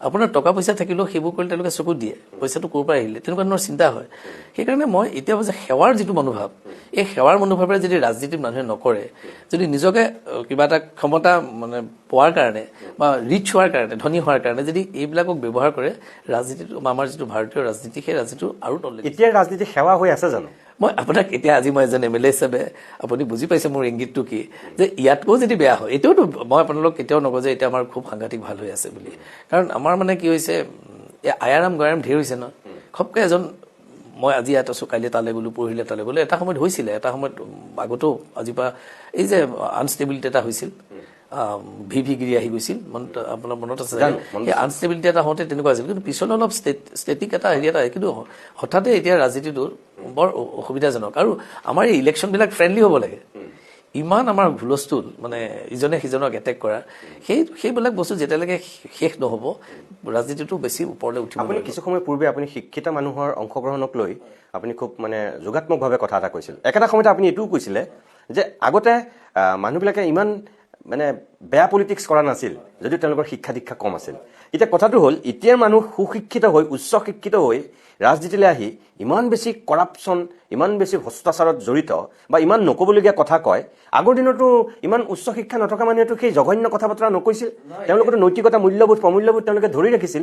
S2: আপোনাৰ টকা পইচা থাকিলেও সেইবোৰ কৰিলে তেওঁলোকে চকু দিয়ে, পইচাটো ক'ৰ পৰা আহিলে, তেনেকুৱা ধৰণৰ চিন্তা হয়। সেইকাৰণে মই এতিয়া যে সেৱাৰ যিটো মনোভাৱ, এই সেৱাৰ মনোভাৱেৰে যদি ৰাজনীতিত মানুহে নকৰে, যদি নিজকে কিবা এটা ক্ষমতা মানে পোৱাৰ কাৰণে বা ৰিচ হোৱাৰ কাৰণে, ধনী হোৱাৰ কাৰণে যদি এইবিলাকক ব্যৱহাৰ কৰে, ৰাজনীতিটো আমাৰ যিটো ভাৰতীয় ৰাজনীতি, সেই ৰাজনীতিটো আৰু তললৈ।
S1: এতিয়া ৰাজনীতি সেৱা হৈ আছে জানো?
S2: মই আপোনাক এতিয়া আজি মই এজন MLA হিচাপে আপুনি বুজি পাইছে মোৰ ইংগিতটো কি, যে ইয়াতকৈও যদি বেয়া হয়, এতিয়াওতো মই আপোনালোক কেতিয়াও নকওঁ যে এতিয়া আমাৰ খুব সাংঘাতিক ভাল হৈ আছে বুলি। কাৰণ আমাৰ মানে কি হৈছে, আয়াৰাম গয়াৰাম ঢেৰ হৈছে ন। খপকৈ এজন মই আজি ইয়াত আছোঁ কাইলৈ তালৈ গ'লোঁ পৰহিলে তালৈ গ'লোঁ এটা সময়ত হৈছিলে এটা সময়ত আগতো আজিৰ পৰা এই যে আনষ্টেবিলিটি এটা হৈছিল ভি গিৰি আহি গৈছিল আপোনাৰ মনত আছে সেই আনষ্টেবিলিটি এটা হওঁতে তেনেকুৱা আছিল কিন্তু পিছলৈ অলপ ষ্টেটিক এটা হেৰি এটা কিন্তু হঠাতে এতিয়া ৰাজনীতিটো বৰ অসুবিধাজনক আৰু আমাৰ এই ইলেকশ্যনবিলাক ফ্ৰেণ্ডলি হ'ব লাগে ইমান আমাৰ হুলস্থুল মানে ইজনে সিজনক এটেক কৰা সেইবিলাক বস্তু যেতিয়ালৈকে শেষ নহ'ব ৰাজনীতিটো বেছি ওপৰলৈ উঠিব
S1: আপুনি কিছু সময় পূৰ্বে আপুনি শিক্ষিত মানুহৰ অংশগ্ৰহণক লৈ আপুনি খুব মানে যোগাত্মকভাৱে কথা এটা কৈছিল একেটা সময়তে আপুনি এইটোও কৈছিলে যে আগতে মানুহবিলাকে ইমান মানে বেয়া পলিটিক্স কৰা নাছিল যদিও তেওঁলোকৰ শিক্ষা দীক্ষা কম আছিল এতিয়া কথাটো হ'ল এতিয়াৰ মানুহ সুশিক্ষিত হৈ উচ্চ শিক্ষিত হৈ ৰাজনীতিলৈ আহি ইমান বেছি কৰাপশ্যন ইমান বেছি ভ্ৰষ্টাচাৰত জড়িত বা ইমান নক'বলগীয়া কথা কয় আগৰ দিনতো ইমান উচ্চ শিক্ষা নথকা মানুহেতো সেই জঘন্য কথা বতৰা নকৈছিল তেওঁলোকৰ নৈতিকতা মূল্যবোধ প্ৰমূল্যবোধ তেওঁলোকে ধৰি ৰাখিছিল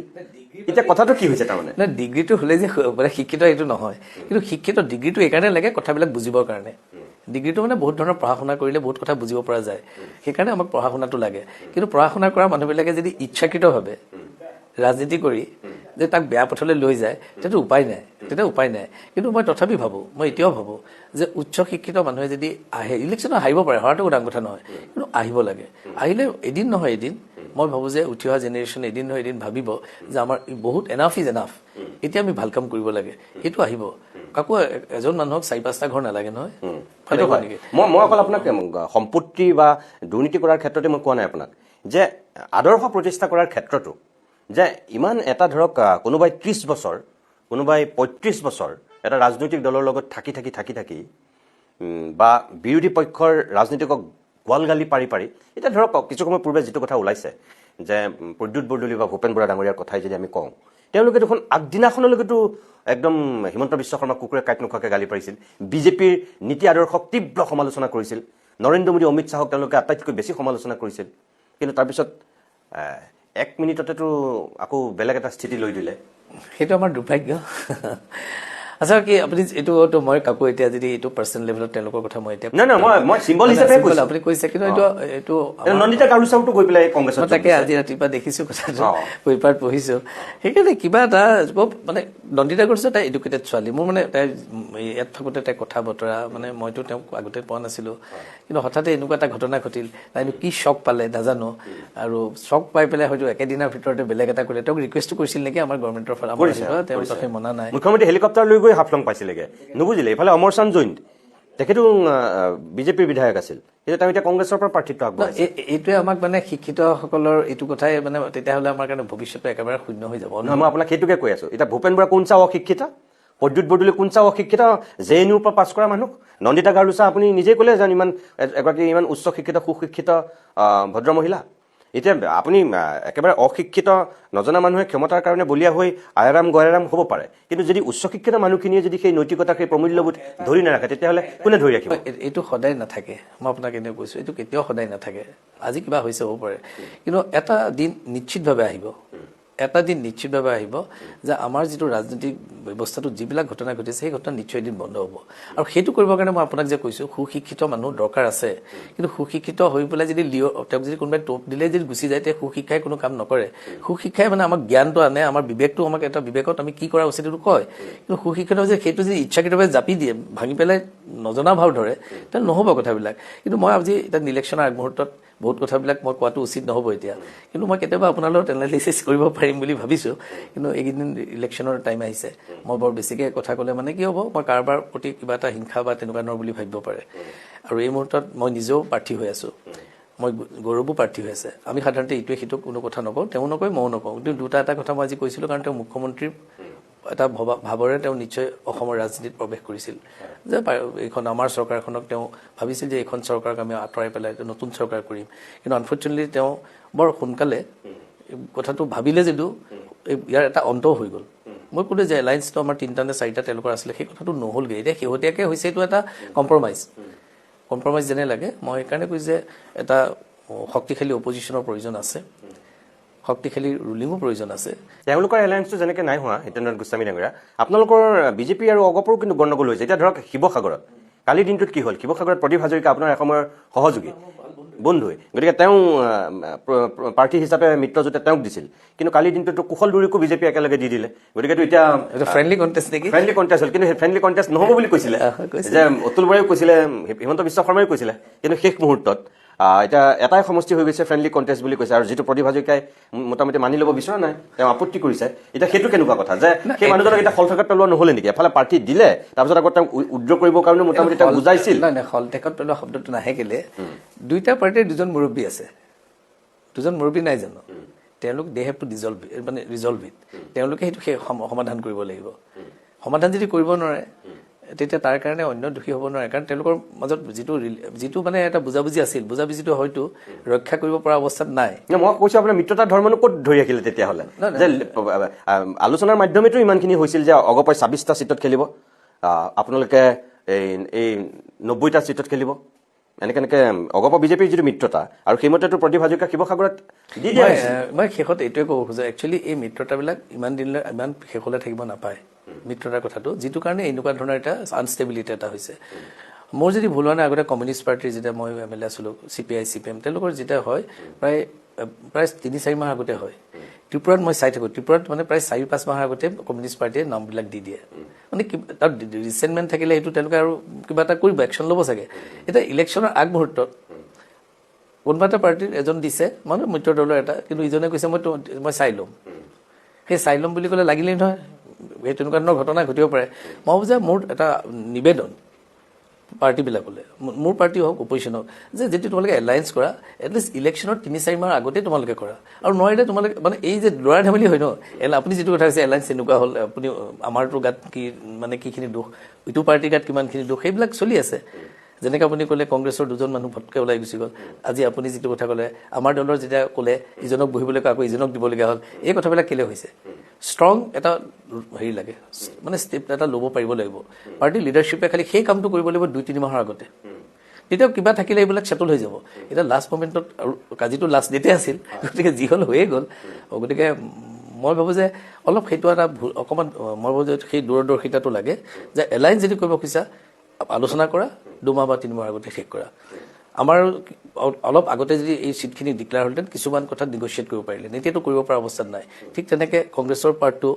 S1: এতিয়া কথাটো কি হৈছে তাৰমানে
S2: ডিগ্ৰীটো হ'লে যে মানে শিক্ষিত এইটো নহয় কিন্তু শিক্ষিত ডিগ্ৰীটো এইকাৰণে লাগে কথাবিলাক বুজিবৰ কাৰণে ডিগ্ৰীটো মানে বহুত ধৰণৰ পঢ়া শুনা কৰিলে বহুত কথা বুজিব পৰা যায় সেইকাৰণে আমাক পঢ়া শুনাটো লাগে কিন্তু পঢ়া শুনা কৰা মানুহবিলাকে যদি ইচ্ছাকৃতভাৱে ৰাজনীতি কৰি যে তাক বেয়া পথলৈ লৈ যায় তেতিয়া উপায় নাই কিন্তু মই তথাপি ভাবোঁ মই এতিয়াও ভাবোঁ যে উচ্চ শিক্ষিত মানুহে যদি আহে ইলেকশ্যনত হাৰিব পাৰে হৰাটো ডাঙৰ কথা নহয় কিন্তু আহিব লাগে আহিলে এদিন নহয় এদিন মই ভাবোঁ যে উঠি অহা জেনেৰেশ্যন এদিন নহয় এদিন ভাবিব যে আমাৰ বহুত এনাফ ইজ এনাফ এতিয়া আমি ভাল কাম কৰিব লাগে সেইটো আহিব কাকো এজন মানুহক 4-5টা ঘৰ নালাগে নহয়
S1: মই অকল আপোনাক সম্পত্তি বা দুৰ্নীতি কৰাৰ ক্ষেত্ৰতে মই কোৱা নাই আপোনাক যে আদৰ্শ প্ৰতিষ্ঠা কৰাৰ ক্ষেত্ৰতো যে ইমান এটা ধৰক কোনোবাই 30 বছৰ কোনোবাই 35 বছৰ এটা ৰাজনৈতিক দলৰ লগত থাকি বা বিৰোধী পক্ষৰ ৰাজনীতিকক গোৱালগালি পাৰি এতিয়া ধৰক কিছু সময় পূৰ্বে যিটো কথা ওলাইছে যে প্ৰদ্যুৎ বৰদলৈ বা ভূপেন বৰা ডাঙৰীয়াৰ কথাই যদি আমি কওঁ তেওঁলোকে দেখোন আগদিনাখনলৈকেতো একদম হিমন্ত বিশ্ব শৰ্মাক কুকুৰে কাইট নোখোৱাকৈ গালি পাৰিছিল বিজেপিৰ নীতি আদৰ্শক তীব্ৰ সমালোচনা কৰিছিল নৰেন্দ্ৰ মোদী অমিত শ্বাহক তেওঁলোকে আটাইতকৈ বেছি সমালোচনা কৰিছিল কিন্তু তাৰপিছত 1 মিনিটতেতো আকৌ বেলেগ এটা স্থিতি লৈ দিলে
S2: সেইটো আমাৰ দুৰ্ভাগ্য আচ্ছা কি আপুনি এইটো মই কাকো এতিয়া যদি এইটো পাৰ্চনেল লেভেলত তেওঁলোকৰ কথা মই এতিয়া
S1: মই চিম্বল হিচাপে কৈছো
S2: আপুনি কৈছে কিন্তু এইটো
S1: নন্দিতা গাৰুচাওটো গৈ পেলাই কংগ্ৰেছত
S2: তাকে আজি ৰাতিপুৱা দেখিছো কথাটো পেপাৰত পঢ়িছো সেইকাৰণে কিবা এটা মানে নন্দিতা গাৰুচাও তাই এডুকেটেড ছোৱালী মোৰ মানে তাই ইয়াত থাকোঁতে তাই কথা বতৰা মানে মইতো তেওঁক আগতে পোৱা নাছিলোঁ কিন্তু হঠাতে এনেকুৱা এটা ঘটনা ঘটিল তাইনো কি শ্বক পালে নাজানো আৰু শ্বক পাই পেলাই হয়তো একেদিনৰ ভিতৰতে বেলেগ এটা কৰিলে তেওঁক ৰিকুৱেষ্ট কৰিছিল নেকি আমাৰ গভৰ্ণমেণ্টৰ ফালৰ পৰা তেওঁ তাতে মনা নাই
S1: মুখ্যমন্ত্ৰী হেলিকপ্টাৰ লৈ গৈ হাফলং পাইছিলেগে নুবুজিলে এইফালে অমৰচান্দ জৈন তেখেতো বিজেপিৰ বিধায়ক আছিল এতিয়া তেওঁ এতিয়া কংগ্ৰেছৰ পৰা প্ৰাৰ্থিত্ব আগবঢ়াইছে
S2: এইটোৱে আমাক মানে শিক্ষিতসকলৰ এইটো কথাই মানে তেতিয়াহ'লে আমাৰ কাৰণে ভৱিষ্যতে একেবাৰে শূন্য হৈ যাব
S1: নহয় মই আপোনাক সেইটোকে কৈ আছো এতিয়া ভূপেন বৰা কোনচা অশিক্ষিত প্ৰদ্যুৎ বৰদলৈ কোনচা অশিক্ষিত জেএনইউৰ পৰা পাছ কৰা মানুহ নন্দিতা গাৰুচা আপুনি নিজেই ক'লে যেন এগৰাকী ইমান উচ্চ শিক্ষিত সুশিক্ষিত ভদ্ৰ মহিলা এতিয়া আপুনি একেবাৰে অশিক্ষিত নজনা মানুহে ক্ষমতাৰ কাৰণে বলিয়া হৈ আয়াৰাম গয়াৰাম হ'ব পাৰে কিন্তু যদি উচ্চ শিক্ষিত মানুহখিনিয়ে যদি সেই নৈতিকতা সেই প্ৰমূল্যবোধ ধৰি নাৰাখে তেতিয়াহ'লে কোনে ধৰি ৰাখিব
S2: এইটো সদায় নাথাকে মই আপোনাক এনেই কৈছোঁ এইটো কেতিয়াও সদায় নাথাকে আজি কিবা হৈছে হ'ব পাৰে কিন্তু এটা দিন নিশ্চিতভাৱে আহিব যে আমাৰ যিটো ৰাজনৈতিক ব্যৱস্থাটোত যিবিলাক ঘটনা ঘটিছে সেই ঘটনা নিশ্চয় এদিন বন্ধ হ'ব আৰু সেইটো কৰিবৰ কাৰণে মই আপোনাক যে কৈছোঁ সুশিক্ষিত মানুহ দৰকাৰ আছে কিন্তু সুশিক্ষিত হৈ পেলাই যদি তেওঁক যদি কোনোবাই টোপ দিলে যদি গুচি যায় তেতিয়া সুশিক্ষাই কোনো কাম নকৰে সুশিক্ষাই মানে আমাক জ্ঞানটো আনে আমাৰ বিবেকটো আমাক এটা বিবেকত আমি কি কৰা উচিত সেইটো কয় কিন্তু সুশিক্ষিত যে সেইটো যদি ইচ্ছাকৃতভাৱে জাপি দিয়ে ভাঙি পেলাই নজনা ভাৱ ধৰে তেতিয়াহ'লে নহ'ব কথাবিলাক কিন্তু মই আজি এতিয়া ইলেকশ্যনৰ আগমুহূৰ্তত বহুত কথাবিলাক মই কোৱাটো উচিত নহ'ব এতিয়া কিন্তু মই কেতিয়াবা আপোনালোকৰ এনালাইচিছ কৰিব পাৰিম বুলি ভাবিছোঁ কিন্তু এইকেইদিন ইলেকশ্যনৰ টাইম আহিছে মই বৰ বেছিকৈ কথা ক'লে মানে কি হ'ব মই কাৰোবাৰ প্ৰতি কিবা এটা হিংসা বা তেনেকুৱা ধৰণৰ বুলি ভাবিব পাৰে আৰু এই মুহূৰ্তত মই নিজেও প্ৰাৰ্থী হৈ আছোঁ মই গৌৰৱো প্ৰাৰ্থী হৈ আছে আমি সাধাৰণতে ইটোৱে সিটোক কোনো কথা নকওঁ তেওঁ নকয় ময়ো নকওঁ কিন্তু এটা কথা মই আজি কৈছিলোঁ কাৰণ তেওঁ মুখ্যমন্ত্ৰীৰ এটা ভাৱৰে তেওঁ নিশ্চয় অসমৰ ৰাজনীতিত প্ৰৱেশ কৰিছিল যে এইখন আমাৰ চৰকাৰখনক তেওঁ ভাবিছিল যে এইখন চৰকাৰক আমি আঁতৰাই পেলাই নতুন চৰকাৰ কৰিম কিন্তু আনফৰ্চুনেটলি তেওঁ বৰ সোনকালে কথাটো ভাবিলে যদিও ইয়াৰ এটা অন্তও হৈ গ'ল মই ক'লো যে এলায়েন্সটো আমাৰ 3টা নে 4টা তেওঁলোকৰ আছিলে সেই কথাটো নহ'লগৈ এতিয়া শেহতীয়াকৈ হৈছে এইটো এটা কম্প্ৰমাইজ যেনে লাগে মই সেইকাৰণে কৈছোঁ যে এটা শক্তিশালী অপজিশ্যনৰ প্ৰয়োজন আছে শক্তিশালী ৰুলিঙো প্ৰয়োজন আছে
S1: তেওঁলোকৰ এলায়েন্সটো যেনেকৈ নাই হোৱা হিতেন্দ্ৰ গোস্বামী ডাঙৰীয়া আপোনালোকৰ বিজেপি আৰু অগপৰো কিন্তু গণ্ডগোল হৈছে এতিয়া ধৰক শিৱসাগৰত কালিৰ দিনটোত কি হ'ল শিৱসাগৰত প্ৰদীপ হাজৰিকা আপোনাৰ এসময়ৰ সহযোগী বন্ধুৱে গতিকে তেওঁ প্ৰাৰ্থী হিচাপে মিত্ৰজোঁটে তেওঁক দিছিল কিন্তু কালিৰ দিনটোতো কুশল দুৰীকো বিজেপি একেলগে দি দিলে গতিকেতো এতিয়া
S2: ফ্ৰেণ্ডলি কণ্টেষ্ট নেকি
S1: ফ্ৰেণ্ডলি কণ্টেষ্ট হ'ল কিন্তু সেই ফ্ৰেণ্ডলি কণ্টেষ্ট নহ'ব বুলি কৈছিলে যে অতুল বৰাইও কৈছিলে হিমন্ত বিশ্ব শৰ্মাইও কৈছিলে কিন্তু শেষ মুহূৰ্তত এতিয়া এটাই সমষ্টি হৈ গৈছে ফ্ৰেণ্ডলি কণ্টেষ্ট বুলি কৈছে আৰু যিটো প্ৰদীপ হাজৰিকাই মোটামুটি মানি ল'ব বিচৰা নাই তেওঁ আপত্তি কৰিছে এতিয়া সেইটো কেনেকুৱা কথা যে সেই মানুহজনক এতিয়া খলঠেকত পেলোৱা নহ'লে নেকি এফালে প্ৰাৰ্থী দিলে তাৰপিছত আকৌ তেওঁক উইড্ৰ কৰিবৰ কাৰণে মোটামুটি তেওঁক বুজাইছিল
S2: নাই খলঠেকত পেলোৱা শব্দটো নাহে কেলে দুইটা পাৰ্টিৰ দুজন মুৰব্বী আছে দুজন মুৰব্বী নাই জানো তেওঁলোক they have to resolve it তেওঁলোকে সেইটো সমাধান কৰিব লাগিব সমাধান যদি কৰিব নোৱাৰে তেতিয়া তাৰ কাৰণে অন্য দোষী হ'ব নোৱাৰে কাৰণ তেওঁলোকৰ মাজত যিটো মানে এটা বুজাবুজি আছিল বুজাবুজিটো হয়তো ৰক্ষা কৰিব পৰা অৱস্থাত নাই
S1: মই কৈছোঁ আপোনাৰ মিত্ৰতাৰ ধৰ্মনো ক'ত ধৰি ৰাখিলে তেতিয়াহ'লে যে আলোচনাৰ মাধ্যমেতো ইমানখিনি হৈছিল যে অগপই ২৬টা ছিটত খেলিব আপোনালোকে এই ৯০টা ছিটত খেলিব এনেকৈ অগপ বিজেপিৰ যিটো মিত্ৰতা আৰু সেইমতেতো প্ৰদীপ হাজৰিকা শিৱসাগৰত দি দিয়া
S2: মই শেষত এইটোৱে ক'ব খোজো একচুৱেলি এই মিত্ৰতাবিলাক ইমান দিনলৈ ইমান শেষলৈ থাকিব নাপায় মিত্ৰতাৰ কথাটো যিটো কাৰণে এনেকুৱা ধৰণৰ এটা আনষ্টেবিলিটি এটা হৈছে মোৰ যদি ভুল হোৱা নাই আগতে কমিউনিষ্ট পাৰ্টিৰ যেতিয়া মই MLA আছিলোঁ CPI CPM তেওঁলোকৰ যেতিয়া হয় প্ৰায় ৩-৪ মাহ আগতে হয় ত্ৰিপুৰাত মই চাই থাকোঁ ত্ৰিপুৰাত মানে প্ৰায় ৪-৫ মাহৰ আগতে কমিউনিষ্ট পাৰ্টিয়ে নামবিলাক দি দিয়ে মানে তাত ৰিচেণ্টমেণ্ট থাকিলে সেইটো তেওঁলোকে আৰু কিবা এটা কৰিব একশ্যন ল'ব চাগে এতিয়া ইলেকশ্যনৰ আগমুহূৰ্তত কোনোবা এটা পাৰ্টিৰ এজন দিছে মানে মিত্ৰ দলৰ এটা কিন্তু ইজনে কৈছে মই চাই ল'ম সেই চাই ল'ম বুলি ক'লে লাগিলেই নহয় সেই তেনেকুৱা ধৰণৰ ঘটনা ঘটিব পাৰে মই ভাবোঁ যে মোৰ এটা নিবেদন পাৰ্টিবিলাকলৈ মোৰ পাৰ্টি হওক অপজিশ্যন হওক যে যেতিয়া তোমালোকে এলায়েন্স কৰা এটলিষ্ট ইলেকশ্যনৰ 3-4 মাহ আগতে তোমালোকে কৰা আৰু নোৱাৰিলে তোমালোকে মানে এই যে ল'ৰা ধেমালি হয় ন আপুনি যিটো কথা কৈছে এলায়েন্স এনেকুৱা হ'ল আপুনি আমাৰতো গাত কি মানে কিখিনি দোষ ইটো পাৰ্টিৰ গাত কিমানখিনি দোষ সেইবিলাক চলি আছে যেনেকৈ আপুনি ক'লে কংগ্ৰেছৰ দুজন মানুহ ভটকে ওলাই গুচি গ'ল আজি আপুনি যিটো কথা ক'লে আমাৰ দলৰ যেতিয়া ক'লে ইজনক বহিবলৈ আকৌ ইজনক দিবলগীয়া হ'ল এই কথাবিলাক কেলৈ হৈছে ষ্ট্ৰং এটা হেৰি লাগে মানে ষ্টেপ এটা ল'ব পাৰিব লাগিব পাৰ্টিৰ লিডাৰশ্বিপে খালি সেই কামটো কৰিব লাগিব 2-3 মাহৰ আগতে তেতিয়া কিবা থাকিলে এইবিলাক চেটল হৈ যাব এতিয়া লাষ্ট মমেণ্টত আৰু কাজিটো লাষ্ট ডেটে আছিল গতিকে যি হ'ল হৈয়ে গ'ল গতিকে মই ভাবোঁ যে অলপ সেইটো এটা অকণমান মই ভাবোঁ যে সেই দূৰদৰ্শিতাটো লাগে যে এলায়েন্স যদি কৰিব খুজিছা আলোচনা কৰা 2 মাহ বা 3 মাহ আগতে শেষ কৰা আমাৰ অলপ আগতে যদি এই চিটখিনি ডিক্লেয়াৰ হ'লহেঁতেন কিছুমান কথা নেগচিয়েট কৰিব পাৰিলে এতিয়াতো কৰিব পৰা অৱস্থাত নাই ঠিক তেনেকৈ কংগ্ৰেছৰ পাৰ্টটো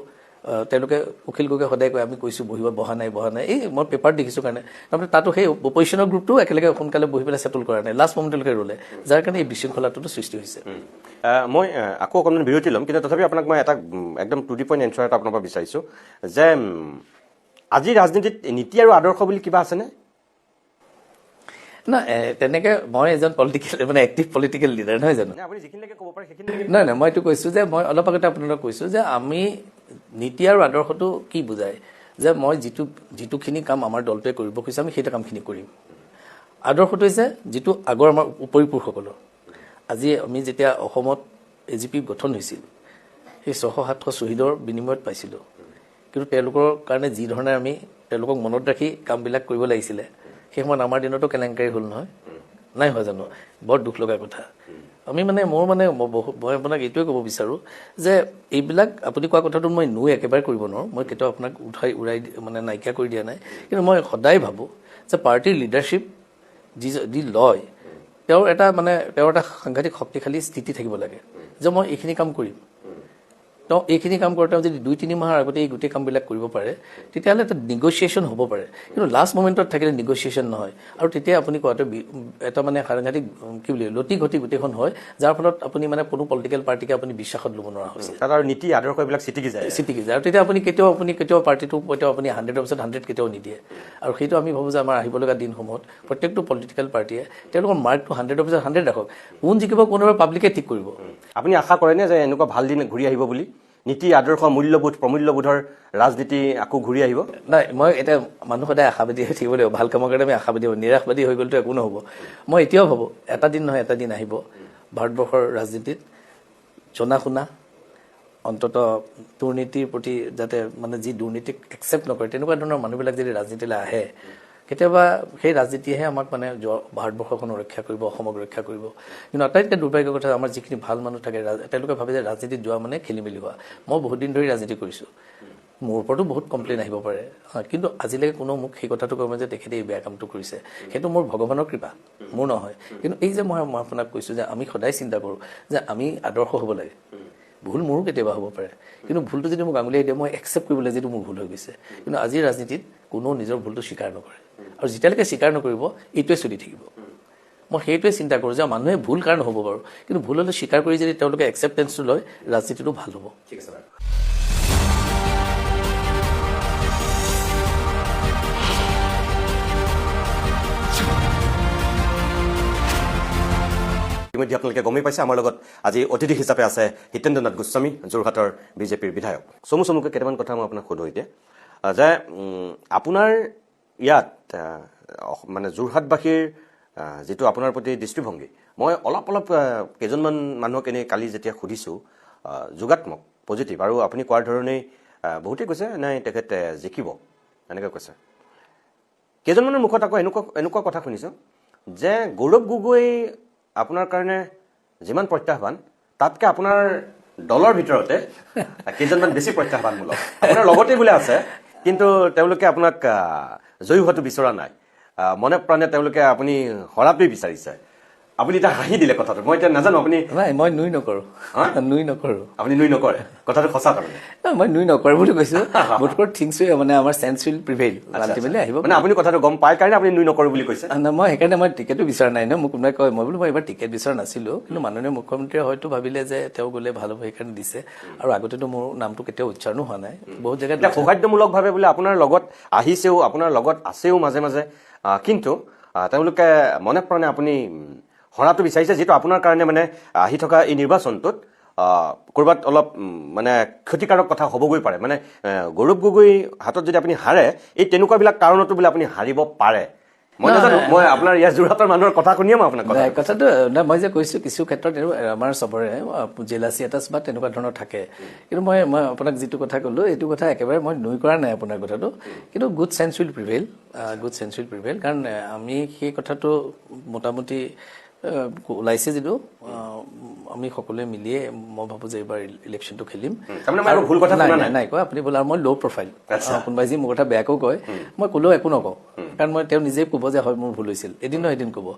S2: তেওঁলোকে উকিল গগৈ সদায় কয় আমি কৈছোঁ বহা নাই এই মই পেপাৰ দেখিছোঁ কাৰণে তাৰমানে তাতো সেই অপজিশ্যনৰ গ্ৰুপটো একেলগে সোনকালে বহি পেলাই ছেটল কৰা নাই লাষ্ট মমেণ্টলৈকে ৰ'লে যাৰ কাৰণে এই বিশৃংখলাটোতো সৃষ্টি হৈছে
S1: মই আকৌ অকণমান বিৰতি ল'ম কিন্তু তথাপি আপোনাক মই এটা একদম টু দি পইণ্ট এনচাৰ এটা আপোনাৰ পৰা বিচাৰিছোঁ যে আজিৰ ৰাজনীতিত নীতি আৰু আদৰ্শ বুলি কিবা আছেনে
S2: না তেনেকৈ মই এজন পলিটিকেল মানে এক্টিভ পলিটিকেল লিডাৰ নহয় জানো
S1: আপুনি যিখিনিলৈকে ক'ব পাৰে সেইখিনি
S2: নাই মই এইটো কৈছোঁ যে মই অলপ আগতে আপোনালোকক কৈছোঁ যে আমি নীতি আৰু আদৰ্শটো কি বুজায় যে মই যিটোখিনি কাম আমাৰ দলটোৱে কৰিব খুজিছে আমি সেইটো কামখিনি কৰিম আদৰ্শটো হৈছে যিটো আগৰ আমাৰ উপৰিপুৰুষসকলৰ আজি আমি যেতিয়া অসমত AGP গঠন হৈছিল সেই 600-700 শ্বহীদৰ বিনিময়ত পাইছিলোঁ কিন্তু তেওঁলোকৰ কাৰণে যি ধৰণে আমি তেওঁলোকক মনত ৰাখি কামবিলাক কৰিব লাগিছিলে সেই সময়ত আমাৰ দিনতো কেলেংকাৰী হ'ল নহয় নাই হয় জানো বৰ দুখ লগা কথা আমি মানে মই আপোনাক এইটোৱে ক'ব বিচাৰোঁ যে এইবিলাক আপুনি কোৱা কথাটো মই একেবাৰে কৰিব নোৱাৰোঁ মই কেতিয়াও আপোনাক উৰাই মানে নাইকিয়া কৰি দিয়া নাই কিন্তু মই সদায় ভাবোঁ যে পাৰ্টিৰ লিডাৰশ্বিপ যি লয় তেওঁৰ এটা সাংঘাতিক শক্তিশালী স্থিতি থাকিব লাগে যে মই এইখিনি কাম কৰিম তেওঁ এইখিনি কাম কৰোঁতে যদি 2-3 মাহৰ আগতে এই গোটেই কামবিলাক কৰিব পাৰে তেতিয়াহ'লে এটা নেগচিয়েশ্যন হ'ব পাৰে কিন্তু লাষ্ট মমেণ্টত থাকিলে নেগচিয়েশ্যন নহয় আৰু তেতিয়া আপুনি কোৱাটো এটা মানে সাংঘাতিক কি বুলি লটি ঘটি গোটেইখন হয় যাৰ ফলত আপুনি মানে কোনো পলিটিকেল পাৰ্টিকে আপুনি বিশ্বাসত ল'ব নোৱাৰা হৈছে
S1: তাত আৰু নীতি আদৰ্শ এইবিলাক ছিটিকি যায়
S2: আৰু তেতিয়া আপুনি কেতিয়াও পাৰ্টিটো আপুনি 100% 100 কেতিয়াও নিদিয়ে আৰু সেইটো আমি ভাবোঁ যে আমাৰ আহিবলগা দিনসমূহত প্ৰত্যেকটো পলিটিকেল পাৰ্টিয়ে তেওঁলোকৰ মাৰ্কটো 100% 100 ৰাখক কোন জিকিব কোনোবাৰ পাব্লিকে ঠিক কৰিব
S1: আপুনি আশা কৰেনে যে এনেকুৱা ভাল দিন ঘূৰি আহিব বুলি নীতি আদৰ্শ মূল্যবোধ প্ৰমূল্যবোধৰ ৰাজনীতি আকৌ ঘূৰি আহিব
S2: নাই মই এতিয়া মানুহ সদায় আশাবাদী হৈ থাকিব লাগিব ভাল কামৰ কাৰণে আমি আশাবাদী হ'ব নিৰাশবাদী হৈ গ'লেতো একো নহ'ব মই এতিয়াও ভাবোঁ এটা দিন নহয় এটা দিন আহিব ভাৰতবৰ্ষৰ ৰাজনীতিত জনা শুনা অন্ততঃ দুৰ্নীতিৰ প্ৰতি যাতে মানে যি দুৰ্নীতিক একচেপ্ট নকৰে তেনেকুৱা ধৰণৰ মানুহবিলাক যদি ৰাজনীতিলৈ আহে কেতিয়াবা সেই ৰাজনীতিহে আমাক মানে ভাৰতবৰ্ষখনক ৰক্ষা কৰিব অসমক ৰক্ষা কৰিব কিন্তু আটাইতকৈ দুৰ্ভাগ্যৰ কথা আমাৰ যিখিনি ভাল মানুহ থাকে তেওঁলোকে ভাবে যে ৰাজনীতিত যোৱা মানে খেলি মেলি হোৱা মই বহুত দিন ধৰি ৰাজনীতি কৰিছোঁ মোৰ ওপৰতো বহুত কমপ্লেইন আহিব পাৰে কিন্তু আজিলৈকে কোনো মোক সেই কথাটো কয় যে তেখেতে এই বেয়া কামটো কৰিছে সেইটো মোৰ ভগৱানৰ কৃপা মোৰ নহয় কিন্তু এই যে মই আপোনাক কৈছোঁ যে আমি সদায় চিন্তা কৰোঁ যে আমি আদৰ্শ হ'ব লাগে ভুল মোৰো কেতিয়াবা হ'ব পাৰে কিন্তু ভুলটো যদি মোক আঙুলিয়াই দিয়ে মই একচেপ্ট কৰিবলৈ যিটো মোৰ ভুল হৈ গৈছে কিন্তু আজিৰ ৰাজনীতিত কোনো নিজৰ ভুলটো স্বীকাৰ নকৰে আৰু যেতিয়ালৈকে স্বীকাৰ নকৰিব এইটোৱে চলি থাকিব মই সেইটোৱে চিন্তা কৰোঁ যে মানুহে ভুল কাৰণ হ'ব বাৰু কিন্তু ভুল হ'লে স্বীকাৰ কৰি যদি তেওঁলোকে একচেপ্টেঞ্চটো লয় ৰাজনীতিটো ভাল হ'ব
S1: ঠিক আছে বাৰু ইতিমধ্যে আপোনালোকে গমেই পাইছে আমাৰ লগত আজি অতিথি হিচাপে আছে হিতেন্দ্ৰ নাথ গোস্বামী যোৰহাটৰ বিজেপিৰ বিধায়ক চমুকৈ কেইটামান কথা মই আপোনাক সোধোঁ এতিয়া যে আপোনাৰ ইয়াত মানে যোৰহাটবাসীৰ যিটো আপোনাৰ প্ৰতি দৃষ্টিভংগী মই অলপ কেইজনমান মানুহক এনেই কালি যেতিয়া সুধিছোঁ যোগাত্মক পজিটিভ আৰু আপুনি কোৱাৰ ধৰণেই বহুতেই কৈছে নাই তেখেতে জিকিব এনেকৈ কৈছে কেইজনমানৰ মুখত আকৌ এনেকুৱা কথা শুনিছোঁ যে গৌৰৱ গগৈ আপোনাৰ কাৰণে যিমান প্ৰত্যাহ্বান তাতকৈ আপোনাৰ দলৰ ভিতৰতে কেইজনমান বেছি প্ৰত্যাহ্বানমূলক আপোনাৰ লগতে বোলে আছে কিন্তু তেওঁলোকে আপোনাক জয়ী হোৱাটো বিচৰা নাই মনে প্ৰাণে তেওঁলোকে আপুনি হৰাটোৱেই বিচাৰিছে আপুনি এতিয়া হাঁহি দিলে কথাটো মই এতিয়া নাজানো আপুনি
S2: নাই মই নুই নকৰোঁ
S1: আপুনি নুই নকৰে কথাটো সঁচা তাৰমানে
S2: মই নুই নকৰোঁ বুলি কৈছোঁ বোধকৰ থিংছ মানে আমাৰ চেন্স উইল প্ৰিভেইল আল্টিমেটলি আহিব
S1: মানে আপুনি কথাটো গম পাই কাৰণে আপুনি নুই নকৰোঁ বুলি কৈছে
S2: মই সেইকাৰণে মই টিকেটো বিচৰা নাই ন মোক কোনোবাই কয় মই বোলো মই এইবাৰ টিকেট বিচৰা নাছিলোঁ কিন্তু মাননীয় মুখ্যমন্ত্ৰীয়ে হয়তো ভাবিলে যে তেওঁ গ'লে ভাল হ'ব সেইকাৰণে দিছে আৰু আগতেতো মোৰ নামটো কেতিয়াও উচ্চাৰণো হোৱা নাই বহুত জেগাত
S1: সৌহাৰ্দ্যমূলকভাৱে বোলে আপোনাৰ লগত আহিছেও আপোনাৰ লগত আছেও মাজে মাজে কিন্তু তেওঁলোকে মনে প্ৰাণে আপুনি হৰাটো বিচাৰিছে যিটো আপোনাৰ কাৰণে মানে আহি থকা এই নিৰ্বাচনটোত ক'ৰবাত অলপ মানে ক্ষতিকাৰক কথা হ'বগৈ পাৰে মানে গৌৰৱ গগৈ হাতত যদি আপুনি হাৰে এই তেনেকুৱাবিলাক কাৰণতো বোলে আপুনি হাৰিব পাৰে মই নাজানো মই আপোনাৰ ইয়াৰ যোৰহাটৰ মানুহৰ কথা শুনিয়ে মই আপোনাক
S2: কথাটো মই যে কৈছোঁ কিছু ক্ষেত্ৰত আমাৰ চবৰে জেলাচি এটা বা তেনেকুৱা ধৰণৰ থাকে কিন্তু মই আপোনাক যিটো কথা ক'লোঁ এইটো কথা একেবাৰে মই নুই কৰা নাই আপোনাৰ কথাটো কিন্তু গুড চেন্স উইল প্ৰিভেইল কাৰণ আমি সেই কথাটো মোটামুটি ওলাইছে যদিও আমি সকলোৱে মিলিয়ে মই ভাবোঁ যে এইবাৰ ইলেকশ্যনটো খেলিম নাই কয় আপুনি বোলে আৰু মই ল' প্ৰফাইল কোনোবাই যি মোৰ কথা বেয়াকৈ কয় মই ক'লেও একো নকওঁ কাৰণ মই তেওঁ নিজেই ক'ব যে হয় মোৰ ভুল হৈছিল এদিন নহয় এদিন ক'ব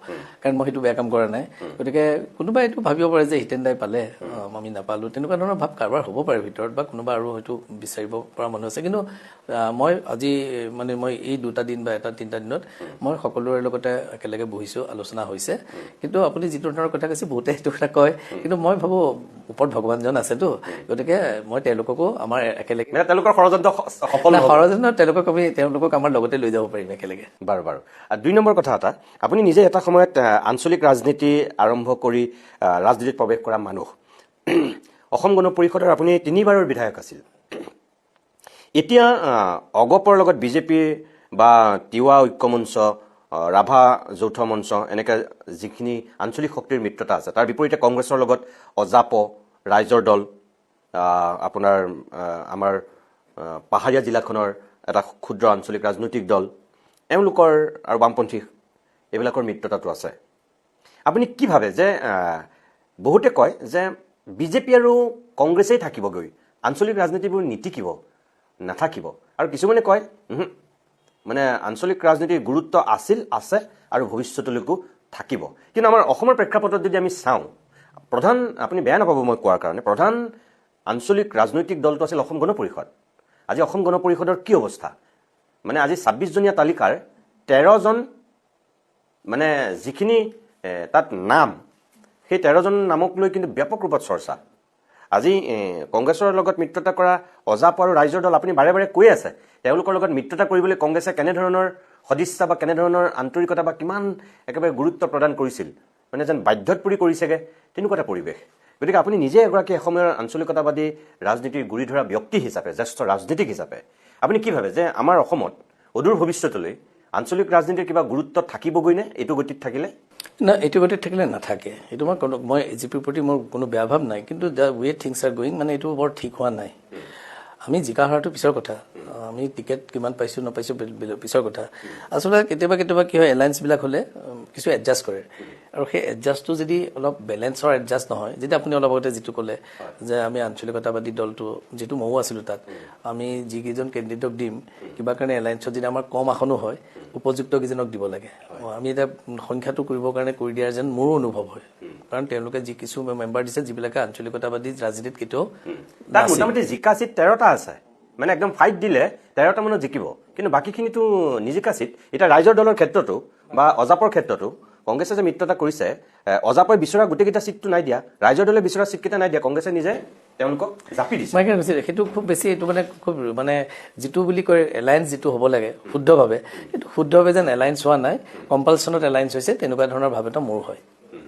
S2: কাৰণ মই সেইটো বেয়া কাম কৰা নাই গতিকে কোনোবাই এইটো ভাবিব পাৰে যে হিতেন দাই পালে আমি নাপালোঁ তেনেকুৱা ধৰণৰ ভাৱ কাৰোবাৰ হ'ব পাৰে ভিতৰত বা কোনোবা আৰু হয়তো বিচাৰিব পৰা মানুহ আছে কিন্তু মই আজি মানে মই এই 2টা দিন বা 3টা দিনত মই সকলোৰে লগতে একেলগে বহিছোঁ আলোচনা হৈছে কিন্তু আপুনি যিটো ধৰণৰ কথা কৈছে বহুতে সেইটো কথা কয় কিন্তু মই ভাবোঁ ওপৰত ভগৱানজন আছেতো গতিকে মই তেওঁলোককো আমাৰ একেলগে
S1: তেওঁলোকৰ
S2: তেওঁলোকক আমাৰ লগতে লৈ যাব পাৰিম একেলগে
S1: বাৰু 2 নম্বৰ কথা এটা আপুনি নিজে এটা সময়ত আঞ্চলিক ৰাজনীতি আৰম্ভ কৰি ৰাজনীতিত প্ৰৱেশ কৰা মানুহ অসম গণ পৰিষদৰ আপুনি 3বাৰৰ বিধায়ক আছিল এতিয়া অগপৰ লগত বিজেপি বা তিৱা ঐক্যমঞ্চ ৰাভা যৌথ মঞ্চ এনেকৈ যিখিনি আঞ্চলিক শক্তিৰ মিত্ৰতা আছে তাৰ বিপৰীতে কংগ্ৰেছৰ লগত অজাপ ৰাইজৰ দল আপোনাৰ আমাৰ পাহাৰীয়া জিলাখনৰ এটা ক্ষুদ্ৰ আঞ্চলিক ৰাজনৈতিক দল এওঁলোকৰ আৰু বামপন্থী এইবিলাকৰ মিত্ৰতাটো আছে আপুনি কি ভাবে যে বহুতে কয় যে বিজেপি আৰু কংগ্ৰেছেই থাকিবগৈ আঞ্চলিক ৰাজনীতিবোৰ নীতিকিব নাথাকিব আৰু কিছুমানে কয় মানে আঞ্চলিক ৰাজনীতিৰ গুৰুত্ব আছে আৰু ভৱিষ্যতলৈকো থাকিব কিন্তু আমাৰ অসমৰ প্ৰেক্ষাপটত যদি আমি চাওঁ প্ৰধান আপুনি বেয়া নাপাব মই কোৱাৰ কাৰণে প্ৰধান আঞ্চলিক ৰাজনৈতিক দলটো আছিল অসম গণ পৰিষদ আজি অসম গণ পৰিষদৰ কি অৱস্থা মানে আজি 26জনীয়া তালিকাৰ 13জন মানে যিখিনি তাত নাম সেই 13জন নামক লৈ কিন্তু ব্যাপক ৰূপত চৰ্চা আজি কংগ্ৰেছৰ লগত মিত্ৰতা কৰা অজাপ আৰু ৰাইজৰ দল আপুনি বাৰে বাৰে কৈ আছে তেওঁলোকৰ লগত মিত্ৰতা কৰিবলৈ কংগ্ৰেছে কেনেধৰণৰ সদিচ্ছা বা কেনেধৰণৰ আন্তৰিকতা বা কিমান একেবাৰে গুৰুত্ব প্ৰদান কৰিছিল মানে যেন বাধ্যত পৰি কৰিছেগৈ তেনেকুৱা এটা পৰিৱেশ গতিকে আপুনি নিজে এগৰাকী অসমৰ আঞ্চলিকতাবাদী ৰাজনীতিৰ গুৰি ধৰা ব্যক্তি হিচাপে জ্যেষ্ঠ ৰাজনীতিক হিচাপে আপুনি কি ভাবে যে আমাৰ অসমত অদূৰ ভৱিষ্যতলৈ আঞ্চলিক ৰাজনীতিৰ কিবা গুৰুত্ব থাকিবগৈ নে এইটো গতিত থাকিলে
S2: না এইটো গতিত থাকিলে নাথাকে এইটো মই এজিপিৰ প্ৰতি মোৰ কোনো বেয়া ভাৱ নাই কিন্তু the way things are going মানে এইটো বৰ ঠিক হোৱা নাই আমি জিকা হাৰাটো পিছৰ কথা আমি টিকেট কিমান পাইছোঁ নাপাইছোঁ পিছৰ কথা আচলতে কেতিয়াবা কি হয় এলায়েন্সবিলাক হ'লে কিছু এডজাষ্ট কৰে আৰু সেই এডজাষ্টটো যদি অলপ বেলেঞ্চৰ এডজাষ্ট নহয় যদি আপুনি অলপ আগতে যিটো ক'লে যে আমি আঞ্চলিকতাবাদী দলটো যিটো ময়ো আছিলোঁ তাত আমি যিকেইজন কেণ্ডিডেটক দিম কিবা কাৰণে এলায়েন্সত যদি আমাৰ কম আসনো হয় উপযুক্ত কেইজনক দিব লাগে আমি এতিয়া সংখ্যাটো কৰিবৰ কাৰণে কৰি দিয়াৰ যেন মোৰো অনুভৱ হয় কাৰণ তেওঁলোকে যি কিছু মেম্বাৰ দিছে যিবিলাকে আঞ্চলিকতাবাদী ৰাজনীতিত কেতিয়াও
S1: তাত মোটামুটি জিকা চিট 13টা আছে মানে একদম ফাইট দিলে 13টা মানত জিকিব কিন্তু বাকীখিনিতো নিজিকা চিট এতিয়া ৰাইজৰ দলৰ ক্ষেত্ৰতো বা অজাপৰ ক্ষেত্ৰতো কংগ্ৰেছে যে মিত্ৰতা কৰিছে অজাপই বিচৰা গোটেইকেইটা চিটটো নাই দিয়া ৰাইজৰ দলে বিচৰা চিটকেইটা নাই দিয়া কংগ্ৰেছে নিজে তেওঁলোকক জাপি দিছে
S2: মই কৈছোঁ সেইটো খুব বেছি এইটো মানে খুব মানে যিটো বুলি কয় এলায়েন্স যিটো হ'ব লাগে শুদ্ধভাৱে সেইটো শুদ্ধভাৱে যেন এলায়েন্স হোৱা নাই কম্পালচনত এলায়েন্স হৈছে তেনেকুৱা ধৰণৰ ভাৱ এটা মোৰ হয়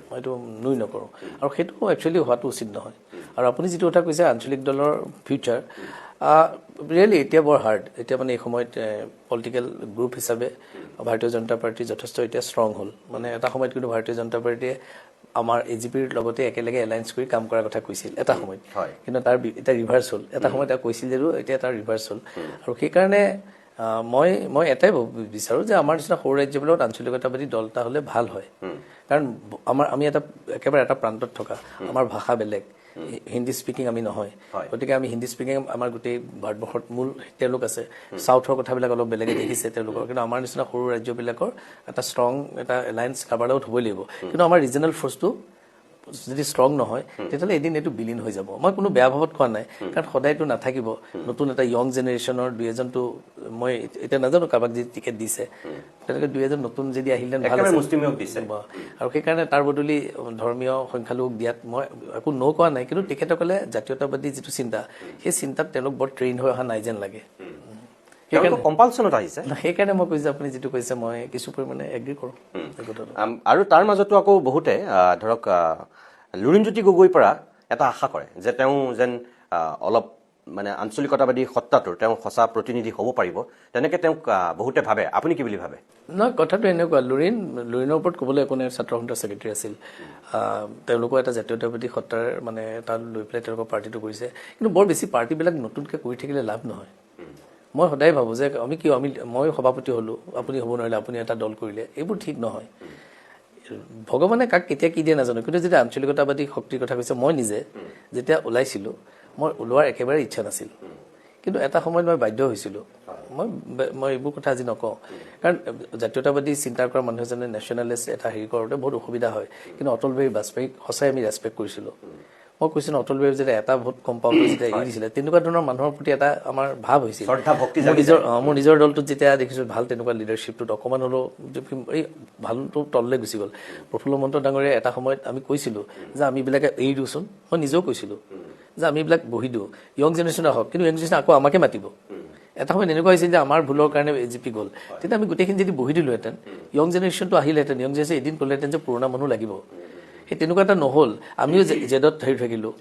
S2: মই এইটো নুই নকৰোঁ আৰু সেইটো একচুৱেলি হোৱাটো উচিত নহয় আৰু আপুনি যিটো কথা কৈছে আঞ্চলিক দলৰ ফিউচাৰ ৰিয়েলি এতিয়া বৰ হাৰ্ড এতিয়া মানে এই সময়ত পলিটিকেল গ্ৰুপ হিচাপে ভাৰতীয় জনতা পাৰ্টি যথেষ্ট এতিয়া ষ্ট্ৰং হ'ল মানে এটা সময়ত কিন্তু ভাৰতীয় জনতা পাৰ্টিয়ে আমাৰ এজিপিৰ লগতে একেলগে এলায়েন্স কৰি কাম কৰাৰ কথা কৈছিল এটা সময়ত কিন্তু তাৰ এতিয়া ৰিভাৰ্চ হ'ল এটা সময়ত কৈছিল যদিও এতিয়া তাৰ ৰিভাৰ্চ হ'ল আৰু সেইকাৰণে মই এটাই বিচাৰোঁ যে আমাৰ নিচিনা সৰু ৰাজ্যবিলাকত আঞ্চলিকতাবাদী দল এটা হ'লে ভাল হয় কাৰণ আমি একেবাৰে এটা প্ৰান্তত থকা আমাৰ ভাষা বেলেগ হিন্দী স্পিকিং আমি নহয় গতিকে আমি হিন্দী স্পিকিং আমাৰ গোটেই ভাৰতবৰ্ষত মূল তেওঁলোক আছে চাউথৰ কথাবিলাক অলপ বেলেগে দেখিছে তেওঁলোকৰ কিন্তু আমাৰ নিচিনা সৰু ৰাজ্যবিলাকৰ এটা ষ্ট্ৰং এটা এলায়েন্স কাৰোবাৰ লগত হ'বই লাগিব কিন্তু আমাৰ ৰিজনেল ফ'ৰ্চটো যদি ষ্ট্ৰং নহয় তেতিয়াহ'লে এদিন এইটো বিলীন হৈ যাব মই কোনো বেয়া ভাৱত কোৱা নাই কাৰণ সদায়তো নাথাকিব নতুন এটা য়ং জেনেৰেশ্যনৰ দুই এজনটো মই এতিয়া নাজানো কাৰোবাক যদি টিকেট দিছে তেনেকৈ দুই এজন নতুন যদি আহিলে ভাল আৰু সেইকাৰণে তাৰ বদলি ধৰ্মীয় সংখ্যালঘুক দিয়াত মই একো ন কোৱা নাই কিন্তু তেখেতসকলে জাতীয়তাবাদী যিটো চিন্তা সেই চিন্তাত তেওঁলোক বৰ ট্ৰেইন হৈ অহা নাই যেন লাগে সেইকাৰণে মই কৈছোঁ আপুনি যিটো কৈছে মই কিছু পৰিমাণে এগ্ৰী কৰোঁ
S1: আৰু তাৰ মাজতো আকৌ বহুতে ধৰক লুৰিণজ্যোতি গগৈৰ পৰা এটা আশা কৰে যে তেওঁ যেন অলপ মানে আঞ্চলিকতাবাদী সত্তাটোৰ তেওঁ সঁচা প্ৰতিনিধি হ'ব পাৰিব তেনেকৈ তেওঁক বহুতে ভাবে আপুনি কি বুলি ভাবে
S2: নহয় কথাটো এনেকুৱা লুৰিণৰ ওপৰত ক'বলৈ একো নাই ছাত্ৰ সন্থাৰ ছেক্ৰেটাৰী আছিল তেওঁলোকৰ এটা জাতীয়তাবাদী সত্তাৰ মানে তাত লৈ পেলাই তেওঁলোকৰ পাৰ্টিটো কৰিছে কিন্তু বৰ বেছি পাৰ্টিবিলাক নতুনকৈ কৰি থাকিলে লাভ নহয় মই সদায় ভাবোঁ যে মই সভাপতি হ'লোঁ আপুনি হ'ব নোৱাৰিলে আপুনি এটা দল কৰিলে এইবোৰ ঠিক নহয় ভগৱানে কাক কেতিয়া কি দিয়ে নাজানো কিন্তু যেতিয়া আঞ্চলিকতাবাদী শক্তিৰ কথা কৈছে মই নিজে যেতিয়া ওলাইছিলোঁ মই ওলোৱাৰ একেবাৰে ইচ্ছা নাছিল কিন্তু এটা সময়ত মই বাধ্য হৈছিলোঁ মই এইবোৰ কথা আজি নকওঁ কাৰণ জাতীয়তাবাদী চিন্তা কৰা মানুহ এজনে নেশ্যনেলিষ্ট এটা হেৰি কৰোঁতে বহুত অসুবিধা হয় কিন্তু অটল বিহাৰী বাজপেয়ীক সঁচাই আমি ৰেচপেক্ট কৰিছিলোঁ মই কৈছিলোঁ অটল বিহাৰী যেতিয়া এটা ভোট কম পাওঁতে যেতিয়া এৰি দিছিলে তেনেকুৱা ধৰণৰ মানুহৰ প্ৰতি এটা আমাৰ ভাৱ হৈছিল মোৰ নিজৰ দলটোত যেতিয়া দেখিছোঁ ভাল তেনেকুৱা লিডাৰশ্বিপটোত অকণমান হ'লেও এই ভালটো তললৈ গুচি গ'ল প্ৰফুল্ল মহন্ত ডাঙৰীয়া এটা সময়ত আমি কৈছিলোঁ যে আমিবিলাকে এৰি দিওঁচোন মই নিজেও কৈছিলোঁ যে আমি এইবিলাক বহি দিওঁ য়ং জেনেৰেশ্যন আহক কিন্তু য়ং জেনেৰেশ্যন আকৌ আমাকে মাতিব এটা সময়ত এনেকুৱা হৈছিল যে আমাৰ ভুলৰ কাৰণে এজিপি গ'ল তেতিয়া আমি গোটেইখিনি যদি বহি দিলোঁহেঁতেন য়ং জেনেৰেশ্যনটো আহিলেহেঁতেন য়ং জেনেৰেশ্যন এদিন ক'লেহেঁতেন যে পুৰণা মানুহ লাগিব সেই তেনেকুৱা এটা নহ'ল আমিও জেদত হেৰি থাকিলোঁ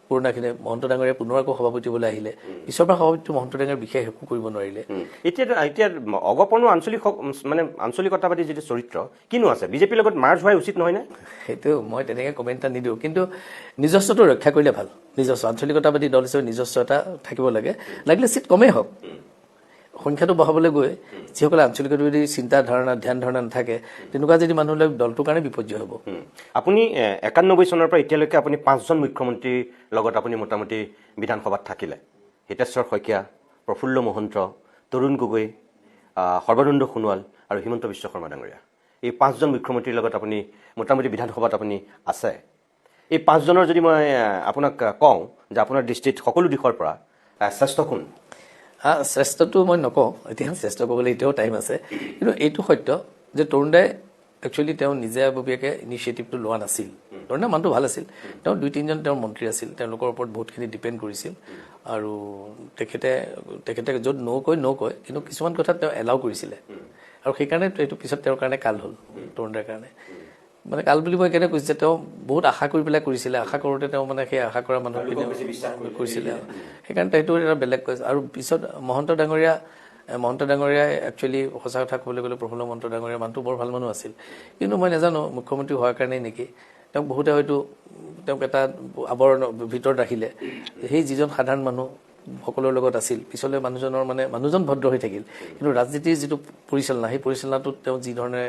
S2: পুৰণাখিনি মহন্ত ডাঙৰীয়া পুনৰ আকৌ সভাপতি হ'বলৈ আহিলে পিছৰ পৰা সভাপতি মহন্ত ডাঙৰীয়া বিশেষ একো কৰিব নোৱাৰিলে
S1: এতিয়া অগপনো আঞ্চলিকতাবাদী যিটো চৰিত্ৰ কিনো আছে বিজেপিৰ লগত মাৰ্জ হোৱাই উচিত নহয় নে
S2: সেইটো মই তেনেকৈ কমেণ্ট এটা নিদিওঁ কিন্তু নিজস্বটো ৰক্ষা কৰিলে ভাল নিজস্ব আঞ্চলিকতাবাদী দল হিচাপে নিজস্ব এটা থাকিব লাগে লাগিলে চিট কমেই হওক সংখ্যাটো বঢ়াবলৈ গৈ যিসকলে আঞ্চলিকতাবাদী চিন্তা ধাৰণা ধ্যান ধাৰণা নাথাকে তেনেকুৱা যদি মানুহবিলাক দলটোৰ কাৰণে বিপৰ্যয় হ'ব
S1: আপুনি 91 চনৰ পৰা এতিয়ালৈকে আপুনি 5জন মুখ্যমন্ত্ৰীৰ লগত আপুনি মোটামুটি বিধানসভাত থাকিলে হিতেশ্বৰ শইকীয়া প্ৰফুল্ল মহন্ত তৰুণ গগৈ সৰ্বানন্দ সোণোৱাল আৰু হিমন্ত বিশ্ব শৰ্মা ডাঙৰীয়া এই 5জন মুখ্যমন্ত্ৰীৰ লগত আপুনি মোটামুটি বিধানসভাত আপুনি আছে এই 5জনৰ যদি মই আপোনাক কওঁ যে আপোনাৰ দৃষ্টিত সকলো দিশৰ পৰা শ্ৰেষ্ঠ কোন
S2: শ্ৰেষ্ঠটো মই নকওঁ এতিয়া শ্ৰেষ্ঠ ক'বলৈ এতিয়াও টাইম আছে কিন্তু এইটো সত্য যে তৰুণ দাই একচুৱেলি তেওঁ নিজাববীয়াকৈ ইনিচিয়েটিভটো লোৱা নাছিল তৰুণ দাৰ মানুহটো ভাল আছিল তেওঁ 2-3জন তেওঁৰ মন্ত্ৰী আছিল তেওঁলোকৰ ওপৰত বহুতখিনি ডিপেণ্ড কৰিছিল আৰু তেখেতে য'ত নকয় কিন্তু কিছুমান কথাত তেওঁ এলাউ কৰিছিলে আৰু সেইকাৰণে এইটো পিছত তেওঁৰ কাৰণে কাল হ'ল তৰুণ দাৰ কাৰণে মানে কাল বুলি মই কেনে কৈছোঁ যে তেওঁ বহুত আশা কৰি পেলাই কৰিছিলে আশা কৰোঁতে তেওঁ মানে সেই আশা কৰা মানুহখিনি কৰিছিলে সেইকাৰণে সেইটো এটা বেলেগ কৈছে আৰু পিছত মহন্ত ডাঙৰীয়াই একচুৱেলি সঁচা কথা ক'বলৈ গ'লে প্ৰফুল্ল মহন্ত ডাঙৰীয়া মানুহটো বৰ ভাল মানুহ আছিল কিন্তু মই নাজানো মুখ্যমন্ত্ৰী হোৱাৰ কাৰণেই নেকি তেওঁক বহুতে হয়তো তেওঁক এটা আৱৰণৰ ভিতৰত ৰাখিলে সেই যিজন সাধাৰণ মানুহ সকলোৰ লগত আছিল পিছলৈ মানুহজন ভদ্ৰ হৈ থাকিল কিন্তু ৰাজনীতিৰ যিটো পৰিচালনা সেই পৰিচালনাটোত তেওঁ যি ধৰণে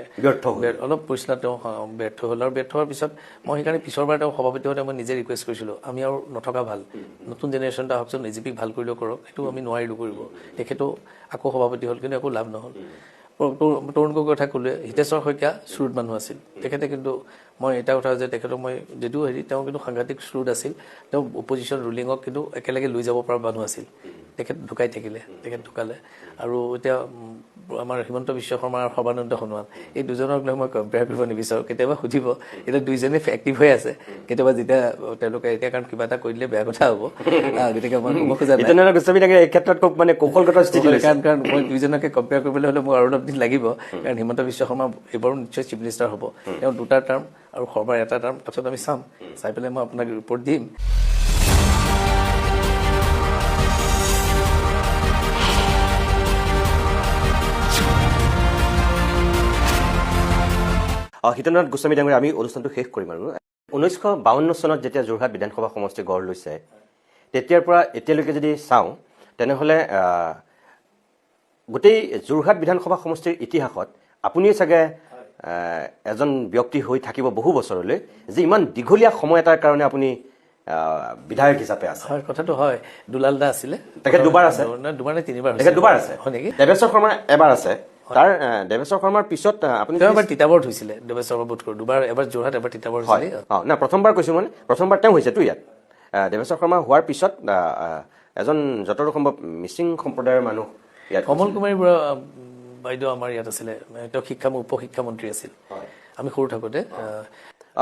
S2: অলপ পৰিচালনা তেওঁ ব্যৰ্থ হ'ল আৰু ব্যৰ্থ হোৱাৰ পিছত মই সেইকাৰণে পিছৰবাৰ তেওঁ সভাপতি হওঁতে মই নিজে ৰিকুৱেষ্ট কৰিছিলোঁ আমি আৰু নথকা ভাল নতুন জেনেৰেশ্যন এটা আহকচোন এজিপিক ভাল কৰিলেও কৰক সেইটো আমি নোৱাৰিলোঁ কৰিব তেখেতো আকৌ সভাপতি হ'ল কিন্তু একো লাভ নহ'ল তৰুণ গগৈৰ কথা ক'লোৱে হিতেশ্বৰ শইকীয়া শ্ৰুত মানুহ আছিল তেখেতে কিন্তু মই এটা কথা যে তেখেতক মই যদিও তেওঁ কিন্তু সাংঘাতিক শ্ৰুত আছিল তেওঁ অপজিশ্যন ৰুলিঙক কিন্তু একেলগে লৈ যাব পৰা মানুহ আছিল তেখেত ঢুকালে আৰু এতিয়া আমাৰ হিমন্ত বিশ্ব শৰ্মা আৰু সৰ্বানন্দ সোণোৱাল এই দুজনক লৈ মই কম্পেয়াৰ কৰিব নিবিচাৰোঁ কেতিয়াবা সুধিব এতিয়া দুইজনে এক্টিভ হৈ আছে কেতিয়াবা যেতিয়া তেওঁলোকে এতিয়া কাৰণ কিবা এটা কৰি দিলে বেয়া কথা হ'ব গতিকে মই ক'ব খোজা
S1: এই ক্ষেত্ৰত খুব মানে কৌশলগত স্থিতি
S2: কাৰণ মই দুইজনকে কম্পেয়াৰ কৰিবলৈ হ'লে মোৰ আৰু অলপ দিন লাগিব কাৰণ হিমন্ত বিশ্ব শৰ্মা এইবাৰো নিশ্চয় চিফ মিনিষ্টাৰ হ'ব তেওঁ 2টা টাৰ্ম আৰু শৰ্মাৰ এটা টাৰ্ম তাৰপিছত আমি চাই পেলাই মই আপোনাক ৰিপৰ্ট দিম
S1: হিতেন্দ্ৰনাথ গোস্বামী ডাঙৰীয়া আমি অনুষ্ঠানটো শেষ কৰিম আৰু 1952 চনত যেতিয়া যোৰহাট বিধানসভা সমষ্টি গঢ় লৈছে তেতিয়াৰ পৰা এতিয়ালৈকে যদি চাওঁ তেনেহ'লে গোটেই যোৰহাট বিধানসভা সমষ্টিৰ ইতিহাসত আপুনিয়ে চাগে এজন ব্যক্তি হৈ থাকিব বহু বছৰলৈ যে ইমান দীঘলীয়া সময় এটাৰ কাৰণে আপুনি বিধায়ক হিচাপে আছে
S2: হয় কথাটো হয় দুলাল দা আছিলে
S1: তেখেত দুবাৰ আছে
S2: দুবাৰ নে তিনিবাৰ
S1: তেখেত দুবাৰ আছে
S2: হয় নেকি
S1: দেৱেশ্বৰ শৰ্মা এবাৰ আছে তাৰ দেৱেশ্বৰ শৰ্মাৰ পিছত আপুনি
S2: এবাৰ তিতাবৰত হৈছিলে দেৱেশ্বৰ শৰ্মা বোধ কৰোঁ দুবাৰ এবাৰ যোৰহাট এবাৰ তিতাবৰ হৈছিলে
S1: না প্ৰথমবাৰ কৈছোঁ মানে প্ৰথমবাৰ তেওঁ হৈছেতো ইয়াত দেৱেশ্বৰ শৰ্মা হোৱাৰ পিছত এজন যতদূৰ সম্ভৱ মিচিং সম্প্ৰদায়ৰ মানুহ ইয়াত
S2: কমল কুমাৰী বৰা বাইদেউ আমাৰ ইয়াত আছিলে তেওঁ উপ শিক্ষামন্ত্ৰী আছিল আমি সৰু থাকোঁতে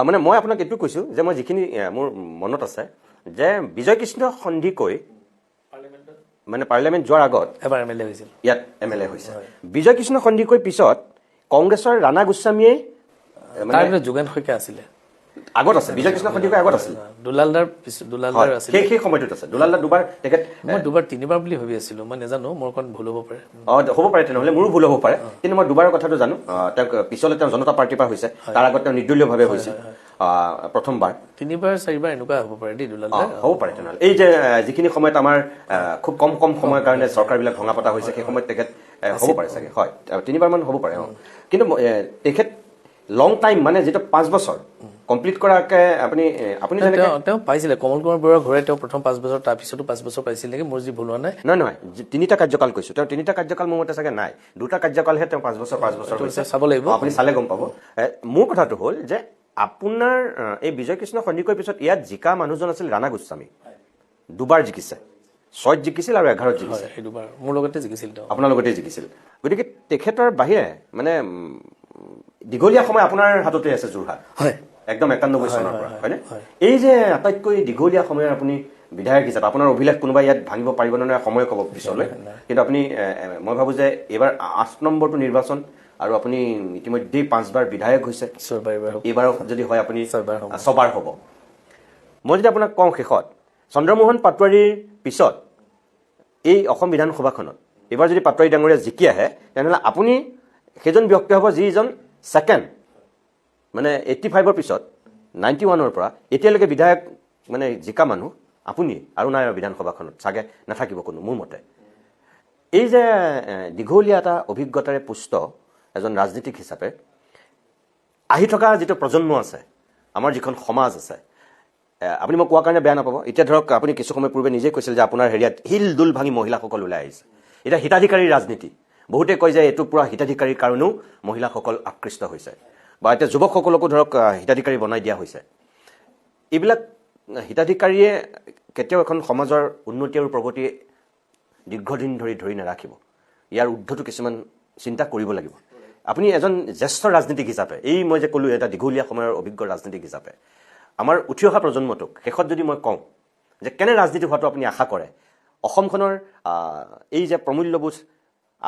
S1: মানে মই আপোনাক এইটো কৈছোঁ যে মই যিখিনি মোৰ মনত আছে যে বিজয় কৃষ্ণ সন্দিকৈ মানে পাৰ্লিয়ামেণ্ট যোৱাৰ আগত
S2: এবাৰ MLA হৈছিল
S1: ইয়াত MLA হৈছে বিজয় কৃষ্ণ সন্দিকৈ পিছত কংগ্ৰেছৰ ৰাণা গোস্বামীয়ে
S2: যোগেন শইকীয়া আছিলে
S1: আগত আছে বিজয় কৃষ্ণ সন্দিকৈ আগত আছিল
S2: দুলালদাৰ আছিল
S1: সেই সময়টোত আছে দুলালদাৰ দুবাৰ তেখেত
S2: মই দুবাৰ তিনিবাৰ বুলি ভাবি আছিলোঁ মই নাজানো মোৰ অকণ ভুল হ'ব পাৰে
S1: হ'ব পাৰে তেনেহ'লে মোৰো ভুল হ'ব পাৰে কিন্তু মই দুবাৰৰ কথাটো জানো তেওঁক পিছলৈ তেওঁ জনতা পাৰ্টিৰ পৰা হৈছে তাৰ আগত তেওঁ নিৰ্দলীয়ভাৱে হৈছিল প্ৰথমবাৰ
S2: তিনিবাৰ চাৰিবাৰ এনেকুৱা হ'ব পাৰে দেই দুলালদাৰ
S1: হ'ব পাৰে তেনেহ'লে এই যে যিখিনি সময়ত আমাৰ খুব কম সময়ৰ কাৰণে চৰকাৰবিলাক ভঙা পতা হৈছে সেই সময়ত তেখেত হ'ব পাৰে চাগে হয় তিনিবাৰমান হ'ব পাৰে কিন্তু তেখেত লং টাইম মানে যিটো 5 বছৰ কমপ্লিট কৰাকে আপুনি
S2: তেওঁ পাইছিলে কমল কুমাৰ বৰুৱাৰ ঘৰে তেওঁ প্ৰথম 5 বছৰ তাৰপিছতো 5 বছৰ পাইছিল নেকি মোৰ যি ভুল হোৱা নাই
S1: নহয় 3টা কাৰ্যকাল কৈছোঁ তেওঁ 3টা কাৰ্যকাল মোৰ মতে চাগে নাই 2টা কাৰ্যকালহে তেওঁ 5 বছৰ হৈছে
S2: চাব লাগিব
S1: আপুনি চালে গম পাব মোৰ কথাটো হ'ল যে আপোনাৰ এই বিজয় কৃষ্ণ সন্দিকৈৰ পিছত ইয়াত জিকা মানুহজন আছিল ৰাণা গোস্বামী দুবাৰ জিকিছে 6ত জিকিছিল আৰু 11ত জিকিছে
S2: দুবাৰ মোৰ লগতে জিকিছিল তেওঁ
S1: আপোনাৰ লগতে জিকিছিল গতিকে তেখেতৰ বাহিৰে মানে দীঘলীয়া সময় আপোনাৰ হাততে আছে যোৰহাট
S2: হয়
S1: একদম 91 চনৰ পৰা হয়নে এই যে আটাইতকৈ দীঘলীয়া সময়ৰ আপুনি বিধায়ক হিচাপে আপোনাৰ অভিলেখ কোনোবাই ইয়াত ভাঙিব পাৰিব নে সময় ক'ব পিছলৈ কিন্তু আপুনি মই ভাবোঁ যে এইবাৰ 8 নম্বৰটো নিৰ্বাচন আৰু আপুনি ইতিমধ্যেই 5বাৰ বিধায়ক হৈছে এইবাৰ যদি হয় আপুনি 6বাৰ হ'ব মই যদি আপোনাক কওঁ শেষত চন্দ্ৰমোহন পাটোৱাৰীৰ পিছত এই অসম বিধানসভাখনত এইবাৰ যদি পাটোৱাৰী ডাঙৰীয়া জিকি আহে তেনেহ'লে আপুনি সেইজন ব্যক্তি হ'ব যিজন ছেকেণ্ড মানে 85ৰ পিছত 91ৰ পৰা এতিয়ালৈকে বিধায়ক মানে জিকা মানুহ আপুনি আৰু নাই বিধানসভাখনত চাগে নাথাকিব কোনো মোৰ মতে এই যে দীঘলীয়া এটা অভিজ্ঞতাৰে পুষ্ট এজন ৰাজনীতিক হিচাপে আহি থকা যিটো প্ৰজন্ম আছে আমাৰ যিখন সমাজ আছে আপুনি মই কোৱাৰ কাৰণে বেয়া নাপাব এতিয়া ধৰক আপুনি কিছু সময় পূৰ্বে নিজেই কৈছিল যে আপোনাৰ হেৰিয়াত হিল দুল ভাঙি মহিলাসকল ওলাই আহিছে এতিয়া হিতাধিকাৰীৰ ৰাজনীতি বহুতে কয় যে এইটো পুৰা হিতাধিকাৰীৰ কাৰণেও মহিলাসকল আকৃষ্ট হৈছে বা এতিয়া যুৱকসকলকো ধৰক হিতাধিকাৰী বনাই দিয়া হৈছে এইবিলাক হিতাধিকাৰীয়ে কেতিয়াও এখন সমাজৰ উন্নতি আৰু প্ৰগতি দীৰ্ঘদিন ধৰি নাৰাখিব ইয়াৰ ঊৰ্ধতো কিছুমান চিন্তা কৰিব লাগিব আপুনি এজন জ্যেষ্ঠ ৰাজনীতিক হিচাপে এই মই যে ক'লোঁ এটা দীঘলীয়া সময়ৰ অভিজ্ঞ ৰাজনীতিক হিচাপে আমাৰ উঠি অহা প্ৰজন্মটোক শেষত যদি মই কওঁ যে কেনে ৰাজনীতি হোৱাটো আপুনি আশা কৰে অসমখনৰ এই যে প্ৰমূল্যবোধ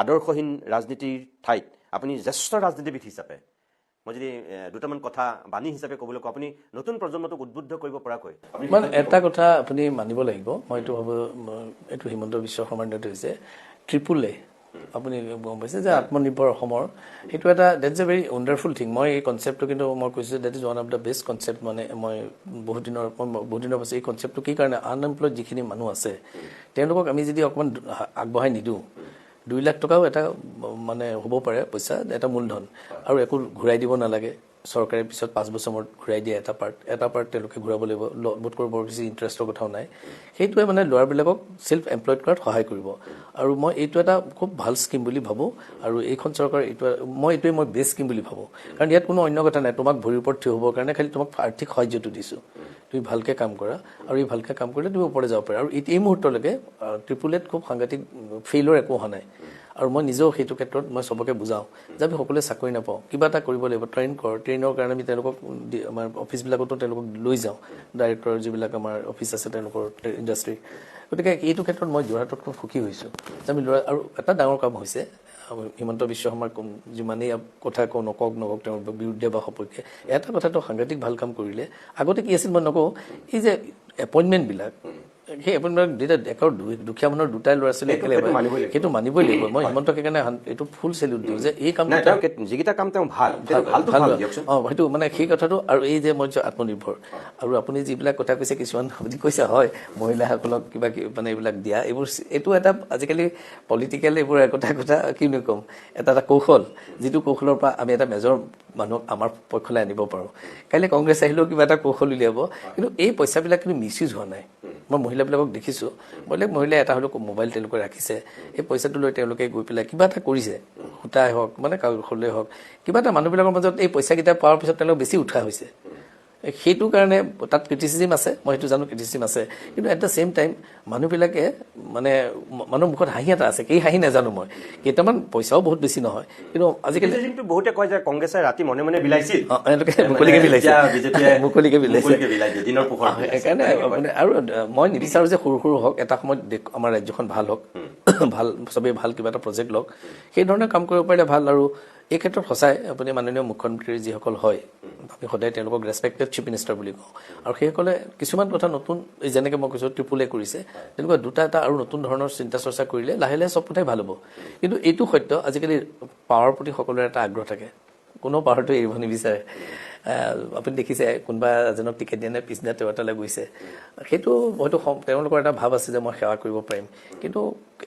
S1: আদৰ্শহীন ৰাজনীতিৰ ঠাইত আপুনি জ্যেষ্ঠ ৰাজনীতিবিদ হিচাপে মই যদি দুটামান কথা বাণী হিচাপে ক'বলৈ কওঁ আপুনি নতুন প্ৰজন্মটোক উদ্বুদ্ধ কৰিব পৰাকৈ
S2: মানে এটা কথা আপুনি মানিব লাগিব মই এইটো ভাবোঁ এইটো হিমন্ত বিশ্ব শৰ্মাৰ নেতৃত্বত হৈছে AAA আপুনি গম পাইছে যে আত্মনিৰ্ভৰ অসমৰ সেইটো এটা that's a very wonderful thing মই এই কনচেপ্টটো কিন্তু মই কৈছোঁ that is one of the best concept মানে মই বহুত দিনৰ পাছত এই কনচেপ্টটো কি কাৰণে আনএমপ্লয়ড যিখিনি মানুহ আছে তেওঁলোকক আমি যদি অকণমান আগবঢ়াই নিদিওঁ 2 লাখ টকাও এটা মানে হ'ব পাৰে পইচা এটা মূলধন আৰু একো ঘূৰাই দিব নালাগে চৰকাৰে পিছত 5 বছৰ মূৰত ঘূৰাই দিয়ে এটা পাৰ্ট তেওঁলোকে ঘূৰাব লাগিব বোধকৰো বৰ বেছি ইণ্টাৰেষ্টৰ কথাও নাই সেইটোৱে মানে ল'ৰাবিলাকক ছেল্ফ এমপ্লয়ড কৰাত সহায় কৰিব আৰু মই এইটো এটা খুব ভাল স্কিম বুলি ভাবোঁ আৰু এইখন চৰকাৰ এইটোৱে মই বেষ্ট স্কিম বুলি ভাবোঁ কাৰণ ইয়াত কোনো অন্য কথা নাই তোমাক ভৰিৰ ওপৰত থিয় হ'বৰ কাৰণে খালি তোমাক আৰ্থিক সাহায্যটো দিছোঁ তুমি ভালকৈ কাম কৰা আৰু এই ভালকৈ কাম কৰিলে তুমি ওপৰলৈ যাব পাৰা আৰু এই মুহূৰ্তলৈকে ট্ৰিপুলেট খুব সাংঘাতিক ফেইলৰ একো হোৱা নাই আৰু মই নিজেও সেইটো ক্ষেত্ৰত মই চবকে বুজাওঁ যে আমি সকলোৱে চাকৰি নাপাওঁ কিবা এটা কৰিব লাগিব ট্ৰেইনৰ কাৰণে আমি তেওঁলোকক আমাৰ অফিচবিলাকতো তেওঁলোকক লৈ যাওঁ ডাইৰেক্টৰ যিবিলাক আমাৰ অফিচ আছে তেওঁলোকৰ ইণ্ডাষ্ট্ৰী গতিকে এইটো ক্ষেত্ৰত মই যোৰহাটত খুব সুখী হৈছোঁ যে আমি আৰু এটা ডাঙৰ কাম হৈছে হিমন্ত বিশ্ব শৰ্মাৰ যিমানেই কথা নকওক তেওঁৰ বিৰুদ্ধে বা সপক্ষে এটা কথাটো সাংঘাতিক ভাল কাম কৰিলে আগতে কি আছিল মই নকওঁ এই যে এপইণ্টমেণ্টবিলাক সেই এপইণ্টমেণ্ট দুখীয়া মানুহৰ 2টা ল'ৰা ছোৱালী একেলগে সেইটো মানিবই লাগিব মই হিমন্তক সেইকাৰণে এইটো ফুল চেলিউট দিওঁ যে এই কাম
S1: যিকেইটা কাম তেওঁ ভাল
S2: সেইটো মানে সেই কথাটো আৰু এই যে মই আত্মনিৰ্ভৰ আৰু আপুনি যিবিলাক কথা কৈছে কিছুমান আপুনি কৈছে হয় মহিলাসকলক কিবা মানে এইবিলাক দিয়া এইটো এটা আজিকালি পলিটিকেল এইবোৰ কথা কিনো ক'ম এটা কৌশল যিটো কৌশলৰ পৰা আমি এটা মেজৰ মানুহক আমাৰ পক্ষলৈ আনিব পাৰোঁ কাইলৈ কংগ্ৰেছ আহিলেও কিবা এটা কৌশল উলিয়াব কিন্তু এই পইচাবিলাক কিন্তু মিছ ইউজ হোৱা নাই মই মহিলাবিলাকক দেখিছোঁ মহিলাই এটা হ'লেও মোবাইল তেওঁলোকে ৰাখিছে এই পইচাটো লৈ তেওঁলোকে গৈ পেলাই কিবা এটা কৰিছে সূতাই হওক মানে কাগজলেই হওক কিবা এটা মানুহবিলাকৰ মাজত এই পইচাকেইটা পোৱাৰ পিছত তেওঁলোক বেছি উৎসাহ হৈছে সেইটো কাৰণে তাত ক্ৰিটিচিজিম আছে মই সেইটো জানো ক্ৰিটিচিজিম আছে কিন্তু এট দ্য ছেইম টাইম মানুহবিলাকে মানে মানুহৰ মুখত হাঁহি এটা আছে কি হাঁহি নাজানো মই কেইটামান পইচাও বহুত বেছি নহয় কিন্তু আজিকালি
S1: বহুতে কয় যে কংগ্ৰেছে ৰাতি মনে মনে বিলাইছিল
S2: মুকলিকে বিলাইছে সেইকাৰণে আৰু মই নিবিচাৰোঁ যে সৰু সৰু হওক এটা সময়ত আমাৰ ৰাজ্যখন ভাল হওক ভাল চবেই ভাল কিবা এটা প্ৰজেক্ট লওক সেই ধৰণে কাম কৰিব পাৰিলে ভাল আৰু এই ক্ষেত্ৰত সঁচাই আপুনি মাননীয় মুখ্যমন্ত্ৰী যিসকল হয় আমি সদায় তেওঁলোকক ৰেছপেক্টেড চিফ মিনিষ্টাৰ বুলি কওঁ আৰু সেইসকলে কিছুমান কথা নতুন যেনেকৈ মই কৈছোঁ ট্ৰিপুলে কৰিছে তেনেকুৱা 2টা এটা আৰু নতুন ধৰণৰ চিন্তা চৰ্চা কৰিলে লাহে লাহে চব কথাই ভাল হ'ব কিন্তু এইটো সত্য আজিকালি পাৱাৰৰ প্ৰতি সকলোৰে এটা আগ্ৰহ থাকে কোনো পাৱাৰটো এৰিব নিবিচাৰে আপুনি দেখিছে কোনোবা এজনক টিকেট দিয়া নাই পিছদিনা তেওঁ এটালৈ গৈছে সেইটো হয়তো তেওঁলোকৰ এটা ভাৱ আছে যে মই সেৱা কৰিব পাৰিম কিন্তু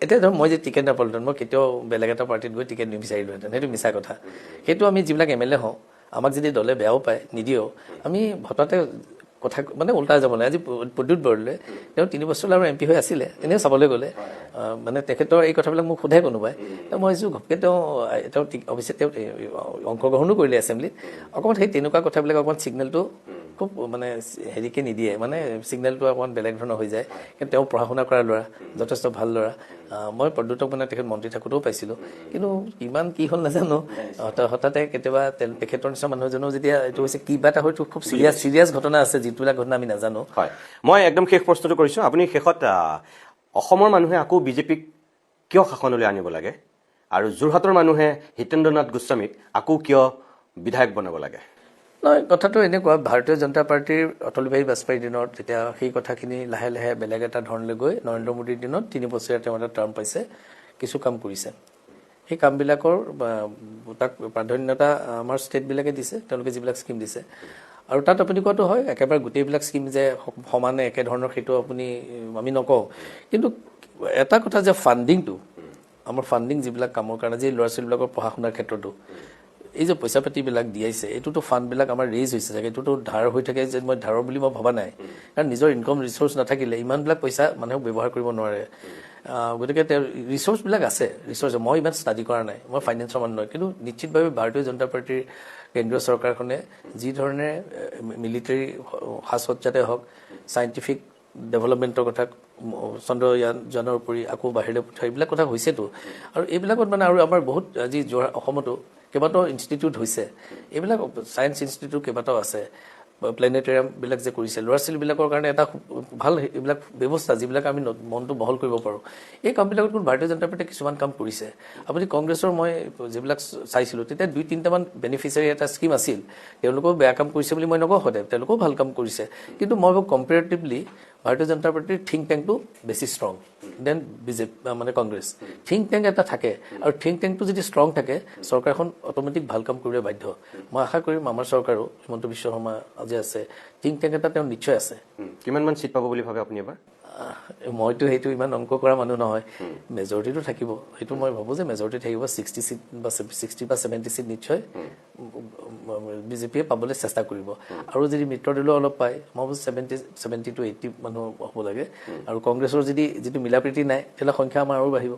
S2: এতিয়া ধৰক মই যে টিকেট নাপালোহেঁতেন মই কেতিয়াও বেলেগ এটা পাৰ্টিত গৈ টিকেট নিবিচাৰিলোহেঁতেন সেইটো মিছা কথা সেইটো আমি যিবিলাক MLA হওঁ আমাক যদি দলে বেয়াও পায় নিদিয়েও আমি ভটাতে কথা মানে উল্টাই যাব লাগে আজি প্ৰদ্যুৎ বৰদলৈ তেওঁ 3 বছৰ আৰু MP হৈ আছিলে এনেও চাবলৈ গ'লে মানে তেখেতৰ এই কথাবিলাক মোক সোধে কোনোবাই মই ভাবিছোঁ ঘপকৈ তেওঁ অৱশ্যে তেওঁ অংশগ্ৰহণো কৰিলে এছেম্বলিত অকণমান সেই তেনেকুৱা কথাবিলাক অকণমান ছিগনেলটো খুব মানে হেৰিকৈ নিদিয়ে মানে ছিগনেলটো অকণমান বেলেগ ধৰণৰ হৈ যায় কিন্তু তেওঁ পঢ়া শুনা কৰা ল'ৰা যথেষ্ট ভাল ল'ৰা মই প্ৰদ্যুৎক মানে তেখেত মন্ত্ৰী থাকোঁতেও পাইছিলোঁ কিন্তু ইমান কি হ'ল নাজানো হঠাতে কেতিয়াবা তেখেতৰ নিচিনা মানুহ এজনো যেতিয়া এইটো হৈছে কিবা এটা হয়তো খুব চিৰিয়াছ ঘটনা আছে যিটোবিলাক ঘটনা আমি নাজানো
S1: হয় মই একদম শেষ প্ৰশ্নটো কৰিছোঁ আপুনি শেষত অসমৰ মানুহে আকৌ বিজেপিক কিয় শাসনলৈ আনিব লাগে আৰু যোৰহাটৰ মানুহে হিতেন্দ্ৰ নাথ গোস্বামীক আকৌ কিয় বিধায়ক বনাব লাগে
S2: নহয় কথাটো এনেকুৱা ভাৰতীয় জনতা পাৰ্টীৰ অটল বিহাৰী বাজপেয়ীৰ দিনত যেতিয়া সেই কথাখিনি লাহে লাহে বেলেগ এটা ধৰণলৈ গৈ নৰেন্দ্ৰ মোদীৰ দিনত 3 বছৰীয়া তেওঁ এটা টাৰ্ম পাইছে কিছু কাম কৰিছে সেই কামবিলাকৰ তাক প্ৰাধান্যতা আমাৰ ষ্টেটবিলাকে দিছে তেওঁলোকে যিবিলাক স্কিম দিছে আৰু তাত আপুনি কোৱাটো হয় একেবাৰে গোটেইবিলাক স্কিম যে সমানে একেধৰণৰ সেইটো আমি নকওঁ কিন্তু এটা কথা যে ফাণ্ডিংটো আমাৰ ফাণ্ডিং যিবিলাক কামৰ কাৰণে যে ল'ৰা ছোৱালীবিলাকৰ পঢ়া শুনাৰ ক্ষেত্ৰতো এই যে পইচা পাতিবিলাক দিয়াইছে এইটোতো ফাণ্ডবিলাক আমাৰ ৰেইজ হৈছে চাগে এইটোতো ধাৰ হৈ থাকে যে মই ধাৰৰ বুলি মই ভবা নাই কাৰণ নিজৰ ইনকম ৰিচোৰ্চ নাথাকিলে ইমানবিলাক পইচা মানুহক ব্যৱহাৰ কৰিব নোৱাৰে গতিকে তেওঁৰ ৰিচোৰ্চবিলাক আছে মই ইমান ষ্টাডি কৰা নাই মই ফাইনেন্সৰ মানুহ নহয় কিন্তু নিশ্চিতভাৱে ভাৰতীয় জনতা পাৰ্টীৰ কেন্দ্ৰীয় চৰকাৰখনে যি ধৰণে মিলিটাৰী সাজসজ্জাতে হওক চাইণ্টিফিক ডেভেলপমেণ্টৰ কথা চন্দ্ৰযানৰ উপৰি আকৌ বাহিৰলৈ পঠোৱা এইবিলাক কথা হৈছেতো আৰু এইবিলাকত মানে আৰু আমাৰ বহুত আজি অসমতো কেইবাটাও ইনষ্টিটিউট হৈছে এইবিলাক ছায়েন্স ইনষ্টিটিউট কেইবাটাও আছে প্লেনেটেৰিয়ামবিলাক যে কৰিছে ল'ৰা ছোৱালীবিলাকৰ কাৰণে এটা ভাল এইবিলাক ব্যৱস্থা যিবিলাক আমি মনটো বহল কৰিব পাৰোঁ এই কামবিলাকত কোনো ভাৰতীয় জনতা পাৰ্টীয়ে কিছুমান কাম কৰিছে আপুনি কংগ্ৰেছৰ মই যিবিলাক চাইছিলোঁ তেতিয়া 2-3টামান বেনিফিচিয়াৰী এটা স্কিম আছিল তেওঁলোকেও বেয়া কাম কৰিছে বুলি মই নকওঁ সদায় তেওঁলোকেও ভাল কাম কৰিছে কিন্তু মই কম্পেৰেটিভলি ভাৰতীয় জনতা পাৰ্টীৰ থিংক টেংকটো বেছি ষ্ট্ৰং দেন বিজেপি মানে কংগ্ৰেছ থিংক টেংক এটা থাকে আৰু থিংক টেংকটো যদি ষ্ট্ৰং থাকে চৰকাৰখন অট'মেটিক ভাল কাম কৰিবলৈ বাধ্য মই আশা কৰিম আমাৰ চৰকাৰো হিমন্ত বিশ্ব শৰ্মা আজি আছে থিংক টেংক এটা তেওঁ নিশ্চয় আছে
S1: কিমানমান চিট পাব বুলি ভাবে আপুনি এবাৰ
S2: মইতো সেইটো ইমান অংক কৰা মানুহ নহয় মেজৰিটিটো থাকিব সেইটো মই ভাবোঁ যে মেজৰিটি থাকিব 60 চিট বা 60 বা 70 চিট নিশ্চয় বিজেপিয়ে পাবলৈ চেষ্টা কৰিব আৰু যদি মিত্ৰ দলো অলপ পায় মই ভাবোঁ 70 to 80 মানুহ হ'ব লাগে আৰু কংগ্ৰেছৰ যদি যিটো মিলাপ্ৰীতি নাই তেতিয়াহ'লে সংখ্যা আমাৰ আৰু বাঢ়িব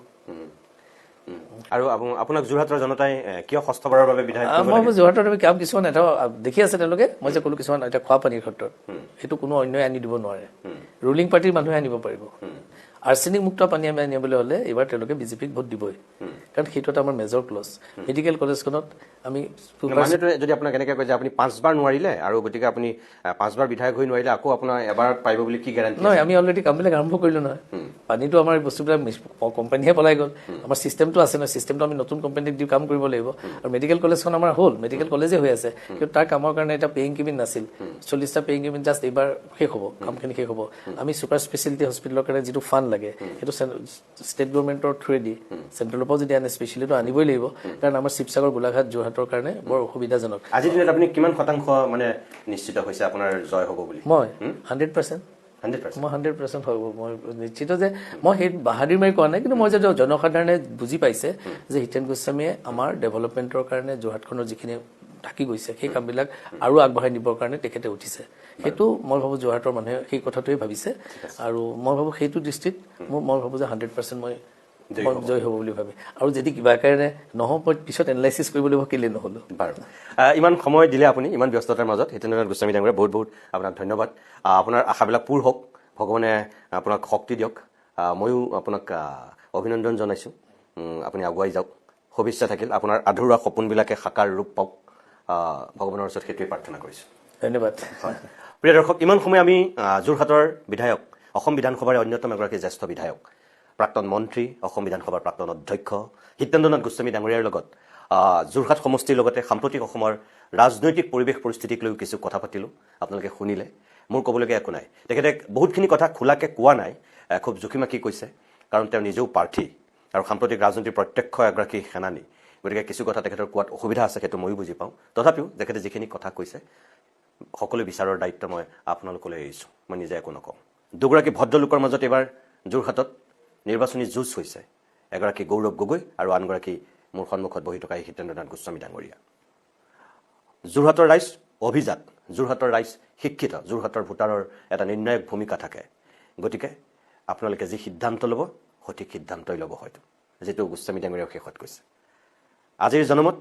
S1: আৰু আপোনাক যোৰহাটৰ জনতাই কিয় ষষ্ঠবাৰৰ বাবে বিধায়ক
S2: মই ভাবোঁ যোৰহাটৰ কাম কিছুমান এটা দেখি আছে তেওঁলোকে মই যে ক'লো কিছুমান এতিয়া খোৱা পানীৰ ক্ষেত্ৰত সেইটো কোনো অন্যই আনি দিব নোৱাৰে ৰুলিং পাৰ্টিৰ মানুহে আনিব পাৰিব আৰ্ছেনিক মুক্ত পানী আমি আনিবলৈ হ'লে এইবাৰ তেওঁলোকে বিজেপিক ভোট দিবই কাৰণ সেইটো এটা আমাৰ মেজৰ ক্লজ মেডিকেল কলেজখনত আমি
S1: মানুহে যদি আপোনাক এনেকৈ কয় যে আপুনি 5 বাৰ নোৱাৰিলে আৰু গতিকে আপুনি 5 বাৰ বিধায়ক হৈ নোৱাৰিলে আকৌ আপোনাৰ এবাৰ পাৰিব বুলি কি গেৰাণ্টি
S2: নহয় আমি অলৰেডি কামবিলাক আৰম্ভ কৰিলোঁ নহয় পানীটো আমাৰ বস্তুবিলাক কোম্পানীহে পলাই গ'ল আমাৰ চিষ্টেমটো আছে নহয় চিষ্টেমটো আমি নতুন কোম্পানীক দি কাম কৰিব লাগিব আৰু মেডিকেল কলেজখন আমাৰ হ'ল মেডিকেল কলেজে হৈ আছে কিন্তু তাৰ কামৰ কাৰণে এটা পেয়িং কেবিন নাছিল 40টা পেয়িং কেবিন জাষ্ট এইবাৰ শেষ হ'ব কামখিনি শেষ হ'ব আমি ছুপাৰ স্পেচিয়েলিটি হস্পিটেলৰ কাৰণে যিটো ফাণ্ড লাগে সেইটো ষ্টেট গভৰ্ণমেণ্টৰ থ্ৰুৱেদি চেণ্ট্ৰেলৰ পৰা যদি আনে স্পেচিয়েলিটো আনিবই লাগিব কাৰণ আমাৰ শিৱসাগৰ গোলাঘাট যোৰহাটৰ কাৰণে বৰ অসুবিধাজনক
S1: আজিৰ দিনত আপুনি কিমান শতাংশ মানে নিশ্চিত হৈছে আপোনাৰ জয় হ'ব বুলি
S2: মই 100%
S1: 100%
S2: মই 100% হ'ব মই নিশ্চিত যে মই সেই বাহাদুৰ মাৰি কোৱা নাই কিন্তু মই যদি জনসাধাৰণে বুজি পাইছে যে হিতেন গোস্বামীয়ে আমাৰ ডেভেলপমেণ্টৰ কাৰণে যোৰহাটখনৰ যিখিনি থাকি গৈছে সেই কামবিলাক আৰু আগবঢ়াই নিবৰ কাৰণে তেখেতে উঠিছে সেইটো মই ভাবোঁ যোৰহাটৰ মানুহে সেই কথাটোৱে ভাবিছে আৰু মই ভাবোঁ সেইটো দৃষ্টিত মই ভাবোঁ যে 100% মই জয় হ'ব বুলি ভাবে আৰু যদি কিবা কাৰণে নহ'ব পিছত এনালাইচিছ কৰিব লাগিব কেলে নহ'লো
S1: বাৰু ইমান সময় দিলে আপুনি ইমান ব্যস্ততাৰ মাজত হিতেন্দ্ৰনাথ গোস্বামী ডাঙৰীয়া বহুত বহুত আপোনাক ধন্যবাদ আপোনাৰ আশাবিলাক পূৰ হওক ভগৱানে আপোনাক শক্তি দিয়ক ময়ো আপোনাক অভিনন্দন জনাইছোঁ আপুনি আগুৱাই যাওক শুভেচ্ছা থাকিল আপোনাৰ আধৰুৱা সপোনবিলাকে সাকাৰ ৰূপ পাওক ভগৱানৰ ওচৰত সেইটোৱে প্ৰাৰ্থনা কৰিছোঁ
S2: ধন্যবাদ
S1: প্ৰিয় দৰ্শক ইমান সময় আমি যোৰহাটৰ বিধায়ক অসম বিধানসভাৰ অন্যতম এগৰাকী জ্যেষ্ঠ বিধায়ক প্ৰাক্তন মন্ত্ৰী অসম বিধানসভাৰ প্ৰাক্তন অধ্যক্ষ হিতেন্দ্ৰনাথ গোস্বামী ডাঙৰীয়াৰ লগত যোৰহাট সমষ্টিৰ লগতে সাম্প্ৰতিক অসমৰ ৰাজনৈতিক পৰিৱেশ পৰিস্থিতিক লৈ কিছু কথা পাতিলোঁ আপোনালোকে শুনিলে মোৰ ক'বলগীয়া একো নাই তেখেতে বহুতখিনি কথা খোলাকৈ কোৱা নাই খুব জুখিমাখি কৈছে কাৰণ তেওঁ নিজেও প্ৰাৰ্থী আৰু সাম্প্ৰতিক ৰাজনীতিৰ প্ৰত্যক্ষ এগৰাকী সেনানী গতিকে কিছু কথা তেখেতৰ কোৱাত অসুবিধা আছে সেইটো ময়ো বুজি পাওঁ তথাপিও তেখেতে যিখিনি কথা কৈছে সকলো বিচাৰৰ দায়িত্ব মই আপোনালোকলৈ এৰিছোঁ মই নিজে একো নকওঁ দুগৰাকী ভদ্ৰলোকৰ মাজত এইবাৰ যোৰহাটত নিৰ্বাচনী যুঁজ হৈছে এগৰাকী গৌৰৱ গগৈ আৰু আনগৰাকী মোৰ সন্মুখত বহি থকা হিতেন্দ্ৰনাথ গোস্বামী ডাঙৰীয়া যোৰহাটৰ ৰাইজ অভিজাত যোৰহাটৰ ৰাইজ শিক্ষিত যোৰহাটৰ ভোটাৰৰ এটা নিৰ্ণায়ক ভূমিকা থাকে গতিকে আপোনালোকে যি সিদ্ধান্ত ল'ব সঠিক সিদ্ধান্তই ল'ব হয়তো যিটো গোস্বামী ডাঙৰীয়াও শেষত কৈছে আজিৰ জনমত